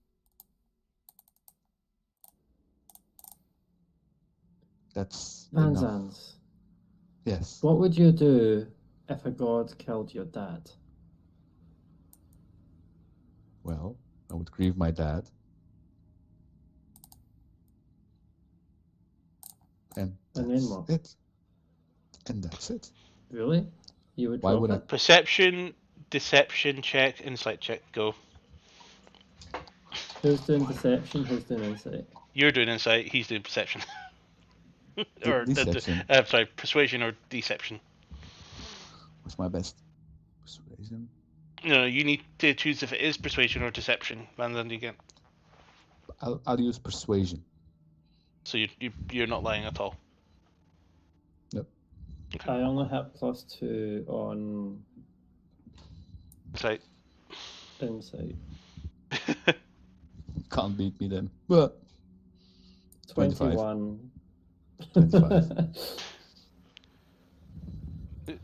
That's enough. Vanzans, Yes. what would you do if a god killed your dad? Well, I would grieve my dad. And And that's then what? it. And that's it. Really? You would Why drop would I- it? Perception, deception check, insight check, go. Who's doing deception? Who's doing insight? You're doing insight, he's doing perception. or Deception. sorry, persuasion or deception. What's my best? Persuasion. No, you need to choose if it is persuasion or deception, and then you get. I'll use persuasion. So you're not lying at all. Yep. Okay. I only have +2 on Insight. insight. Can't beat me then. But 25. 21. 25.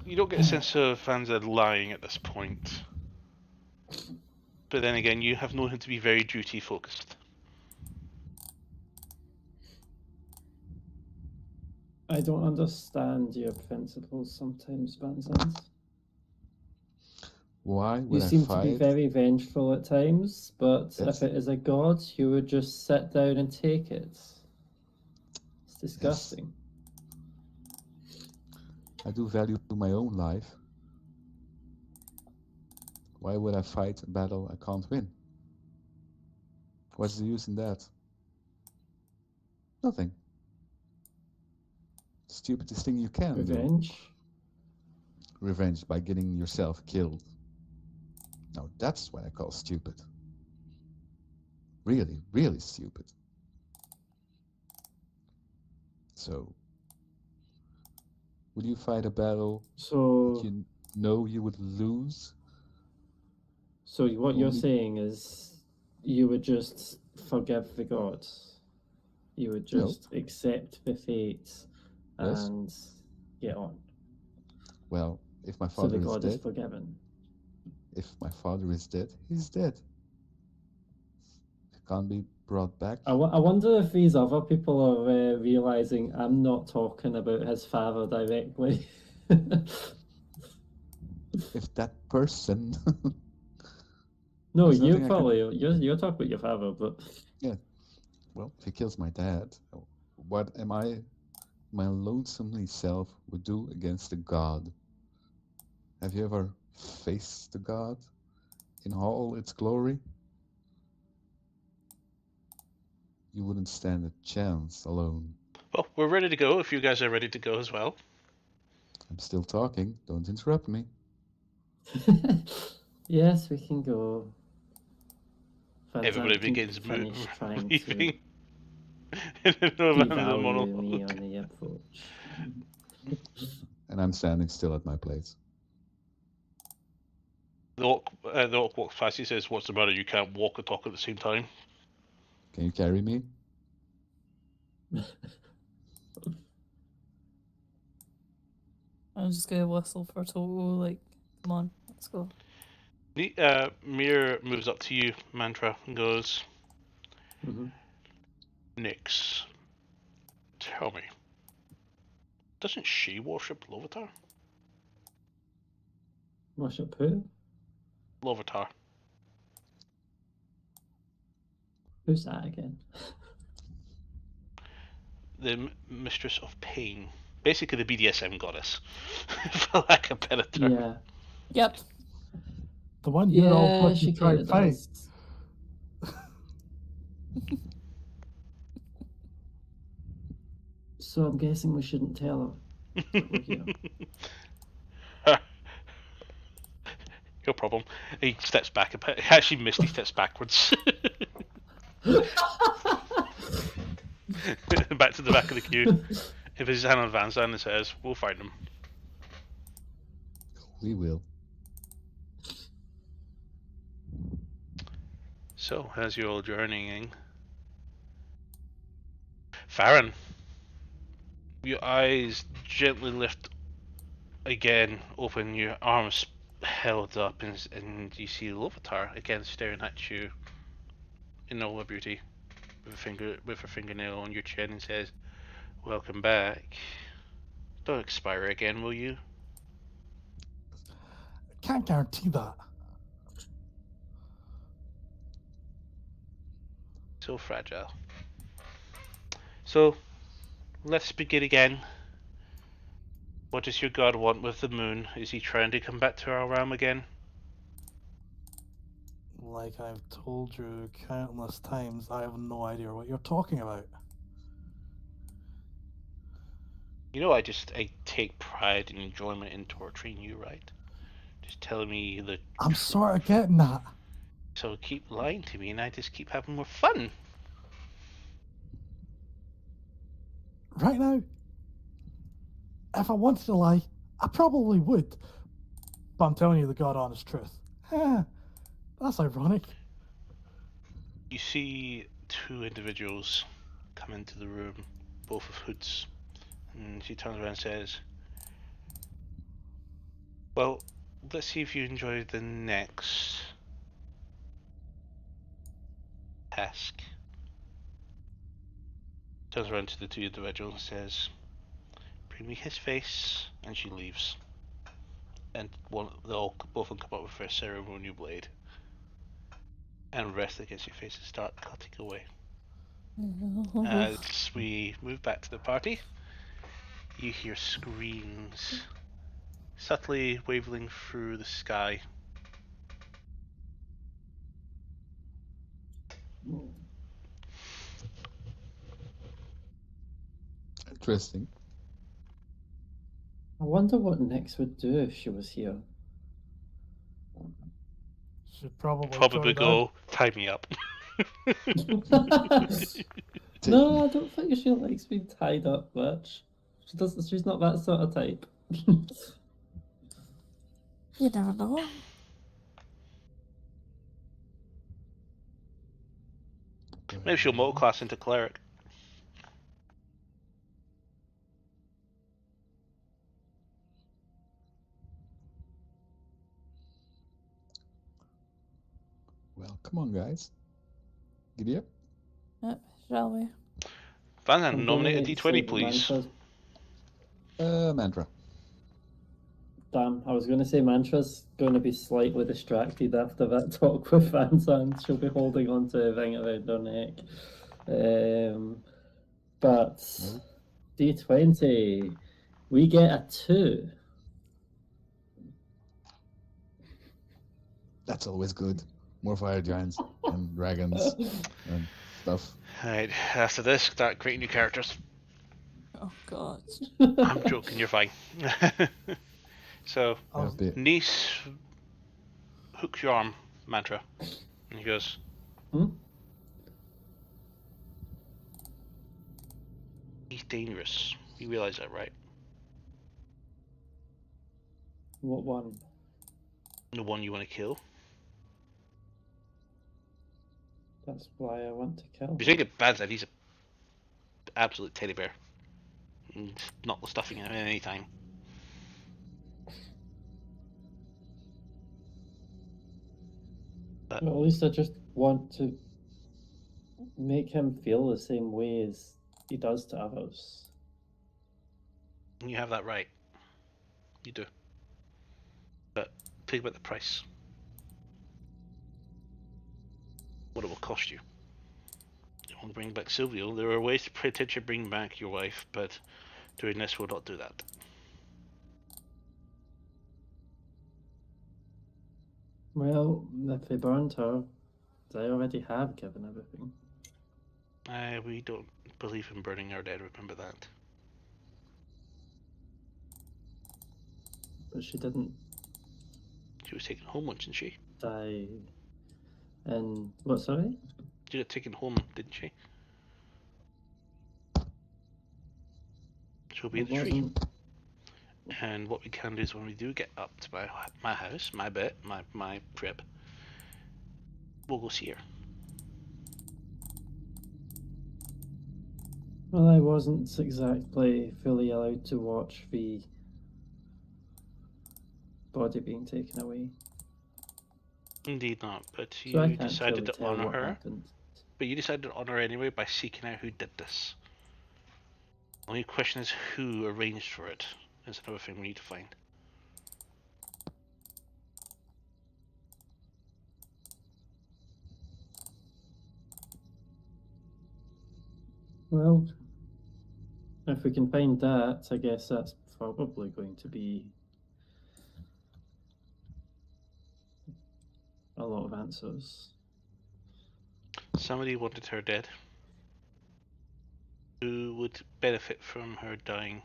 You don't get a sense of Vanza lying at this point. But then again, you have known him to be very duty focused. I don't understand your principles sometimes, Vincent. Why You would I seem to fight? be very vengeful at times, but That's- if it is a god, you would just sit down and take it. It's disgusting. I do value my own life. Why would I fight a battle I can't win? What's the use in that? Nothing. Stupidest thing you can do. Revenge? Revenge by getting yourself killed. Now that's what I call stupid. Really, really stupid. So, would you fight a battle So, you know you would lose? so what you're Only- saying is you would just forgive the gods. You would No. just accept the fate Yes. and get on. Well, if my So father the is god is dead, forgiven. if my father is dead, he's dead. He can't be brought back. I wonder if these other people are realizing I'm not talking about his father directly. If that person, No, There's you nothing I can- probably you're talking about your father, but well, if he kills my dad, what am I, my lonesomely self, would do against a god? Have you ever faced the god in all its glory? You wouldn't stand a chance alone. Well, we're ready to go if you guys are ready to go as well. I'm still talking. Don't interrupt me. yes, we can go. Everybody Vincent can begins finish trying moving. to In the middle of the devalue me monologue. on the approach. And I'm standing still at my place. The orc walks past. He says, "What's the matter? You can't walk and talk at the same time." Can you carry me? I'm just gonna whistle for Total, like, come on, let's go. Mir moves up to you, Mantra, and goes, Mhm. "Nix, tell me, doesn't she worship Lovitar?" Worship who? Lovitar. Who's that again? The mistress of pain. Basically the BDSM goddess, for lack of a better term. Yeah. Yep. The one you're all Yeah, fucking she trying kind to of fight. does. So I'm guessing we shouldn't tell her that we're here. No problem. He steps back a bit. Actually, Misty steps backwards. Back to the back of the queue. If his hand on Van's down and says, "We'll find him." We will. So, as you're all journeying, Farron, your eyes gently lift again, open, your arms held up, and you see Lovitar again staring at you in all her beauty, with her fingernail on your chin, and says, "Welcome back. Don't expire again, will you?" Can't guarantee that. So fragile. So, let's begin again. What does your god want with the moon? Is he trying to come back to our realm again? Like I've told you countless times, I have no idea what you're talking about. You know, I take pride and enjoyment in torturing you, right? Just telling me the. I'm sort of getting that. So keep lying to me, and I just keep having more fun. Right now, if I wanted to lie, I probably would. But I'm telling you the God honest truth. That's ironic. You see two individuals come into the room, both with hoods, and she turns around and says, "Well, let's see if you enjoy the next task." Turns around to the two individuals and says, "Bring me his face," and she leaves. And both of them come up with their ceremonial blade, and rest against your faces start cutting away. As we move back to the party, you hear screams subtly wavering through the sky. Interesting. I wonder what Nyx would do if she was here. Should probably Probably join go, tie me up. No, I don't think she likes being tied up much. She doesn't. She's not that sort of type. You never know. Maybe she'll multiclass into cleric. Well, come on, guys. Giddy up. Yep, shall we? Van, I'm nominate a gonna D20, say please. Mantra's. Mantra. Damn, I was going to say Mantra's going to be slightly distracted after that talk with Vansan. She'll be holding on to a thing around her neck. But Nope. D20, we get a 2. That's always good. More fire giants and dragons and stuff. Alright, after this, start creating new characters. Oh god. I'm joking, you're fine. So, I was, niece hooks your arm, Mantra. And he goes, Hmm? "He's dangerous. You realize that, right?" What one? The one you want to kill. That's why I want to kill You him. think it bad that he's an absolute teddy bear. And not the stuffing him at any time. But Well, at least I just want to make him feel the same way as he does to others. you have that right. You do. But think about the price. What it will cost you. You want to bring back Silvio. There are ways to potentially bring back your wife, but doing this will not do that. Well, if they burned her, they already have given everything. We don't believe in burning our dead, remember that. But she didn't She was taken home once, didn't she? die. And what? Sorry? She got taken home, didn't she? She'll be in It the tree. wasn't. And what we can do is when we do get up to my house, my bed, my crib, we'll go see her. Well, I wasn't exactly fully allowed to watch the body being taken away. Indeed not, but So you I can't decided really to tell honor what her. happened. But you decided to honor her anyway by seeking out who did this. The only question is who arranged for it. Is another thing we need to find. Well, if we can find that, I guess that's probably going to be a lot of answers. Somebody wanted her dead. Who would benefit from her dying?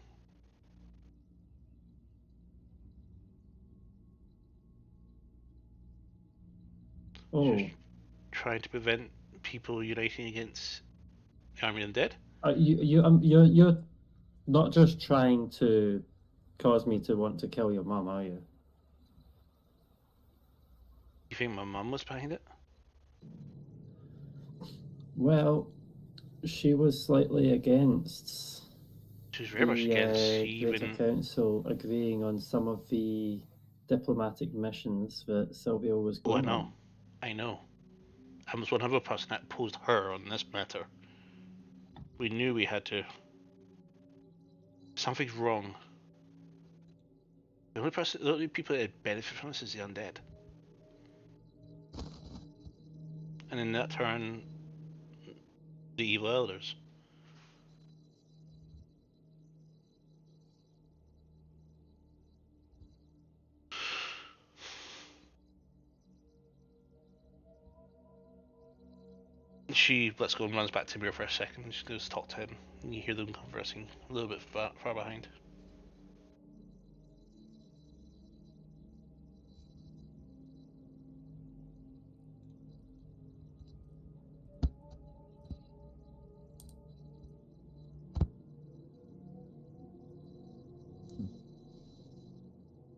Oh, Just trying to prevent people uniting against the army of the dead? you're not just trying to cause me to want to kill your mum, are you? You think my mum was behind it? Well, she was slightly against She's very much against Greater even. Council agreeing on some of the diplomatic missions that Sylvia was Oh, I going know. on. I know. I was 100% that opposed her on this matter. We knew we had to. Something's wrong. The only people that benefit from this is the undead. And in that turn, the evil elders. She lets go and runs back to Mir for a second. She goes to talk to him, and you hear them conversing a little bit far behind.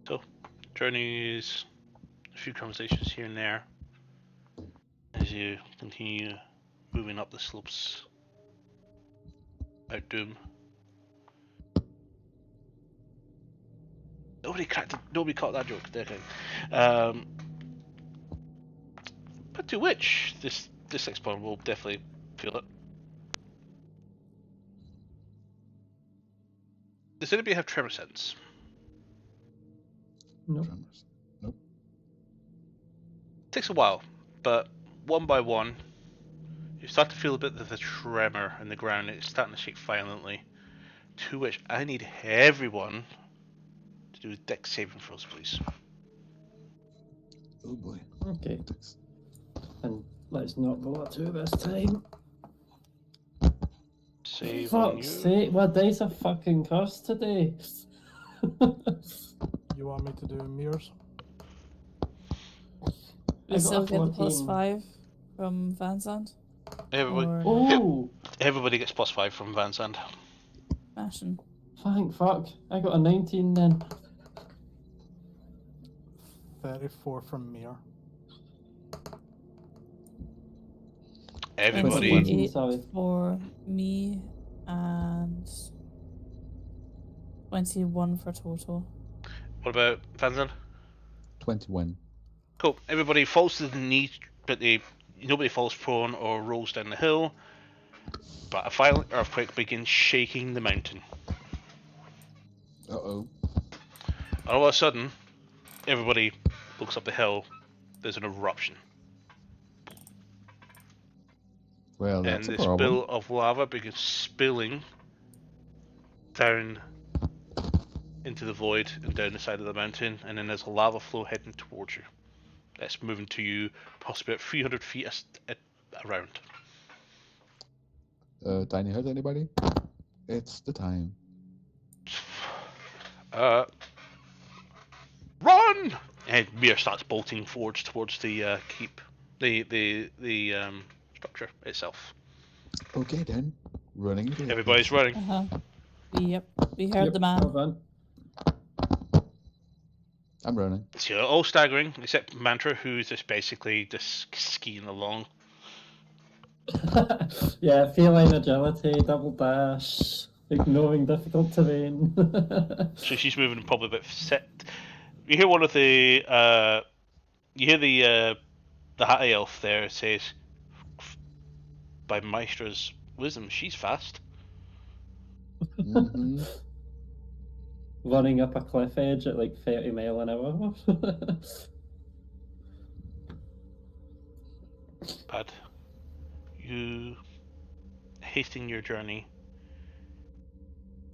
So, journeys, a few conversations here and there as you continue moving up the slopes out Doom. Nobody caught that joke, did they? But to which this explorer will definitely feel it. Does anybody have tremor sense? Nope. Tremors. Nope. Takes a while, but one by one, you start to feel a bit of the tremor in the ground. It's starting to shake violently. To which I need everyone to do dex saving throws, please. Oh boy. Okay. Thanks. And let's not go up to this time. Save on Fuck's you. sake, my dice are fucking cursed today. You want me to do mirrors? We I still got a get the plus 14. 5 from Van Zandt? Everybody, Or Oh, everybody gets plus 5 from Van Zandt. Mashing? thank fuck. I got a 19 then. 34 from Mir. Everybody. 28. 28 sorry. for me and 21 for total. What about Van Zandt? 21. Cool. Everybody falls to the knee, but nobody falls prone or rolls down the hill. But a violent earthquake begins shaking the mountain. Uh-oh. All of a sudden, everybody looks up the hill. There's an eruption, Well, and that's a this problem. spill of lava begins spilling down into the void and down the side of the mountain. And then there's a lava flow heading towards you. That's moving to you, possibly about 300 feet around. Tiny hurt anybody? It's the time. Run! And Mir starts bolting forwards towards the keep, the structure itself. Okay then. Running it. Everybody's running. Yep, we heard the man. Well done. I'm running. So you're all staggering, except Mantra, who's just basically just skiing along. Yeah, feline agility, double dash, ignoring difficult terrain. So she's moving probably about set. You hear one of the you hear the high elf there says, "By Maestra's wisdom, she's fast." Mm-hmm. Running up a cliff edge at like 30 mile an hour. But you hasting your journey,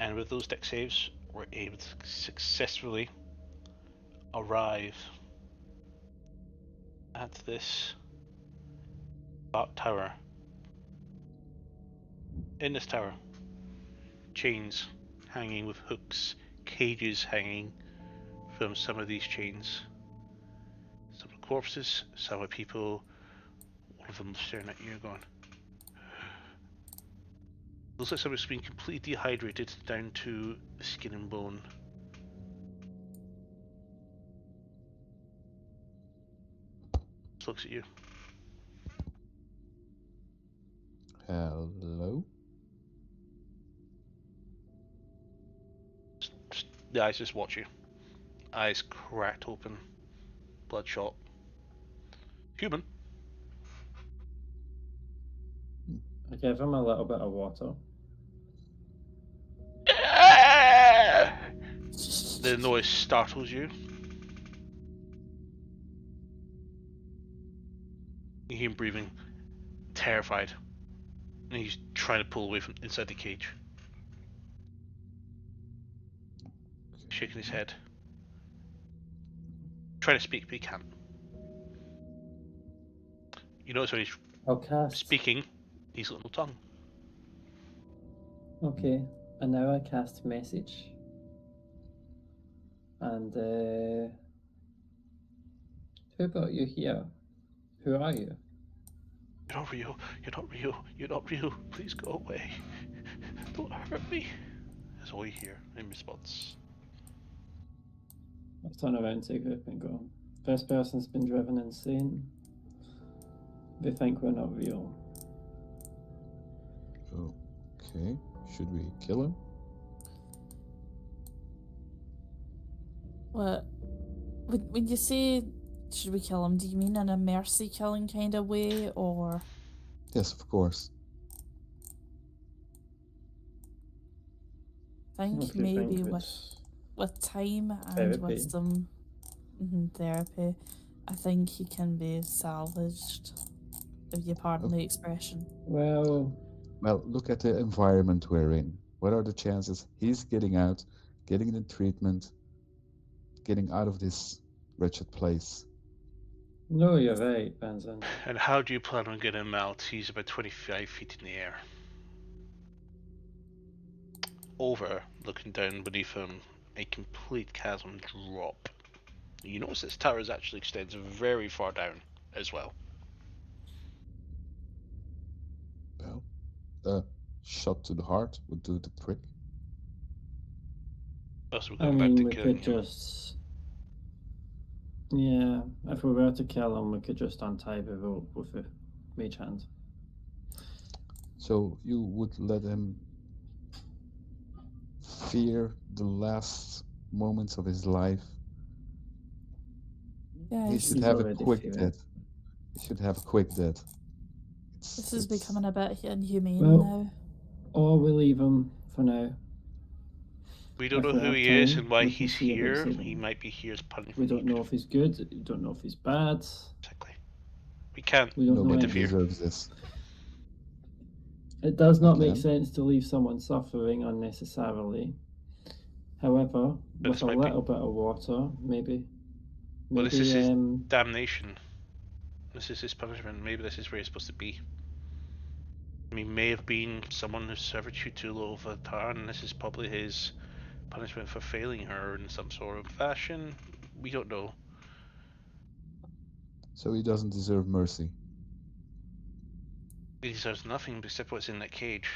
and with those deck saves, were able to successfully arrive at this dark tower. In this tower, chains hanging with hooks, cages hanging from some of these chains. Some are corpses, some are people. One of them staring at you, going. Looks like somebody's been completely dehydrated down to skin and bone. Just looks at you. Hello? The eyes just watch you. Eyes cracked open. Bloodshot. Human. I give him a little bit of water. The noise startles you. You hear him breathing, terrified. And he's trying to pull away from inside the cage. Shaking his head. Trying to speak, but he can't. You notice when he's I'll cast. speaking, he's got no tongue. Okay, and now I cast message. And who brought you here? Who are you? You're not real. You're not real. You're not real. Please go away. Don't hurt me. That's all you hear in response. I'll turn around to the group and go, this person's been driven insane. They think we're not real. Okay. Should we kill him? What? When you say should we kill him, do you mean in a mercy killing kind of way, or? Yes, of course. I think If you maybe think with time and Therapy. with some therapy, I think he can be salvaged, if you pardon the expression. Well, Look at the environment we're in. What are the chances he's getting out, getting the treatment, getting out of this wretched place? no, you're right, Benson. And how do you plan on getting him out? He's about 25 feet in the air. Over, looking down beneath him, a complete chasm drop. You notice this tower actually extends very far down as well. Well, shot to the heart would do the trick. Also, we're I going back to mean, we killing could him. just. Yeah, if we were to kill him, we could just untie the rope with a mage hand. So you would let him fear the last moments of his life? He Guys, should He's have a already quick fearing. death. He should have a quick death. this is becoming a bit inhumane Well, now. Or we leave him for now. We don't If know we who have he is time, and why we can he's see about here. saving He him. might be here as punishment. We don't know if he's good. We don't know if he's bad. Exactly. We can't We don't know Nobody interfere. anything. deserves this. It does not make Okay. sense to leave someone suffering unnecessarily. However, But with this a might be- little bit of water, maybe. Well, this is his Maybe, damnation. This is his punishment. Maybe this is where he's supposed to be. He may have been someone who servitude too low of a tar, and this is probably his punishment for failing her in some sort of fashion. We don't know. So he doesn't deserve mercy. He deserves nothing except what's in that cage.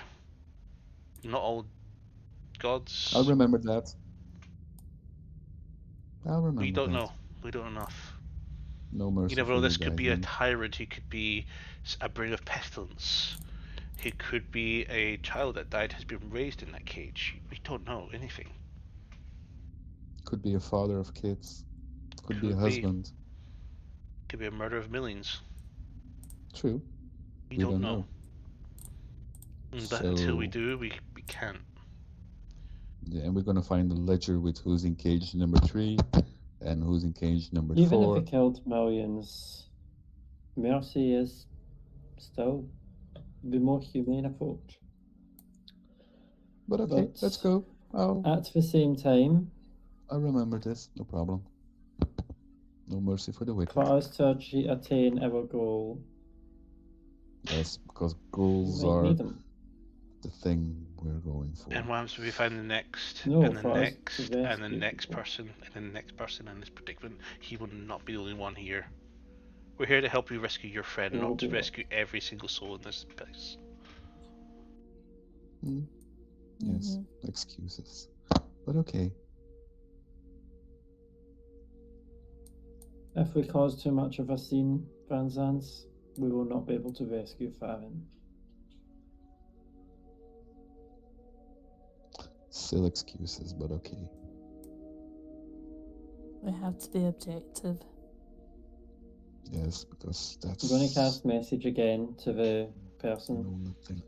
Not all gods. I'll remember that. I'll remember We don't that. know. We don't know enough. No mercy You never for know. This you could guys be a then. tyrant. He could be a brain of pestilence. He could be a child that died, has been raised in that cage. We don't know anything. Could be a father of kids. Could be a Could be. husband. Could be a murder of millions. True. We We don't don't know. know. But until we So- do, we can't. Yeah, and we're gonna find the ledger with who's in cage number 3 and who's in cage number even 4. if he killed millions, mercy is still the more humane approach. But okay, but- let's go. At the same time, I'll remember this. No problem. No mercy for the wicked. for us to attain our goal, Yes, because we goals might are need them. the thing we're going for. And what happens if we find the next, No, and the for us to next, and the rescue next people. person, and the next person in this predicament? He will not be the only one here. We're here to help you rescue your friend, There will not to be rescue every single soul in this place. Yes, excuses. But okay. If we cause too much of a scene, Van Zans, we will not be able to rescue Farron. Still excuses, but okay. We have to be objective. Yes, because that's. I'm going to cast message again to the person. No, nothing.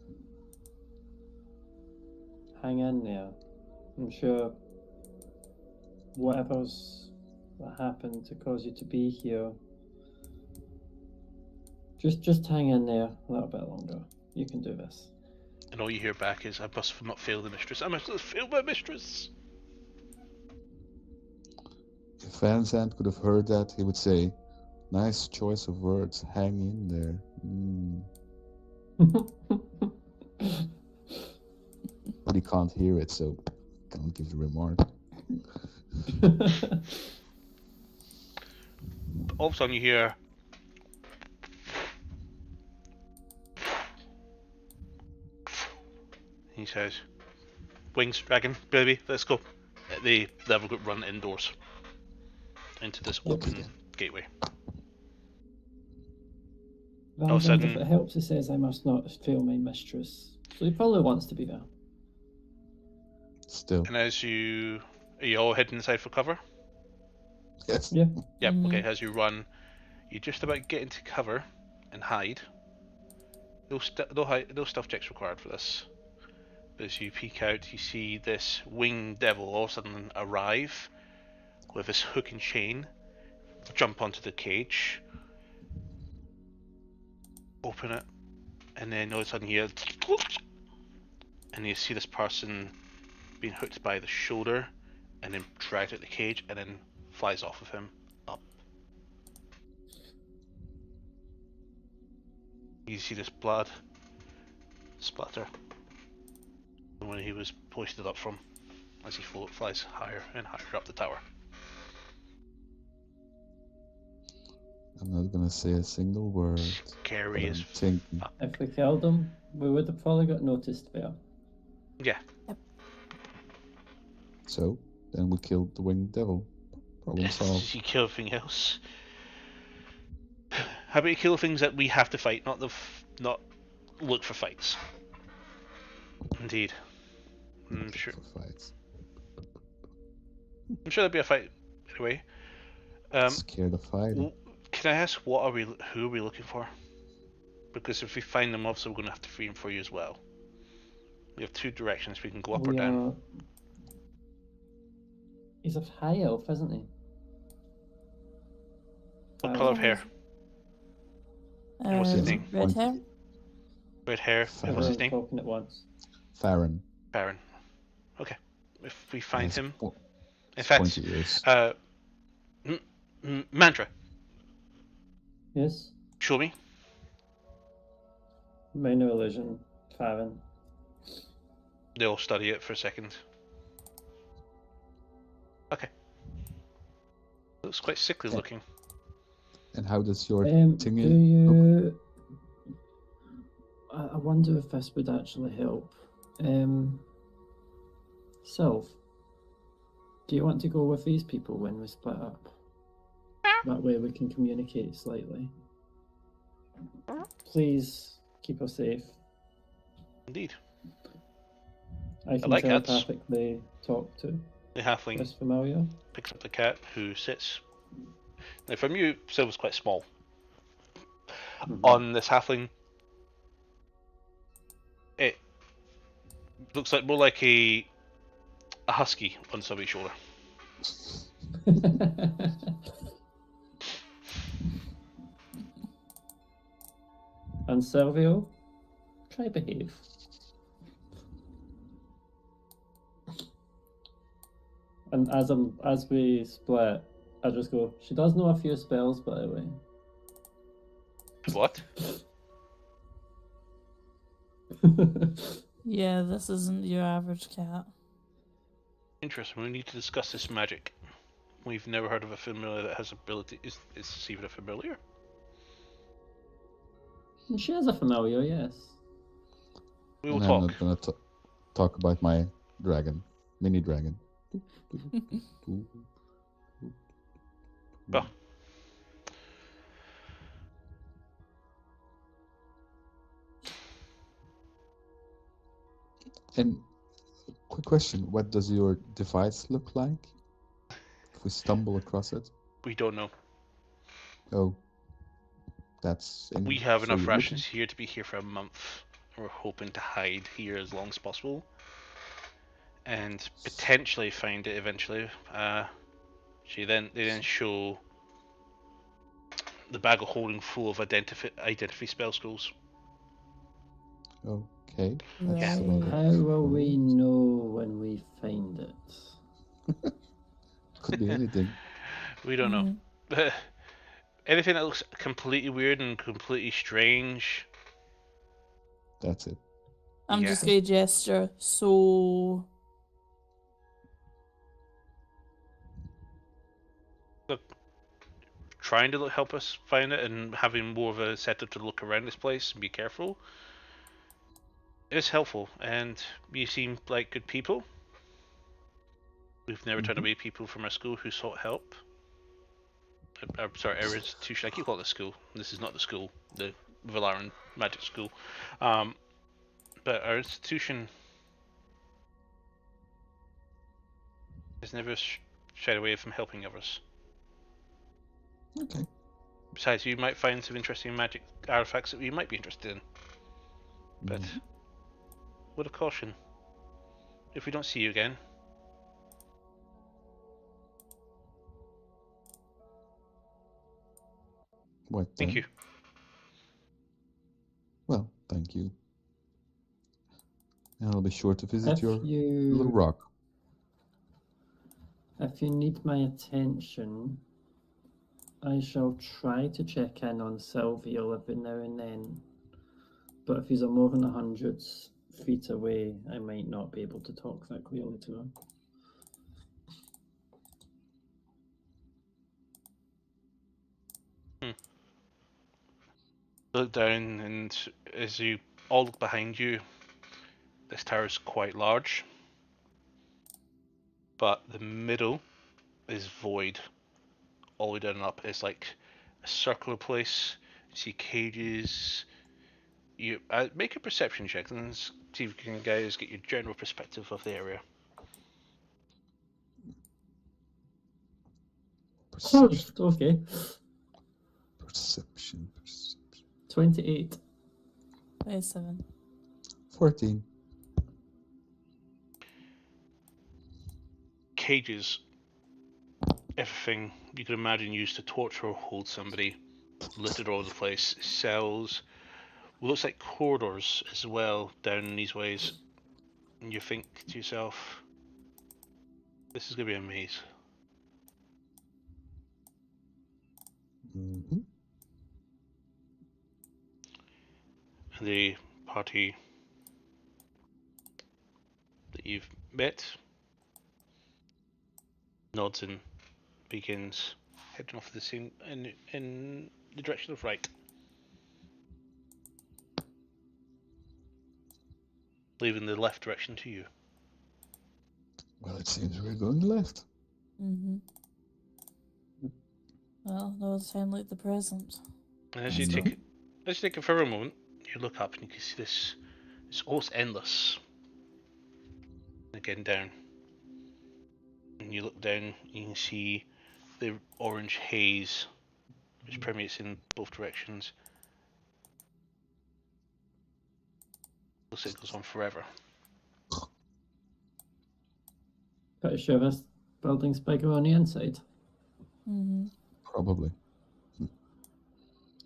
Hang in there. I'm sure whatever's happened to cause you to be here. Just hang in there a little bit longer. You can do this. And all you hear back is, I must have not failed the mistress. I must have failed my mistress. If Van Zandt could have heard that, he would say, "Nice choice of words. Hang in there." But he can't hear it, so can't give the remark. All of a sudden you hear... He says, "Wings, dragon, baby, let's go." The level group run indoors into this open gateway. Van All of a Zandt, if sudden- it helps, he says, "I must not fail my mistress." So he probably wants to be there. Still, And as you... Are you all heading inside for cover? yes. Yeah. Yep, Mhm. okay, as you run, you just about get into cover and hide. No stealth checks required for this. But as you peek out, you see this winged devil all of a sudden arrive with his hook and chain, jump onto the cage, open it, and then all of a sudden you hear, and you see this person being hooked by the shoulder and then dragged out the cage and then flies off of him up. You see this blood splatter from where he was hoisted up from as he flies higher and higher up the tower. I'm not gonna say a single word. Scary But as I'm thinking. If we killed him, we would have probably got noticed there. yeah. So then we killed the winged devil. Problem solved. You kill everything else. How about you kill things that we have to fight, not not look for fights? Indeed. I'm sure. For fights. I'm sure there'll be a fight anyway. Scared of fighting. Can I ask who are we looking for? Because if we find them, obviously we're going to have to free them for you as well. We have two directions we can go up or down. He's a high elf, isn't he? What colour of hair? And what's his name? Red hair. Red hair. And what's his Everyone's name? talking at once. Farron. Baron. Okay. If we find Yes, him, in it's fact, pointy ears. Mantra, Yes? show me. Minor illusion, Farron. They'll study it for a second. Okay. Looks quite sickly Okay. looking. And how does your Do thingy look? you... I wonder if this would actually help. Sylph, do you want to go with these people when we split up? That way we can communicate slightly. Please keep us safe. Indeed. I can like cats. telepathically talk to The halfling this familiar. picks up the cat who sits. Now, from you, Silver's quite small. On this halfling, it looks like more like a husky on somebody's shoulder. And Silvio, try behave. And as we split, I just go, she does know a few spells, by the way. What? Yeah, this isn't your average cat. Interesting. We need to discuss this magic. We've never heard of a familiar that has ability. Is this even a familiar? And she is a familiar, yes. We will And I'm talk. not gonna talk about my dragon, mini dragon. Well. And Quick question: what does your device look like? If we stumble across it, We don't know. oh, that's in. We have so enough you're rations looking? here to be here for a month. We're hoping to hide here as long as possible, and potentially find it eventually. They then show the bag of holding full of identify spell scrolls. Okay. Right. That's a lot of How will we scrolls. know when we find it? Could be anything. We don't know. Mhm. Anything that looks completely weird and completely strange. That's it. I'm Yeah. just gonna gesture. So Trying to help us find it and having more of a setup to look around this place and be careful is helpful. And you seem like good people. We've never turned away people from our school who sought help. Sorry, our institution. I keep calling it a school. This is not the school, the Valaran Magic School. But our institution has never shied away from helping others. Okay. Besides, you might find some interesting magic artifacts that you might be interested in. But word of caution: if we don't see you again, What then? thank you. Well, thank you. And I'll be sure to visit If your little you rock. if you need my attention, I shall try to check in on Sylvia every now and then. But if he's a more than 100 feet away, I might not be able to talk that clearly to him. Look down, and as you all look behind you, this tower is quite large, but the middle is void. All the way down and up is like a circular place. You see cages. You make a perception check and see if you can guys get your general perspective of the area. Perception. Okay. Perception. 28. 27. 14. Cages, everything you could imagine used to torture or hold somebody, littered all over the place. Cells, what looks like corridors as well down these ways. And you think to yourself, this is going to be a maze. Mm-hmm. The party that you've met nods and begins heading off the same in the direction of right, leaving the left direction to you. Well, it seems we're going left. Mm-hmm. Well, those sound like the present. And as I you know. take it for a moment, you look up and you can see this. It's almost endless. Again down, and you look down, you can see the orange haze which permeates in both directions. Looks like it goes on forever. Pretty sure this building's bigger on the inside. Mm-hmm. Probably.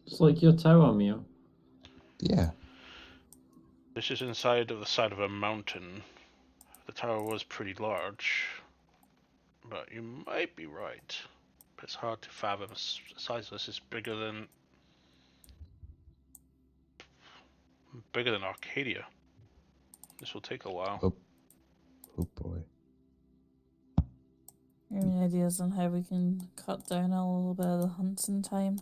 It's like your tower, Mio. Yeah. This is inside of the side of a mountain. The tower was pretty large, but you might be right. But it's hard to fathom. The size of this is bigger than Arcadia. This will take a while. Oh boy. Any ideas on how we can cut down a little bit of the hunting time?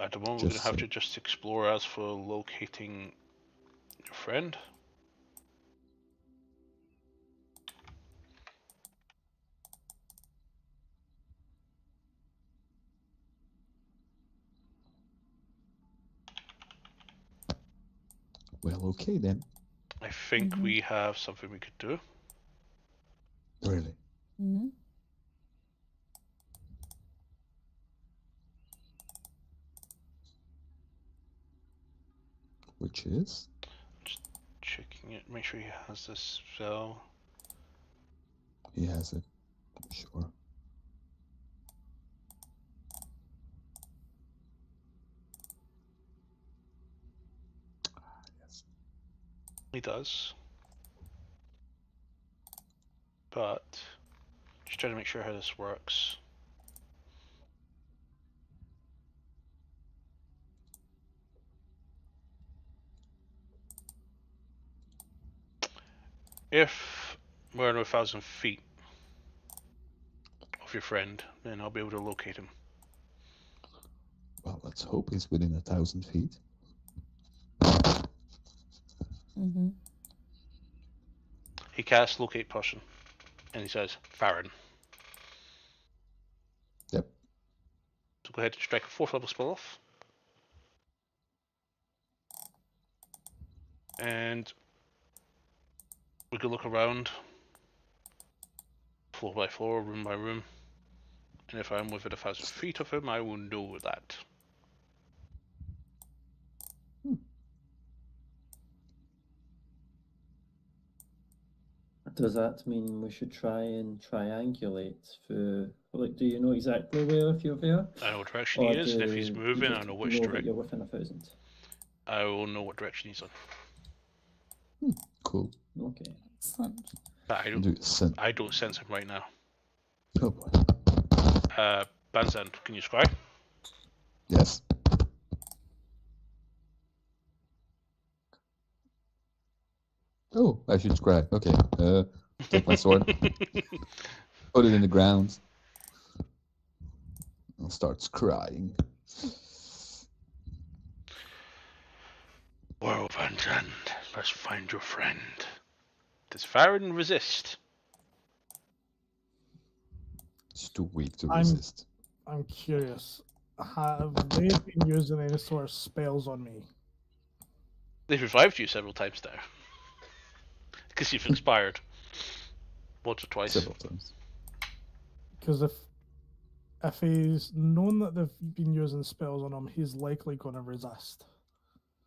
At the moment, we're going to have to just explore as for locating your friend. Well, okay then. I think Mhm. we have something we could do. Really. Mm-hmm. Which is? Just checking it, make sure he has this spell. He has it. Sure. Yes. He does. But just trying to make sure how this works. If we're at 1,000 feet of your friend, then I'll be able to locate him. Well, let's hope he's within 1,000 feet. Mm-hmm. He casts locate person, and he says Farron. Yep. So go ahead and strike a 4th level spell off. And we can look around, floor by floor, room by room. And if I'm within 1,000 feet of him, I will know that. Does that mean we should try and triangulate for, like, do you know exactly where if you're there? I know what direction he is, and if he's you moving, I just know which know that direction. you're within 1,000? I will know what direction he's on. Cool. Okay. Excellent. But I don't sense him right now. Oh boy. Banzan, can you scry? Yes. Oh, I should scry. Okay. Take my sword, put it in the ground, and starts crying. Well, Banzan, let's find your friend. Does Farron resist? It's too weak to I'm- resist. I'm curious. Have they been using any sort of spells on me? They've revived you several times now. Because you've expired. Once or twice. Several times. Because if he's known that they've been using spells on him, he's likely going to resist.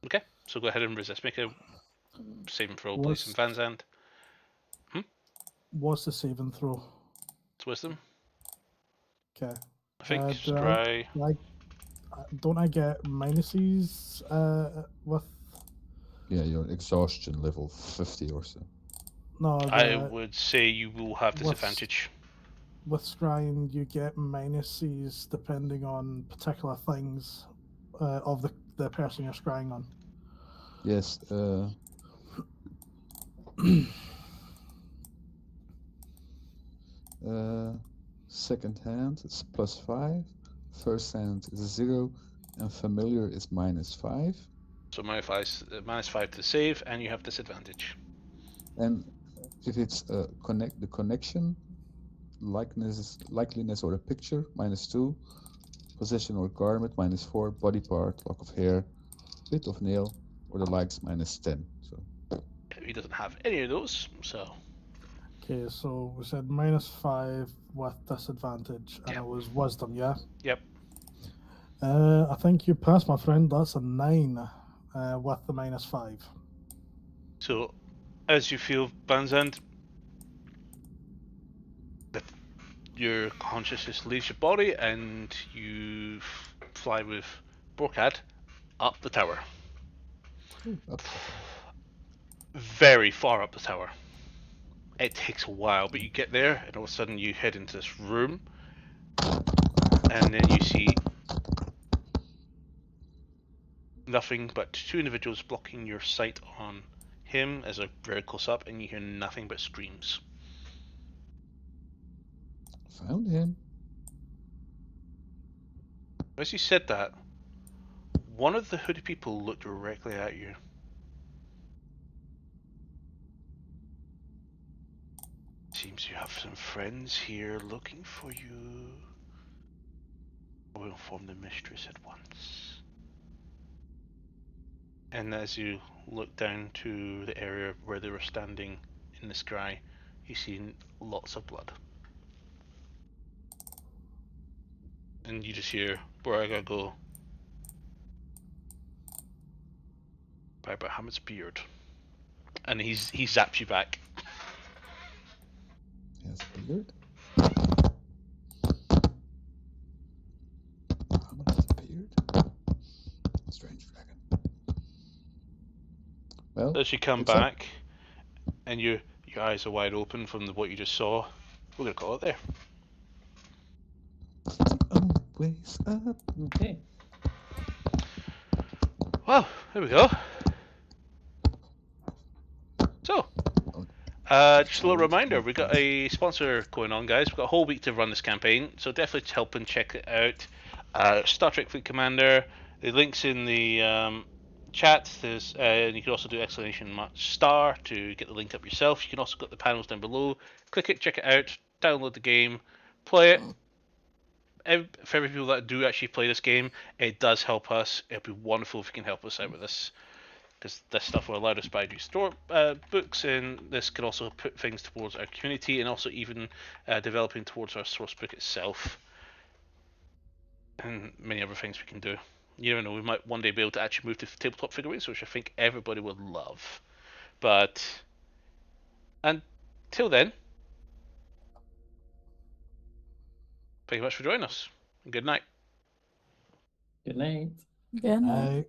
Okay, so go ahead and resist. Make a saving throw, please, What's- and Vanzand. What's the saving throw? It's wisdom. Okay. I think. do I- Scry. Don't I get minuses with? Yeah, your exhaustion level 50 or so. No, I would say you will have What's- disadvantage. with scrying you get minuses depending on particular things of the person you're scrying on. Yes. Second hand is +5. First hand is 0, and familiar is -5. So -5 to the save, and you have disadvantage. And if it's the connection, likeliness or a picture, -2. Possession or garment, -4. Body part, lock of hair, bit of nail, or the likes, -10. So He doesn't have any of those, so Okay, so we said -5 with disadvantage, and Yeah. it was wisdom, yeah? Yep. I think you passed, my friend. That's a 9 with the -5. So as you feel Banzand, your consciousness leaves your body, and you fly with Borkad up the tower. up. Very far up the tower. It takes a while, but you get there, and all of a sudden you head into this room, and then you see nothing but 2 individuals blocking your sight on him as a very close up, and you hear nothing but screams. Found him. As you said that, one of the hooded people looked directly at you. Seems you have some friends here looking for you. I will inform the mistress at once. And as you look down to the area where they were standing in the scry, you see lots of blood. And you just hear Boraga go, by Bahamut's beard. And he zaps you back. He has a beard. Muhammad has a beard. Strange dragon. Well, As you come it's up. back, and your eyes are wide open from what you just saw, we're gonna call it there. Always up. Okay. Well, there we go. So, just a little reminder, we've got a sponsor going on, guys. We've got a whole week to run this campaign, so definitely help and check it out. Star Trek Fleet Commander, the link's in the chat. There's and you can also do !star to get the link up yourself. You can also get the panels down below. Click it, check it out, download the game, play it. For every people that do actually play this game, it does help us. It'd be wonderful if you can help us out with this, because this stuff will allow us to do store books, and this can also put things towards our community, and also even developing towards our source book itself, and many other things we can do. You never know, we might one day be able to actually move to tabletop figurines, which I think everybody would love. But until then, thank you much for joining us. Good night. Good night. Good night. Aye.